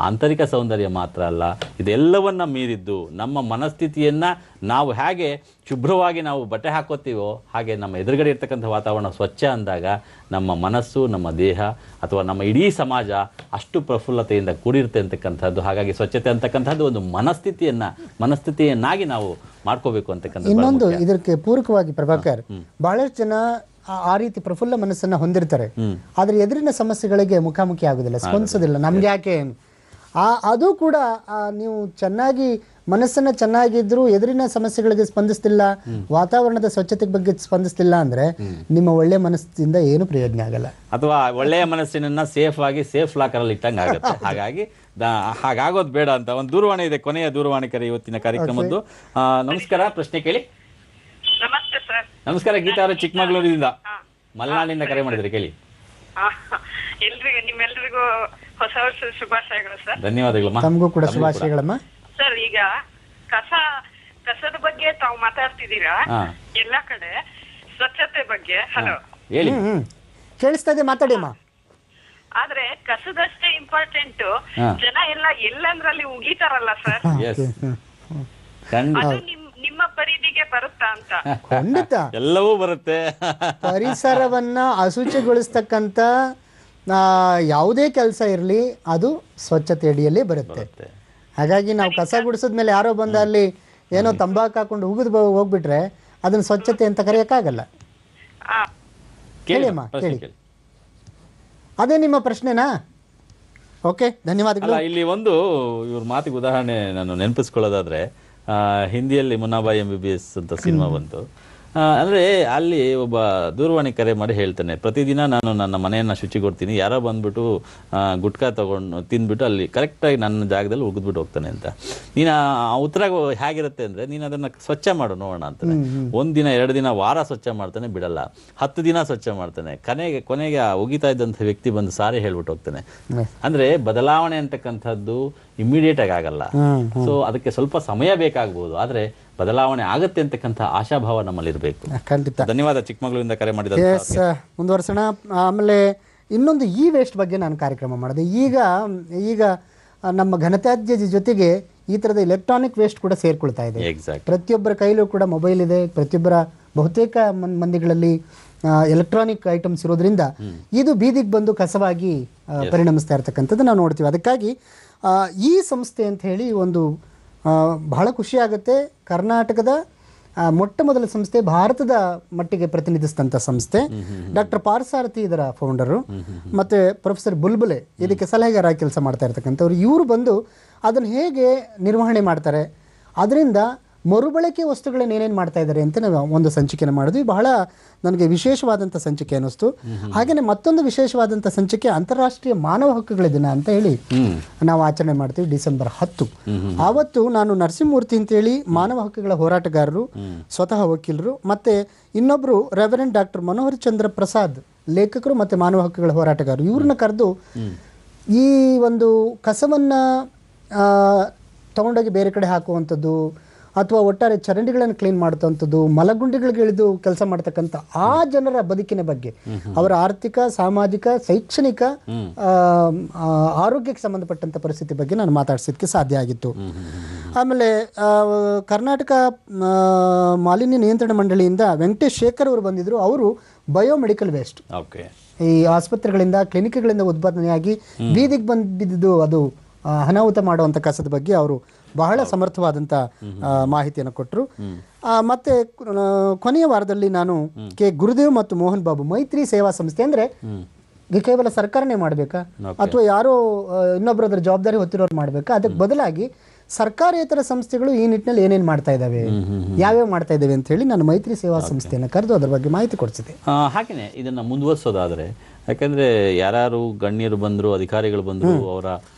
ಆಂತರಿಕ ಸೌಂದರ್ಯ ಮಾತ್ರ ಅಲ್ಲ, ಇದೆಲ್ಲವನ್ನ ಮೀರಿದ್ದು ನಮ್ಮ ಮನಸ್ಥಿತಿಯನ್ನು ನಾವು ಹೇಗೆ ಶುಭ್ರವಾಗಿ ನಾವು ಬಟ್ಟೆ ಹಾಕೋತೀವೋ ಹಾಗೆ ನಮ್ಮ ಎದುರುಗಡೆ ಇರ್ತಕ್ಕಂಥ ವಾತಾವರಣ ಸ್ವಚ್ಛ ಅಂದಾಗ ನಮ್ಮ ಮನಸ್ಸು, ನಮ್ಮ ದೇಹ ಅಥವಾ ನಮ್ಮ ಇಡೀ ಸಮಾಜ ಅಷ್ಟು ಪ್ರಫುಲ್ಲತೆಯಿಂದ ಕೂಡಿರುತ್ತೆ ಅಂತಕ್ಕಂಥದ್ದು. ಹಾಗಾಗಿ ಸ್ವಚ್ಛತೆ ಅಂತಕ್ಕಂಥದ್ದು ಒಂದು ಮನಸ್ಥಿತಿಯನ್ನಾಗಿ ನಾವು ಮಾಡ್ಕೋಬೇಕು ಅಂತಕ್ಕಂಥ. ಇನ್ನೊಂದು ಇದಕ್ಕೆ ಪೂರಕವಾಗಿ ಪ್ರಭಾಕರ್, ಬಹಳಷ್ಟು ಜನ ಆ ರೀತಿ ಪ್ರಫುಲ್ಲ ಮನಸ್ಸನ್ನ ಹೊಂದಿರ್ತಾರೆ, ಆದ್ರೆ ಎದುರಿನ ಸಮಸ್ಯೆಗಳಿಗೆ ಮುಖಾಮುಖಿ ಆಗುದಿಲ್ಲ, ಸ್ಪಂದಿಸೋದಿಲ್ಲ. ನಮ್ಗೆ ಯಾಕೆ ಅದು ಕೂಡ ನೀವು ಚೆನ್ನಾಗಿ ಮನಸ್ಸನ್ನ ಚೆನ್ನಾಗಿದ್ರು ಎದುರಿನ ಸಮಸ್ಯೆಗಳಿಗೆ ಸ್ಪಂದಿಸ್ತಿಲ್ಲ, ವಾತಾವರಣದ ಸ್ವಚ್ಛತೆ ಬಗ್ಗೆ ಸ್ಪಂದಿಸ್ತಿಲ್ಲ ಅಂದ್ರೆ ನಿಮ್ಮ ಒಳ್ಳೆ ಮನಸ್ಸಿಂದ ಏನು ಪ್ರಯೋಜನ ಆಗಲ್ಲ. ಅಥವಾ ಒಳ್ಳೆಯ ಮನಸ್ಸಿನ ಸೇಫ್ ಲಾಕರ್ ಅಲ್ಲಿ ಇಟ್ಟಂಗೆ ಆಗುತ್ತೆ. ಹಾಗಾಗಿ ಹಾಗಾಗೋದು ಬೇಡ ಅಂತ. ಒಂದು ದೂರವಾಣಿ ಇದೆ, ಕೊನೆಯ ದೂರವಾಣಿ ಕರೆ ಇವತ್ತಿನ ಕಾರ್ಯಕ್ರಮದ್ದು. ನಮಸ್ಕಾರ, ಪ್ರಶ್ನೆ ಕೇಳಿ. ನಮಸ್ತೆ ಸರ್. ನಮಸ್ಕಾರ, ಗೀತಾ ಅವರು ಚಿಕ್ಕಮಗಳೂರಿನಿಂದ, ಮಲೆನಾಡಿನಿಂದ ಕರೆ ಮಾಡಿದ್ರಿ, ಕೇಳಿ. ನಿಮ್ಮೆಲ್ರಿಗೂ ಹೊಸ ವರ್ಷದ ಶುಭಾಶಯಗಳು ಸರ್. ಧನ್ಯವಾದಗಳಮ್ಮ. ತಮಗೂ ಕೂಡ ಶುಭಾಶಯಗಳಮ್ಮ. ಸರ್, ಈಗ ಕಸದ ಬಗ್ಗೆ ತಾವು ಮಾತಾಡ್ತಿದ್ದೀರಾ ಎಲ್ಲಾ ಕಡೆ, ಸ್ವಚ್ಛತೆ ಬಗ್ಗೆ. ಹಲೋ, ಹೇಳಿ. ಕೇಳಿಸ್ತಾ ಇದೆ, ಮಾತಾಡಿ ಅಮ್ಮ. ಆದ್ರೆ ಕಸದಷ್ಟೇ ಇಂಪಾರ್ಟೆಂಟ್, ಜನ ಎಲ್ಲಂದ್ರಲ್ಲಿ ಉಗಿತಾರಲ್ಲ ಸರ್, ಅದು ನಿಮ್ಮ ಪರಿಧಿಗೆ ಬರುತ್ತಾ ಅಂತ? ಖಂಡಿತ ಎಲ್ಲವೂ ಬರುತ್ತೆ. ಪರಿಸರವನ್ನ ಅಶುಚಿಗೊಳಿಸ್ತಕ್ಕಂಥ ಯಾವುದೇ ಕೆಲಸ ಇರಲಿ ಅದು ಸ್ವಚ್ಛತೆ ಅಡಿಯಲ್ಲಿ ಬರುತ್ತೆ. ಹಾಗಾಗಿ ನಾವು ಕಸ ಗುಡಿಸಿದ್ಮೇಲೆ ಯಾರೋ ಬಂದ ಅಲ್ಲಿ ಏನೋ ತಂಬಾಕು ಹಾಕೊಂಡು ಹೋಗ್ಬಿಟ್ರೆ ಅದನ್ನ ಸ್ವಚ್ಛತೆ ಅಂತ ಕರೆಯಕ್ಕಾಗಲ್ಲ. ಕೇಳಿ ಅಮ್ಮ, ಕೇಳಿ. ಅದೇ ನಿಮ್ಮ ಪ್ರಶ್ನೆನಾ? ಓಕೆ, ಧನ್ಯವಾದಗಳು. ಇಲ್ಲಿ ಒಂದು ಇವ್ರ ಮಾತಿಗೆ ಉದಾಹರಣೆ ನಾನು ನೆನಪಿಸ್ಕೊಳ್ಳೋದಾದ್ರೆ, ಹಿಂದಿಯಲ್ಲಿ ಮುನ್ನಾಬಾಯಿ MBBS ಅಂತ ಸಿನಿಮಾ ಬಂತು. ಅಂದರೆ ಅಲ್ಲಿ ಒಬ್ಬ ದೂರವಾಣಿ ಕರೆ ಮಾಡಿ ಹೇಳ್ತಾನೆ, ಪ್ರತಿದಿನ ನಾನು ನನ್ನ ಮನೆಯನ್ನು ಶುಚಿಗೊಡ್ತೀನಿ, ಯಾರೋ ಬಂದ್ಬಿಟ್ಟು ಗುಟ್ಕಾ ತೊಗೊಂಡು ತಿಂದ್ಬಿಟ್ಟು ಅಲ್ಲಿ ಕರೆಕ್ಟಾಗಿ ನನ್ನ ಜಾಗದಲ್ಲಿ ಉಗಿದ್ಬಿಟ್ಟು ಹೋಗ್ತಾನೆ ಅಂತ. ನೀನು ಉತ್ತರ ಹೇಗಿರುತ್ತೆ ಅಂದರೆ, ನೀನು ಅದನ್ನು ಸ್ವಚ್ಛ ಮಾಡು ನೋಡೋಣ ಅಂತಾನೆ. 1 ದಿನ 2 ದಿನ ವಾರ ಸ್ವಚ್ಛ ಮಾಡ್ತಾನೆ, ಬಿಡಲ್ಲ. 10 ದಿನ ಸ್ವಚ್ಛ ಮಾಡ್ತಾನೆ. ಕೊನೆಗೆ ಉಗಿತಾ ಇದ್ದಂಥ ವ್ಯಕ್ತಿ ಬಂದು ಸಾರಿ ಹೇಳ್ಬಿಟ್ಟು ಹೋಗ್ತಾನೆ. ಅಂದರೆ ಬದಲಾವಣೆ ಅಂತಕ್ಕಂಥದ್ದು ಇಮ್ಮಿಡಿಯೇಟ್ ಆಗಿ ಆಗಲ್ಲ. ಸೊ ಅದಕ್ಕೆ ಸ್ವಲ್ಪ ಸಮಯ ಬೇಕಾಗ್ಬೋದು, ಆದರೆ ಬದಲಾವಣೆ ಆಗತ್ತೆ ಅಂತಕ್ಕಂಥ ಆಶಾಭಾವ ನಮ್ಮಲ್ಲಿ ಇರಬೇಕು. ಖಂಡಿತ. ಧನ್ಯವಾದ, ಚಿಕ್ಕಮಗಳೂರಿಂದ ಕರೆ ಮಾಡಿದ. ಮುಂದುವರ್ಸೋಣ. ಆಮೇಲೆ ಇನ್ನೊಂದು ವೇಸ್ಟ್ ಬಗ್ಗೆ ನಾನು ಕಾರ್ಯಕ್ರಮ ಮಾಡಿದೆ. ಈಗ ನಮ್ಮ ಘನತ್ಯಾಜ್ಯದ ಜೊತೆಗೆ ಈ ಥರದ ಎಲೆಕ್ಟ್ರಾನಿಕ್ ವೇಸ್ಟ್ ಕೂಡ ಸೇರ್ಕೊಳ್ತಾ ಇದೆ. ಪ್ರತಿಯೊಬ್ಬರ ಕೈಲೂ ಕೂಡ ಮೊಬೈಲ್ ಇದೆ, ಪ್ರತಿಯೊಬ್ಬರ ಬಹುತೇಕ ಮಂದಿಗಳಲ್ಲಿ ಎಲೆಕ್ಟ್ರಾನಿಕ್ ಐಟಮ್ಸ್ ಇರೋದ್ರಿಂದ ಇದು ಬೀದಿಗೆ ಬಂದು ಕಸವಾಗಿ ಪರಿಣಮಿಸ್ತಾ ಇರ್ತಕ್ಕಂಥದ್ದು ನಾವು ನೋಡ್ತೀವಿ. ಅದಕ್ಕಾಗಿ ಈ ಸಂಸ್ಥೆ ಅಂತ ಹೇಳಿ ಒಂದು ಬಹಳ ಖುಷಿಯಾಗುತ್ತೆ. ಕರ್ನಾಟಕದ ಮೊಟ್ಟ ಮೊದಲ ಸಂಸ್ಥೆ, ಭಾರತದ ಮಟ್ಟಿಗೆ ಪ್ರತಿನಿಧಿಸಿದಂಥ ಸಂಸ್ಥೆ. ಡಾಕ್ಟರ್ ಪಾರ್ಸಾರಥಿ ಇದರ ಫೌಂಡರು, ಮತ್ತು ಪ್ರೊಫೆಸರ್ ಬುಲ್ಬುಲೆ ಇದಕ್ಕೆ ಸಲಹೆಗಾರಾಗಿ ಕೆಲಸ ಮಾಡ್ತಾ ಇರ್ತಕ್ಕಂಥವ್ರು. ಇವರು ಬಂದು ಅದನ್ನು ಹೇಗೆ ನಿರ್ವಹಣೆ ಮಾಡ್ತಾರೆ, ಅದರಿಂದ ಮರುಬಳಕೆ ವಸ್ತುಗಳನ್ನ ಏನೇನು ಮಾಡ್ತಾ ಇದ್ದಾರೆ ಅಂತ ನಾವು ಒಂದು ಸಂಚಿಕೆನ ಮಾಡಿದ್ವಿ. ಬಹಳ ನನಗೆ ವಿಶೇಷವಾದಂಥ ಸಂಚಿಕೆ ಅನ್ನಿಸ್ತು. ಹಾಗೆಯೇ ಮತ್ತೊಂದು ವಿಶೇಷವಾದಂಥ ಸಂಚಿಕೆ ಅಂತಾರಾಷ್ಟ್ರೀಯ ಮಾನವ ಹಕ್ಕುಗಳ ದಿನ ಅಂತ ಹೇಳಿ ನಾವು ಆಚರಣೆ ಮಾಡ್ತೀವಿ, ಡಿಸೆಂಬರ್ 10. ಆವತ್ತು ನಾನು ನರಸಿಂಹಮೂರ್ತಿ ಅಂತೇಳಿ ಮಾನವ ಹಕ್ಕುಗಳ ಹೋರಾಟಗಾರರು, ಸ್ವತಃ ವಕೀಲರು, ಮತ್ತು ಇನ್ನೊಬ್ಬರು ರೆವರೆಂಡ್ ಡಾಕ್ಟರ್ ಮನೋಹರ್ ಚಂದ್ರ ಪ್ರಸಾದ್, ಲೇಖಕರು ಮತ್ತು ಮಾನವ ಹಕ್ಕುಗಳ ಹೋರಾಟಗಾರರು, ಇವ್ರನ್ನ ಕರೆದು ಈ ಒಂದು ಕಸವನ್ನು ತಗೊಂಡೋಗಿ ಬೇರೆ ಕಡೆ ಹಾಕುವಂಥದ್ದು ಅಥವಾ ಒಟ್ಟಾರೆ ಚರಂಡಿಗಳನ್ನು ಕ್ಲೀನ್ ಮಾಡ್ತಂಥದ್ದು, ಮಲಗುಂಡಿಗಳಿಗೆ ಇಳಿದು ಕೆಲಸ ಮಾಡ್ತಕ್ಕಂಥ ಆ ಜನರ ಬದುಕಿನ ಬಗ್ಗೆ, ಅವರ ಆರ್ಥಿಕ, ಸಾಮಾಜಿಕ, ಶೈಕ್ಷಣಿಕ, ಆರೋಗ್ಯಕ್ಕೆ ಸಂಬಂಧಪಟ್ಟಂಥ ಪರಿಸ್ಥಿತಿ ಬಗ್ಗೆ ನಾನು ಮಾತಾಡ್ಸೋದಕ್ಕೆ ಸಾಧ್ಯ ಆಗಿತ್ತು. ಆಮೇಲೆ ಕರ್ನಾಟಕ ಮಾಲಿನ್ಯ ನಿಯಂತ್ರಣ ಮಂಡಳಿಯಿಂದ ವೆಂಕಟೇಶ್ ಶೇಖರ್ ಅವರು ಬಂದಿದ್ರು. ಅವರು ಬಯೋಮೆಡಿಕಲ್ ವೇಸ್ಟ್, ಈ ಆಸ್ಪತ್ರೆಗಳಿಂದ, ಕ್ಲಿನಿಕ್ಗಳಿಂದ ಉತ್ಪಾದನೆಯಾಗಿ ಬೀದಿಗೆ ಬಿದ್ದಿದ್ದು ಅದು ಅನಾಹುತ ಮಾಡುವಂಥ ಕಸದ ಬಗ್ಗೆ ಅವರು ಬಹಳ ಸಮರ್ಥವಾದಂಥ ಮಾಹಿತಿಯನ್ನು ಕೊಟ್ಟರು. ಮತ್ತೆ ಕೊನೆಯ ವಾರದಲ್ಲಿ ನಾನು ಗುರುದೇವ್ ಮತ್ತು ಮೋಹನ್ ಬಾಬು ಮೈತ್ರಿ ಸೇವಾ ಸಂಸ್ಥೆ, ಅಂದರೆ ಕೇವಲ ಸರ್ಕಾರನೇ ಮಾಡಬೇಕಾ ಅಥವಾ ಯಾರೋ ಇನ್ನೊಬ್ಬರು ಅದರ ಜವಾಬ್ದಾರಿ ಹೊತ್ತಿರೋರು ಮಾಡಬೇಕಾ, ಅದಕ್ಕೆ ಬದಲಾಗಿ ಸರ್ಕಾರೇತರ ಸಂಸ್ಥೆಗಳು ಈ ನಿಟ್ಟಿನಲ್ಲಿ ಏನೇನು ಮಾಡ್ತಾ ಇದ್ದಾವೆ, ಯಾವ್ಯಾವ ಮಾಡ್ತಾ ಇದ್ದಾವೆ ಅಂತ ಹೇಳಿ ನಾನು ಮೈತ್ರಿ ಸೇವಾ ಸಂಸ್ಥೆಯನ್ನು ಕರೆದು ಅದರ ಬಗ್ಗೆ ಮಾಹಿತಿ ಕೊಡಿಸಿದೆ. ಹಾಗೆಯೇ ಇದನ್ನು ಮುಂದುವರಿಸೋದಾದರೆ, ಯಾಕಂದರೆ ಯಾರು ಗಣ್ಯರು ಬಂದರು, ಅಧಿಕಾರಿಗಳು ಬಂದರು,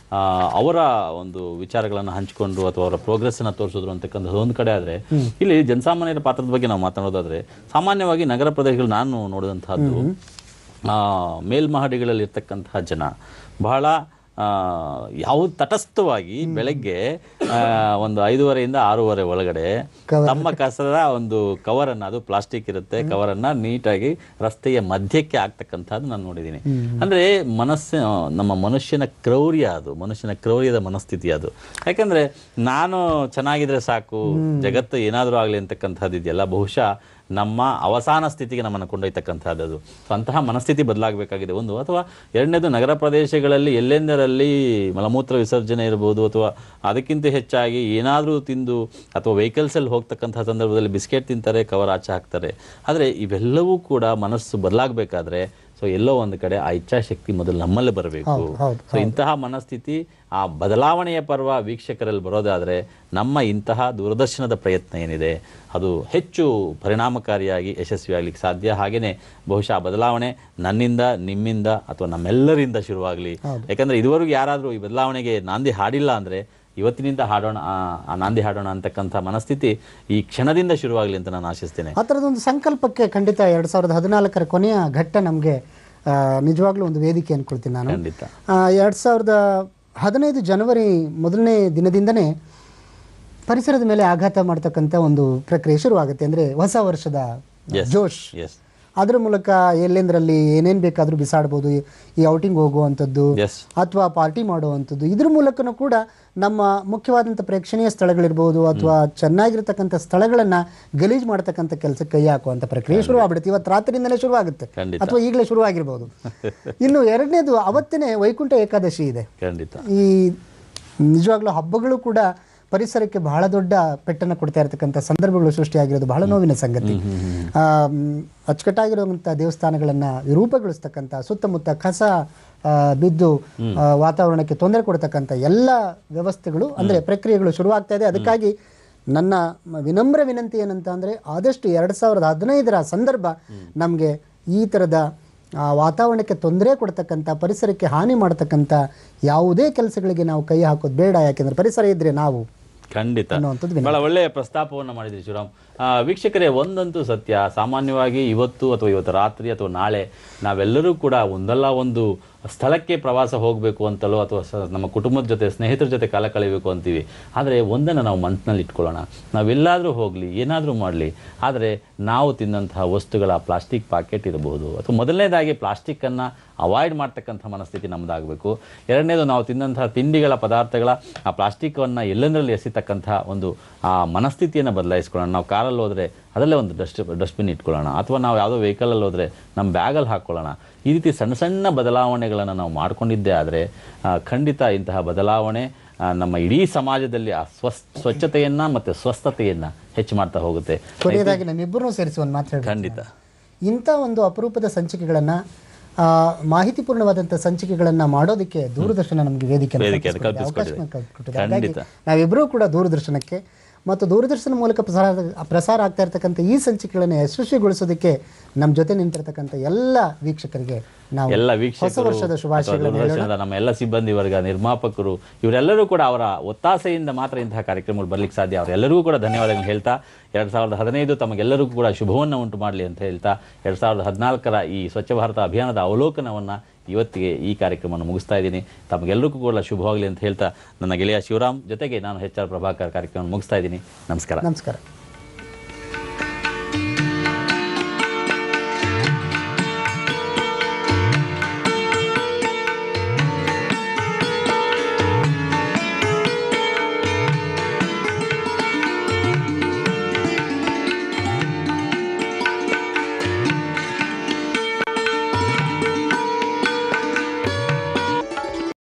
ಅವರ ಒಂದು ವಿಚಾರಗಳನ್ನು ಹಂಚಿಕೊಂಡ್ರು ಅಥವಾ ಅವರ ಪ್ರೋಗ್ರೆಸ್ಸನ್ನು ತೋರಿಸಿದ್ರು ಅಂತಕ್ಕಂಥದ್ದು ಒಂದು ಕಡೆ. ಆದರೆ ಇಲ್ಲಿ ಜನಸಾಮಾನ್ಯರ ಪಾತ್ರದ ಬಗ್ಗೆ ನಾವು ಮಾತನಾಡೋದಾದರೆ, ಸಾಮಾನ್ಯವಾಗಿ ನಗರ ಪ್ರದೇಶಗಳು ನಾನು ನೋಡಿದಂತಹದ್ದು, ಮೇಲ್ಮಹಡಿಗಳಲ್ಲಿ ಇರ್ತಕ್ಕಂತಹ ಜನ ಬಹಳ ಯಾವ ತಟಸ್ಥವಾಗಿ ಬೆಳಗ್ಗೆ ಒಂದು 5:30 6:30 ಒಳಗಡೆ ತಮ್ಮ ಕಸದ ಒಂದು ಕವರನ್ನು, ಅದು ಪ್ಲಾಸ್ಟಿಕ್ ಇರುತ್ತೆ, ಕವರನ್ನು ನೀಟಾಗಿ ರಸ್ತೆಯ ಮಧ್ಯಕ್ಕೆ ಹಾಕ್ತಕ್ಕಂಥದ್ದು ನಾನು ನೋಡಿದ್ದೀನಿ. ಅಂದರೆ ನಮ್ಮ ಮನುಷ್ಯನ ಕ್ರೌರ್ಯ, ಅದು ಮನುಷ್ಯನ ಕ್ರೌರ್ಯದ ಮನಸ್ಥಿತಿ ಅದು. ಯಾಕಂದರೆ ನಾನು ಚೆನ್ನಾಗಿದ್ರೆ ಸಾಕು, ಜಗತ್ತು ಏನಾದರೂ ಆಗಲಿ ಅಂತಕ್ಕಂಥದ್ದು ಇದೆಯಲ್ಲ, ಬಹುಶಃ ನಮ್ಮ ಅವಸಾನ ಸ್ಥಿತಿಗೆ ನಮ್ಮನ್ನು ಕೊಂಡೊಯ್ತಕ್ಕಂಥದ್ದು. ಸೊ ಅಂತಹ ಮನಸ್ಥಿತಿ ಬದಲಾಗಬೇಕಾಗಿದೆ ಒಂದು. ಅಥವಾ ಎರಡನೇದು, ನಗರ ಪ್ರದೇಶಗಳಲ್ಲಿ ಎಲ್ಲೆಂದರಲ್ಲಿ ಮಲಮೂತ್ರ ವಿಸರ್ಜನೆ ಇರ್ಬೋದು, ಅಥವಾ ಅದಕ್ಕಿಂತ ಹೆಚ್ಚಾಗಿ ಏನಾದರೂ ತಿಂದು ಅಥವಾ ವೆಹಿಕಲ್ಸಲ್ಲಿ ಹೋಗ್ತಕ್ಕಂಥ ಸಂದರ್ಭದಲ್ಲಿ ಬಿಸ್ಕೆಟ್ ತಿಂತಾರೆ, ಕವರ್ ಆಚೆ ಹಾಕ್ತಾರೆ. ಆದರೆ ಇವೆಲ್ಲವೂ ಕೂಡ ಮನಸ್ಸು ಬದಲಾಗಬೇಕಾದ್ರೆ ಸೊ ಎಲ್ಲೋ ಒಂದು ಕಡೆ ಆ ಇಚ್ಛಾಶಕ್ತಿ ಮೊದಲು ನಮ್ಮಲ್ಲಿ ಬರಬೇಕು. ಸೊ ಇಂತಹ ಮನಸ್ಥಿತಿ, ಆ ಬದಲಾವಣೆಯ ಪರ್ವ ವೀಕ್ಷಕರಲ್ಲಿ ಬರೋದಾದರೆ ನಮ್ಮ ಇಂತಹ ದೂರದರ್ಶನದ ಪ್ರಯತ್ನ ಏನಿದೆ ಅದು ಹೆಚ್ಚು ಪರಿಣಾಮಕಾರಿಯಾಗಿ ಯಶಸ್ವಿಯಾಗಲಿಕ್ಕೆ ಸಾಧ್ಯ. ಹಾಗೆಯೇ ಬಹುಶಃ ಆ ಬದಲಾವಣೆ ನನ್ನಿಂದ, ನಿಮ್ಮಿಂದ ಅಥವಾ ನಮ್ಮೆಲ್ಲರಿಂದ ಶುರುವಾಗಲಿ. ಯಾಕಂದರೆ ಇದುವರೆಗೂ ಯಾರಾದರೂ ಈ ಬದಲಾವಣೆಗೆ ನಾಂದಿ ಹಾಡಿಲ್ಲ ಅಂದರೆ ಇವತ್ತಿನಿಂದ ಹಾಡೋಣ, ಆ ನಾಂದಿ ಹಾಡೋಣ ಅಂತಕ್ಕಂಥ ಮನಸ್ಥಿತಿ ಈ ಕ್ಷಣದಿಂದ ಶುರುವಾಗಲಿ ಅಂತ ನಾನು ಆಶಿಸ್ತೇನೆ. ಆ ಥರದೊಂದು ಸಂಕಲ್ಪಕ್ಕೆ ಖಂಡಿತ 2014 ಕೊನೆಯ ಘಟ್ಟ ನಮಗೆ ನಿಜವಾಗ್ಲೂ ಒಂದು ವೇದಿಕೆ ಅನ್ಕೊಳ್ತೀನಿ ನಾನು. ಖಂಡಿತ 2015 ಜನವರಿ ಮೊದಲನೇ ದಿನದಿಂದನೇ ಪರಿಸರದ ಮೇಲೆ ಆಘಾತ ಮಾಡ್ತಕ್ಕಂಥ ಒಂದು ಪ್ರಕ್ರಿಯೆ ಶುರುವಾಗುತ್ತೆ. ಅಂದರೆ ಹೊಸ ವರ್ಷದ ಜೋಶ್, ಅದರ ಮೂಲಕ ಎಲ್ಲೆಂದರಲ್ಲಿ ಏನೇನು ಬೇಕಾದರೂ ಬಿಸಾಡ್ಬೋದು, ಈ ಔಟಿಂಗ್ ಹೋಗುವಂಥದ್ದು ಅಥವಾ ಪಾರ್ಟಿ ಮಾಡುವಂಥದ್ದು, ಇದ್ರ ಮೂಲಕನೂ ಕೂಡ ನಮ್ಮ ಮುಖ್ಯವಾದಂಥ ಪ್ರೇಕ್ಷಣೀಯ ಸ್ಥಳಗಳಿರ್ಬೋದು ಅಥವಾ ಚೆನ್ನಾಗಿರ್ತಕ್ಕಂಥ ಸ್ಥಳಗಳನ್ನು ಗಲೀಜು ಮಾಡ್ತಕ್ಕಂಥ ಕೆಲಸಕ್ಕೆ ಕೈ ಹಾಕುವಂಥ ಪ್ರಕ್ರಿಯೆ ಶುರು ಆಗ್ಬಿಡುತ್ತೆ. ಇವತ್ತು ರಾತ್ರಿಯಿಂದಲೇ ಶುರುವಾಗುತ್ತೆ ಅಥವಾ ಈಗಲೇ ಶುರುವಾಗಿರ್ಬೋದು. ಇನ್ನು ಎರಡನೇದು, ಅವತ್ತೇ ವೈಕುಂಠ ಏಕಾದಶಿ ಇದೆ. ಈ ನಿಜವಾಗ್ಲೂ ಹಬ್ಬಗಳು ಕೂಡ ಪರಿಸರಕ್ಕೆ ಬಹಳ ದೊಡ್ಡ ಪೆಟ್ಟನ್ನು ಕೊಡ್ತಾ ಇರತಕ್ಕಂಥ ಸಂದರ್ಭಗಳು ಸೃಷ್ಟಿಯಾಗಿರೋದು ಬಹಳ ನೋವಿನ ಸಂಗತಿ. ಅಚ್ಚುಕಟ್ಟಾಗಿರುವಂಥ ದೇವಸ್ಥಾನಗಳನ್ನು ವಿರೂಪಗೊಳಿಸ್ತಕ್ಕಂಥ, ಸುತ್ತಮುತ್ತ ಕಸ ಬಿದ್ದು ವಾತಾವರಣಕ್ಕೆ ತೊಂದರೆ ಕೊಡ್ತಕ್ಕಂಥ ಎಲ್ಲ ವ್ಯವಸ್ಥೆಗಳು ಅಂದರೆ ಪ್ರಕ್ರಿಯೆಗಳು ಶುರುವಾಗ್ತಾ ಇದೆ. ಅದಕ್ಕಾಗಿ ನನ್ನ ವಿನಮ್ರ ವಿನಂತಿ ಏನಂತ ಅಂದರೆ, ಆದಷ್ಟು 2015 ಸಂದರ್ಭ ನಮಗೆ ಈ ಥರದ ವಾತಾವರಣಕ್ಕೆ ತೊಂದರೆ ಕೊಡ್ತಕ್ಕಂಥ, ಪರಿಸರಕ್ಕೆ ಹಾನಿ ಮಾಡ್ತಕ್ಕಂಥ ಯಾವುದೇ ಕೆಲಸಗಳಿಗೆ ನಾವು ಕೈ ಹಾಕೋದು ಬೇಡ. ಯಾಕೆಂದರೆ ಪರಿಸರ ಇದ್ದರೆ ನಾವು ಖಂಡಿತ ಬಹಳ ಒಳ್ಳೆಯ ಪ್ರಸ್ತಾಪವನ್ನು ಮಾಡಿದ್ರಿ ಶಿವರಾಮ್. ವೀಕ್ಷಕರೇ, ಒಂದಂತೂ ಸತ್ಯ, ಸಾಮಾನ್ಯವಾಗಿ ಇವತ್ತು ಅಥವಾ ಇವತ್ತು ರಾತ್ರಿ ಅಥವಾ ನಾಳೆ ನಾವೆಲ್ಲರೂ ಕೂಡ ಒಂದಲ್ಲ ಒಂದು ಸ್ಥಳಕ್ಕೆ ಪ್ರವಾಸ ಹೋಗಬೇಕು ಅಂತಲೋ ಅಥವಾ ನಮ್ಮ ಕುಟುಂಬದ ಜೊತೆ, ಸ್ನೇಹಿತರ ಜೊತೆ ಕಾಲ ಕಳೆಯಬೇಕು ಅಂತೀವಿ. ಆದರೆ ಒಂದನ್ನು ನಾವು ಮನಸ್ಸಿನಲ್ಲಿ ಇಟ್ಕೊಳ್ಳೋಣ, ನಾವೆಲ್ಲಾದರೂ ಹೋಗಲಿ, ಏನಾದರೂ ಮಾಡಲಿ, ಆದರೆ ನಾವು ತಿನ್ನಂತಹ ವಸ್ತುಗಳ ಪ್ಲಾಸ್ಟಿಕ್ ಪ್ಯಾಕೆಟ್ ಇರಬಹುದು, ಅಥವಾ ಮೊದಲನೇದಾಗಿ ಪ್ಲಾಸ್ಟಿಕ್ಕನ್ನು ಅವಾಯ್ಡ್ ಮಾಡ್ತಕ್ಕಂಥ ಮನಸ್ಥಿತಿ ನಮ್ಮದಾಗಬೇಕು. ಎರಡನೇದು, ನಾವು ತಿನ್ನಂತಹ ತಿಂಡಿಗಳ ಪದಾರ್ಥಗಳ ಆ ಪ್ಲಾಸ್ಟಿಕ್ಕನ್ನು ಎಲ್ಲೆಂದರಲ್ಲಿ ಎಸಿತಕ್ಕಂಥ ಒಂದು ಆ ಮನಸ್ಥಿತಿಯನ್ನು ಬದಲಾಯಿಸ್ಕೊಳ್ಳೋಣ. ನಾವು ಕಾರಲ್ಲಿ ಹೋದರೆ ಅದರಲ್ಲೇ ಒಂದು ಡಸ್ಟ್ಬಿನ್ ಇಟ್ಕೊಳ್ಳೋಣ, ಅಥವಾ ನಾವು ಯಾವುದೋ ವೆಹಿಕಲಲ್ಲಿ ಹೋದರೆ ನಮ್ಮ ಬ್ಯಾಗಲ್ಲಿ ಹಾಕ್ಕೊಳ್ಳೋಣ. ಈ ರೀತಿ ಸಣ್ಣ ಸಣ್ಣ ಬದಲಾವಣೆಗಳನ್ನು ನಾವು ಮಾಡಿಕೊಂಡಿದ್ದೇ ಆದರೆ ಖಂಡಿತ ಇಂತಹ ಬದಲಾವಣೆ ನಮ್ಮ ಇಡೀ ಸಮಾಜದಲ್ಲಿ ಆ ಸ್ವಚ್ಛತೆಯನ್ನು ಮತ್ತು ಸ್ವಸ್ಥತೆಯನ್ನು ಹೆಚ್ಚು ಮಾಡ್ತಾ ಹೋಗುತ್ತೆ. ಕೊನೆಯದಾಗಿ ನಮ್ಮಿಬ್ಬರನ್ನೂ ಸೇರಿಸಿ ಒಂದು ಮಾತು ಖಂಡಿತ, ಇಂಥ ಒಂದು ಅಪರೂಪದ ಸಂಚಿಕೆಗಳನ್ನು, ಮಾಹಿತಿಪೂರ್ಣವಾದಂಥ ಸಂಚಿಕೆಗಳನ್ನು ಮಾಡೋದಕ್ಕೆ ದೂರದರ್ಶನ ನಮಗೆ ವೇದಿಕೆ ಕಲ್ಪಿಸಿಕೊಟ್ಟಿದೆ. ನಾವಿಬ್ಬರೂ ಕೂಡ ದೂರದರ್ಶನಕ್ಕೆ ಮತ್ತು ದೂರದರ್ಶನ ಮೂಲಕ ಪ್ರಸಾರ ಆಗ್ತಾ ಇರತಕ್ಕಂಥ ಈ ಸಂಚಿಕೆಗಳನ್ನು ಯಶಸ್ವಿಗೊಳಿಸೋದಕ್ಕೆ ನಮ್ಮ ಜೊತೆ ನಿಂತಿರ್ತಕ್ಕಂಥ ಎಲ್ಲ ವೀಕ್ಷಕರಿಗೆ ನಾವು ಹೊಸ ವರ್ಷದ ಶುಭಾಶಯಗಳನ್ನು, ನಮ್ಮ ಎಲ್ಲ ಸಿಬ್ಬಂದಿ ವರ್ಗ, ನಿರ್ಮಾಪಕರು, ಇವರೆಲ್ಲರೂ ಕೂಡ ಅವರ ಒತ್ತಾಸೆಯಿಂದ ಮಾತ್ರ ಇಂತಹ ಕಾರ್ಯಕ್ರಮಗಳು ಬರಲಿಕ್ಕೆ ಸಾಧ್ಯ. ಅವರೆಲ್ಲರಿಗೂ ಕೂಡ ಧನ್ಯವಾದಗಳನ್ನು ಹೇಳ್ತಾ 2015 ತಮಗೆಲ್ಲರಿಗೂ ಕೂಡ ಶುಭವನ್ನು ಉಂಟು ಮಾಡಲಿ ಅಂತ ಹೇಳ್ತಾ 2014 ಈ ಸ್ವಚ್ಛ ಭಾರತ ಅಭಿಯಾನದ ಅವಲೋಕನವನ್ನು ಇವತ್ತಿಗೆ ಈ ಕಾರ್ಯಕ್ರಮವನ್ನು ಮುಗಿಸ್ತಾ ಇದ್ದೀನಿ. ತಮಗೆಲ್ಲರಿಗೂ ಕೂಡ ಶುಭವಾಗಲಿ ಅಂತ ಹೇಳ್ತಾ ನನ್ನ ಗೆಳೆಯ ಶಿವರಾಮ್ ಜೊತೆಗೆ ನಾನು HR ಪ್ರಭಾಕರ್ ಕಾರ್ಯಕ್ರಮ ಮುಗಿಸ್ತಾ ಇದ್ದೀನಿ. ನಮಸ್ಕಾರ.